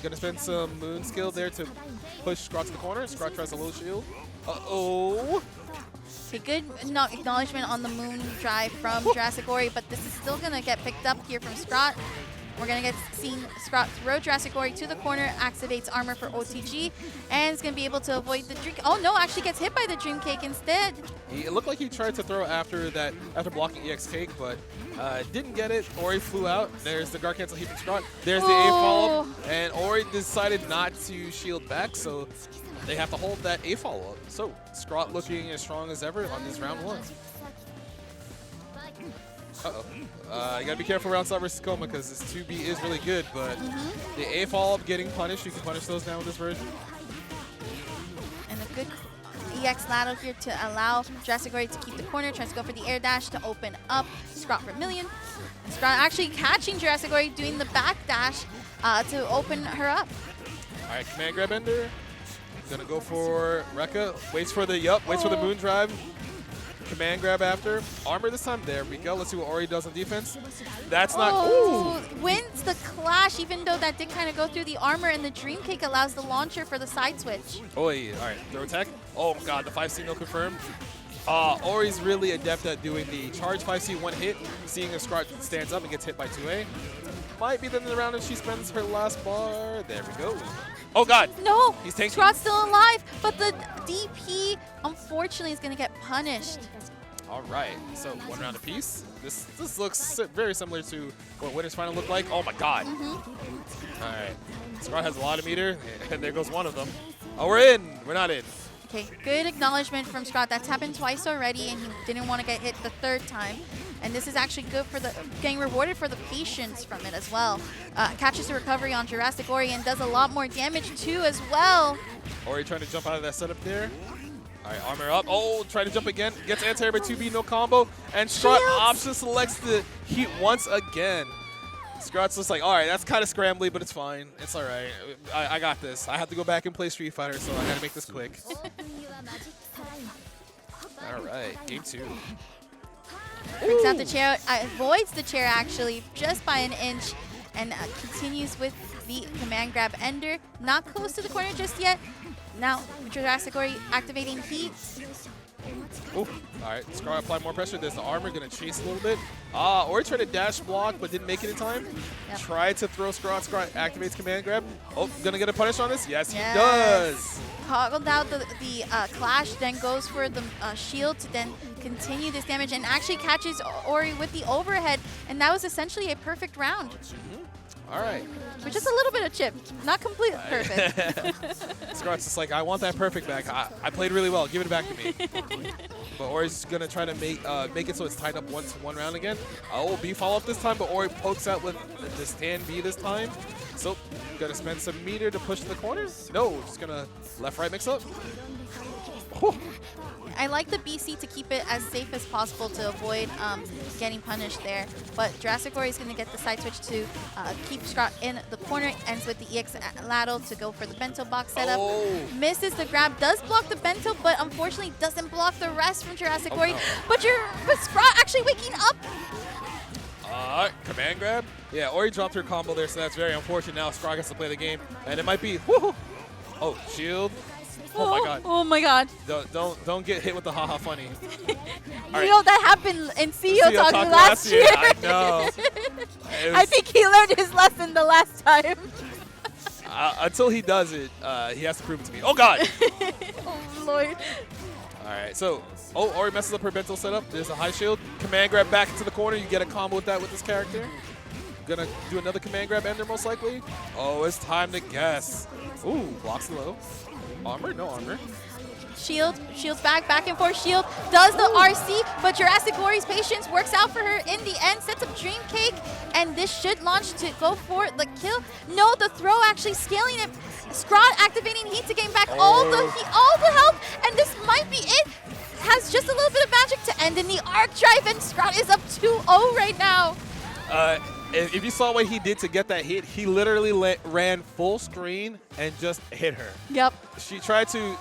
Going to spend some moon skill there to push Scrawt to the corner. Scrawt tries a low shield. Okay, good acknowledgement on the moon drive from JurassicOri, but this is still going to get picked up here from Scrawt. We're going to seen Scrawt throw JurassicOri to the corner, activates armor for OTG, and is going to be able to avoid the dream. Oh no, actually gets hit by the dream cake instead. It looked like he tried to throw after blocking EX cake, but didn't get it. Ori flew out. There's the guard cancel heat from Scrawt. There's the A follow-up, and Ori decided not to shield back, so they have to hold that A follow-up. So Scrawt looking as strong as ever on this round one. You gotta be careful around Saber versus Kouma, because this 2B is really good, but the A follow-up getting punished, you can punish those now with this version. And a good EX ladder here to allow JurassicOri to keep the corner, tries to go for the air dash to open up ScrawtVermillion. And Scrawt actually catching JurassicOri doing the back dash to open her up. All right, command grab ender. Gonna go for Rekka, waits for the moon drive. Command grab after. Armor this time. There we go. Let's see what Ori does on defense. That's not... Ooh! Wins the clash, even though that did kind of go through the armor, and the dream cake allows the launcher for the side switch. Oh, yeah. All right. Throw attack. Oh, God. The 5C no confirmed. Ori's really adept at doing the charge 5C one hit, seeing if Scrawt stands up and gets hit by 2A. Might be the round and she spends her last bar. There we go. Oh, God. No. He's tanking. Scrawt's still alive, but the DP, unfortunately, is going to get punished. All right. So one round apiece. This looks very similar to what Winners Final looked like. Oh, my God. All right. Scrawt has a lot of meter, and there goes one of them. Oh, we're in. We're not in. Okay, good acknowledgement from Scrawt. That's happened twice already, and he didn't want to get hit the third time. and this is actually good for the getting rewarded for the patience from it as well. Catches the recovery on JurassicOri and does a lot more damage too as well. Ori trying to jump out of that setup there. All right, armor up. Oh, trying to jump again. Gets anti-air by 2B, no combo. And Scrawt option selects the heat once again. Scrawt's just like, all right, that's kind of scrambly, but it's fine. It's all right. I got this. I have to go back and play Street Fighter, so I got to make this quick. All right, game 2. Brings out the chair, avoids the chair actually just by an inch, and continues with the command grab ender. Not close to the corner just yet. Now JurassicOri activating heat. Oh, all right. Scrawt applied more pressure. There's the armor, gonna chase a little bit. Ori tried to dash block, but didn't make it in time. Yep. Tried to throw Scrawt. Scrawt activates command grab. Oh, gonna get a punish on this? Yes, he does. Toggled out the clash, then goes for the shield to then continue this damage, and actually catches Ori with the overhead, and that was essentially a perfect round. All right. With just a little bit of chip, not completely perfect. Scrawt's just like, I want that perfect back. I played really well. Give it back to me. But Ori's going to try to make it so it's tied up 1 round again. B follow up this time, but Ori pokes out with the stand B this time. So, going to spend some meter to push to the corner. No, just going to left-right mix up. Whew. I like the BC to keep it as safe as possible to avoid getting punished there. But JurassicOri is going to get the side switch to keep Scrawt in the corner. Ends with the EX ladle to go for the bento box setup. Oh. Misses the grab, does block the bento, but unfortunately doesn't block the rest from JurassicOri. Oh, no. But Scrawt actually waking up. Command grab? Yeah, Ori dropped her combo there, so that's very unfortunate. Now Scrawt gets to play the game, and it might be, woohoo! Oh, shield. Oh my god. Oh my god. Don't get hit with the haha funny. You know, that happened in CEOtaku last year. I know. I think he learned his lesson the last time. Until he does it, he has to prove it to me. Oh god! Oh lord. Alright, so, Ori messes up her bento setup. There's a high shield. Command grab back into the corner. You get a combo with that with this character. Gonna do another command grab ender most likely. Oh, it's time to guess. Ooh, blocks low. Armor? No armor. Shields back and forth. Shield does the RC, but JurassicOri's patience works out for her in the end. Sets up Dream Cake, and this should launch to go for the kill. No, the throw actually scaling it. Scrawt activating heat to gain back all the health, and this might be it. Has just a little bit of magic to end in the arc drive, and Scrawt is up 2-0 right now. If you saw what he did to get that hit, he literally ran full screen and just hit her. Yep. She tried to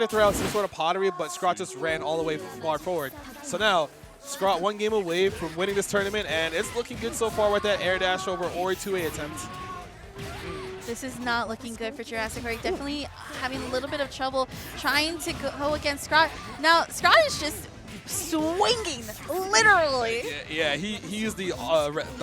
throw out some sort of pottery, but Scrawt just ran all the way far forward. So now, Scrawt 1 game away from winning this tournament, and it's looking good so far with that air dash over Ori 2A attempt. This is not looking good for JurassicOri. Definitely having a little bit of trouble trying to go against Scrawt. Now, Scrawt is just swinging, literally. Yeah, he used the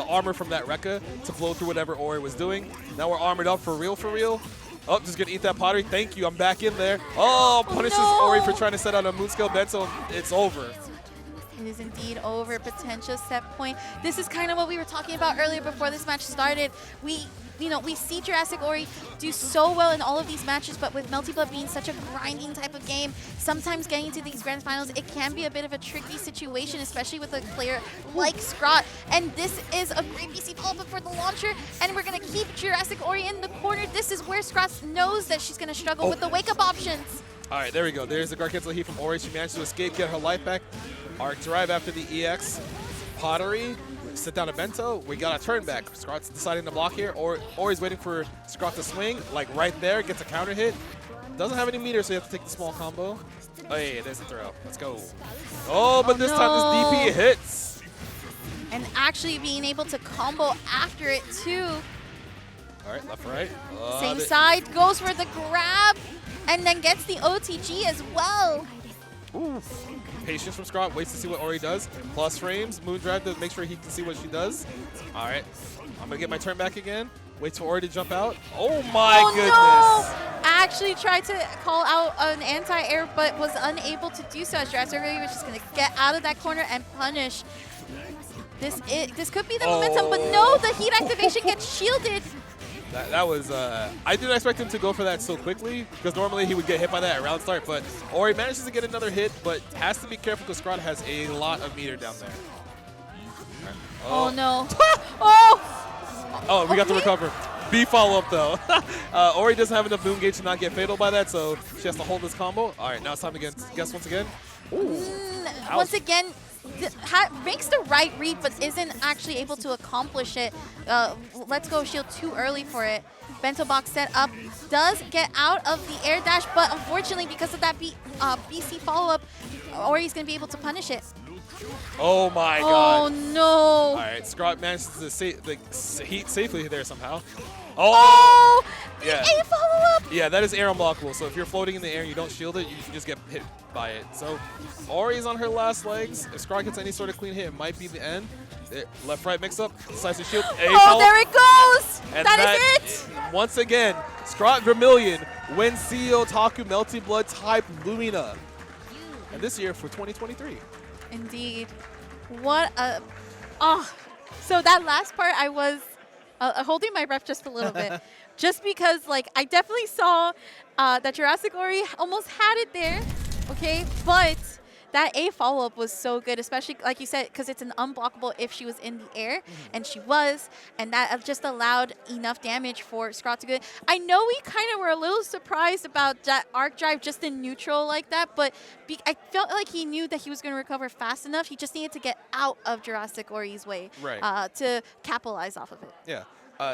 armor from that Rekka to blow through whatever Ori was doing. Now we're armored up for real, for real. Oh, just gonna eat that pottery. Thank you, I'm back in there. Oh, punishes Ori for trying to set out a Moonscale bento. It's over. It is indeed over. Potential set point. This is kind of what we were talking about earlier before this match started. We see JurassicOri do so well in all of these matches, but with Melty Blood being such a grinding type of game, sometimes getting to these grand finals, it can be a bit of a tricky situation, especially with a player like Scrawt. And this is a great BC follow-up for the launcher, and we're going to keep JurassicOri in the corner. This is where Scrawt knows that she's going to struggle with the wake-up options. All right, there we go. There's the guard cancel heat from Ori. She managed to escape, get her life back. Arc drive after the EX. Pottery. Sit down a bento. We got a turn back. Scrawt's deciding to block here. Ori's waiting for Scrawt to swing. Like right there. Gets a counter hit. Doesn't have any meter, so you have to take the small combo. Oh, yeah, there's the throw. Let's go. Oh, but this time this DP hits. And actually being able to combo after it, too. All right, left, right. Same side. Goes for the grab. And then gets the OTG as well. Ooh. Patience from Scrawt, waits to see what Ori does. Plus frames, moon drive to make sure he can see what she does. All right, I'm gonna get my turn back again. Wait for Ori to jump out. Oh my goodness. No! Actually tried to call out an anti-air, but was unable to do so. JurassicOri was just gonna get out of that corner and punish. This could be the momentum, but no, the heat activation gets shielded. That was, I didn't expect him to go for that so quickly, because normally he would get hit by that at round start, but Ori manages to get another hit, but has to be careful because Scrawt has a lot of meter down there. Oh no. Oh! Oh, we got to Okay. recover. B follow-up, though. Ori doesn't have enough Moon Gauge to not get fatal by that, so she has to hold this combo. All right, now it's time to guess once again. Ooh. Once again, makes the right read, but isn't actually able to accomplish it. Let's go shield too early for it. Bento box set up, does get out of the air dash, but unfortunately, because of that BC follow-up, Ori's going to be able to punish it. Oh my god. Oh no. All right, Scrawt manages to save the heat safely there somehow. Oh! Yeah. A follow-up! Yeah, that is air unblockable. So if you're floating in the air and you don't shield it, you can just get hit by it. So Ori's on her last legs. If Scrawt gets any sort of clean hit, it might be the end. Left-right mix-up, decides to shield. Oh, there it goes! And that is it! Once again, ScrawtVermillion wins CEOtaku Melty Blood type Lumina. And this year for 2023. Indeed. What a... Oh. So that last part, I was holding my breath just a little bit. Just because, like, I definitely saw that JurassicOri almost had it there, okay? But that A follow-up was so good, especially, like you said, because it's an unblockable if she was in the air, and she was, and that just allowed enough damage for Scrawt to get. I know we kind of were a little surprised about that arc drive just in neutral like that, but I felt like he knew that he was going to recover fast enough. He just needed to get out of JurassicOri's way to capitalize off of it. Yeah.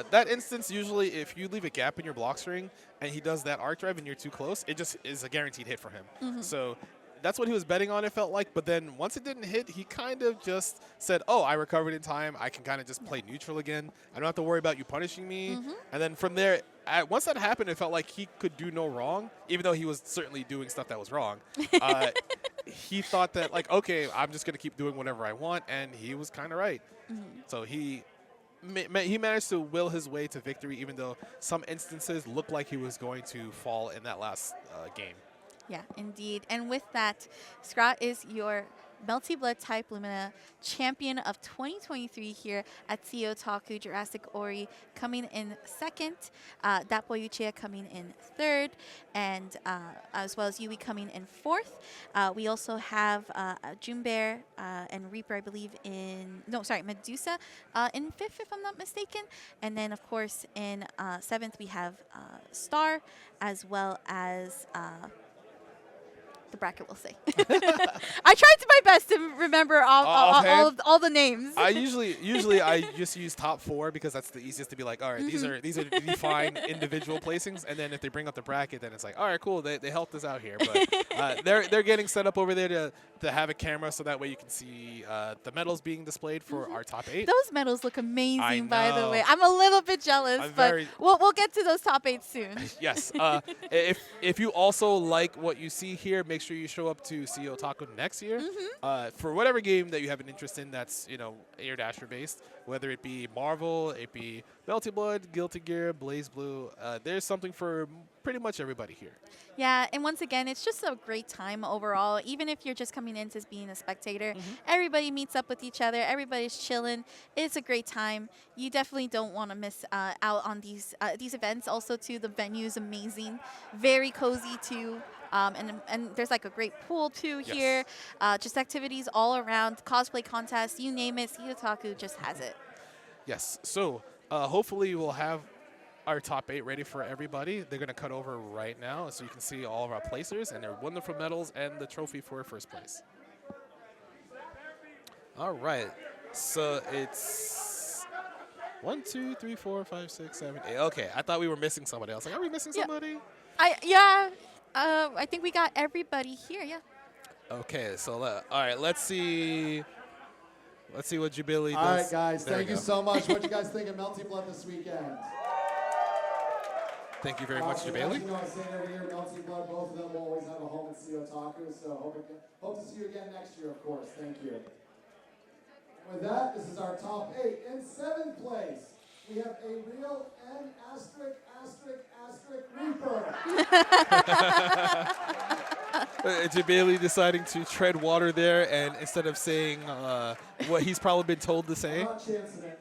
That instance, usually if you leave a gap in your block string and he does that arc drive and you're too close, it just is a guaranteed hit for him. So that's what he was betting on, it felt like. But then once it didn't hit, he kind of just said, oh, I recovered in time. I can kind of just play neutral again. I don't have to worry about you punishing me. And then from there, once that happened, it felt like he could do no wrong, even though he was certainly doing stuff that was wrong. He thought that, like, okay, I'm just going to keep doing whatever I want. And he was kind of right. So he managed to will his way to victory, even though some instances looked like he was going to fall in that last game. Yeah, indeed. And with that, Scrawt is your Melty Blood type Lumina champion of 2023 here at CEOtaku. JurassicOri coming in second, DatBoyUchiha coming in third, and as well as Yui coming in fourth. We also have JunBear and Reaper, I believe, Medusa in fifth, if I'm not mistaken. And then, of course, in seventh, we have Star, as well as... the bracket will say. I tried my best to remember all the names. I usually I just use top 4 because that's the easiest to be like, all right, these are defined individual placings, and then if they bring up the bracket, then it's like, all right, cool, they helped us out here. But they're getting set up over there to have a camera so that way you can see the medals being displayed for our top 8. Those medals look amazing, by the way. I'm a little bit jealous, but we'll get to those top 8 soon. Yes. If you also like what you see here, make sure you show up to CEOtaku next year for whatever game that you have an interest in that's, Air Dasher based, whether it be Marvel, it be Melty Blood, Guilty Gear, Blaze Blue. There's something for pretty much everybody here. Yeah, and once again, it's just a great time overall. Even if you're just coming in as being a spectator, everybody meets up with each other. Everybody's chilling. It's a great time. You definitely don't want to miss out on these events. Also, too, the venue's amazing. Very cozy, too. And there's like a great pool too here. Just activities all around, cosplay contests, you name it. CEOtaku just has it. Yes. So hopefully we'll have our top 8 ready for everybody. They're going to cut over right now so you can see all of our placers and their wonderful medals and the trophy for first place. All right. So it's 1, 2, 3, 4, 5, 6, 7, 8. Okay. I thought we were missing somebody else. Like, are we missing somebody? I think we got everybody here, yeah. Okay, so all right, let's see what Jubilee does. All right, guys, thank you so much. What you guys think of Melty Blood this weekend? Thank you very much, Jubilee. You know, I say every year, Melty Blood, both of them will always have a home at CEOtaku, so hope to see you again next year, of course. Thank you. With that, this is our top 8. In 7th place, we have a real N****** Reaper. Jubilee deciding to tread water there, and instead of saying what he's probably been told to say. I'm not chancing it.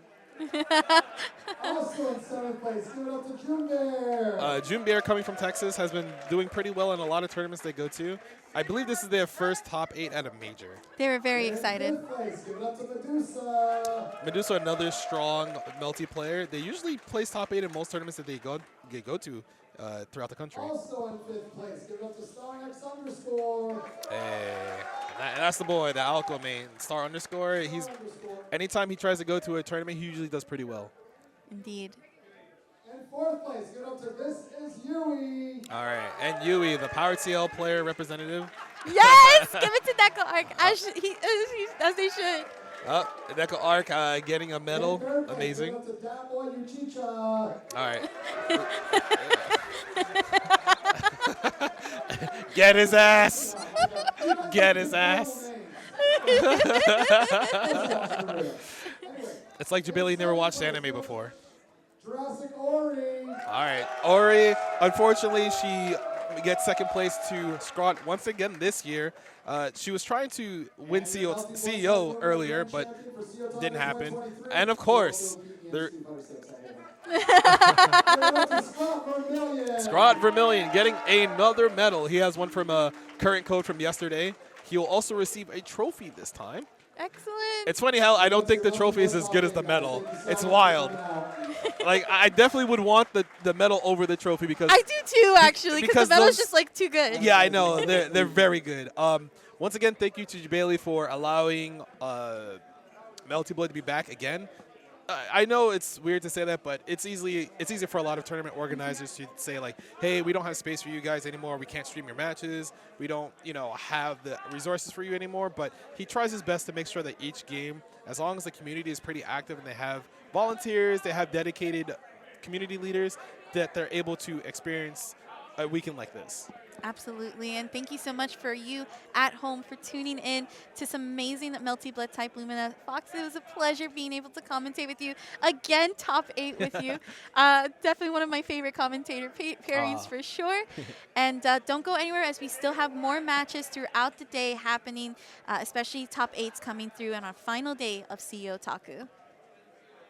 Also in 7th place, give it up to JunBear. JunBear, coming from Texas, has been doing pretty well in a lot of tournaments they go to. I believe this is their first top 8 at a major. They were very In excited. 5th place, give it up to Medusa. Medusa, another strong Melty player. They usually place top 8 in most tournaments that they go to throughout the country. Also in 5th place, give it up to StarXunderscore. Hey, and that's the boy, the Aoko main, StarXunderscore. Anytime he tries to go to a tournament, he usually does pretty well. Indeed. In 4th place, give it up to This Is Yui. All right, and Yui, the Power TL player representative. Yes! Give it to Neko Arc as they should. Neko Arc getting a medal. In 3rd place, Amazing. give it up to DatBoyUchiha. All right. Get his ass. Get his ass. It's like Jubili never watched anime before. JurassicOri. All right. Ori, unfortunately, she gets second place to Scrawt once again this year. She was trying to win CEO earlier, but didn't happen. And of course, ScrawtVermillion getting another medal. He has one from a current code from yesterday. He will also receive a trophy this time. Excellent. It's funny how I don't think the trophy is as good as the medal. It's wild. Like, I definitely would want the medal over the trophy because I do too, actually, because the medal's just like too good. Yeah, I know. They're very good. Once again, thank you to Jubili for allowing Melty Boy to be back again. I know it's weird to say that, but it's easy for a lot of tournament organizers to say like, hey, we don't have space for you guys anymore. We can't stream your matches. We don't, have the resources for you anymore. But he tries his best to make sure that each game, as long as the community is pretty active and they have volunteers, they have dedicated community leaders, that they're able to experience a weekend like this. Absolutely, and thank you so much for you at home for tuning in to some amazing Melty Blood type Lumina. Fox, it was a pleasure being able to commentate with you again, top 8 with you. Definitely one of my favorite commentator pairings for sure. And don't go anywhere as we still have more matches throughout the day happening, especially top 8s coming through on our final day of CEOtaku.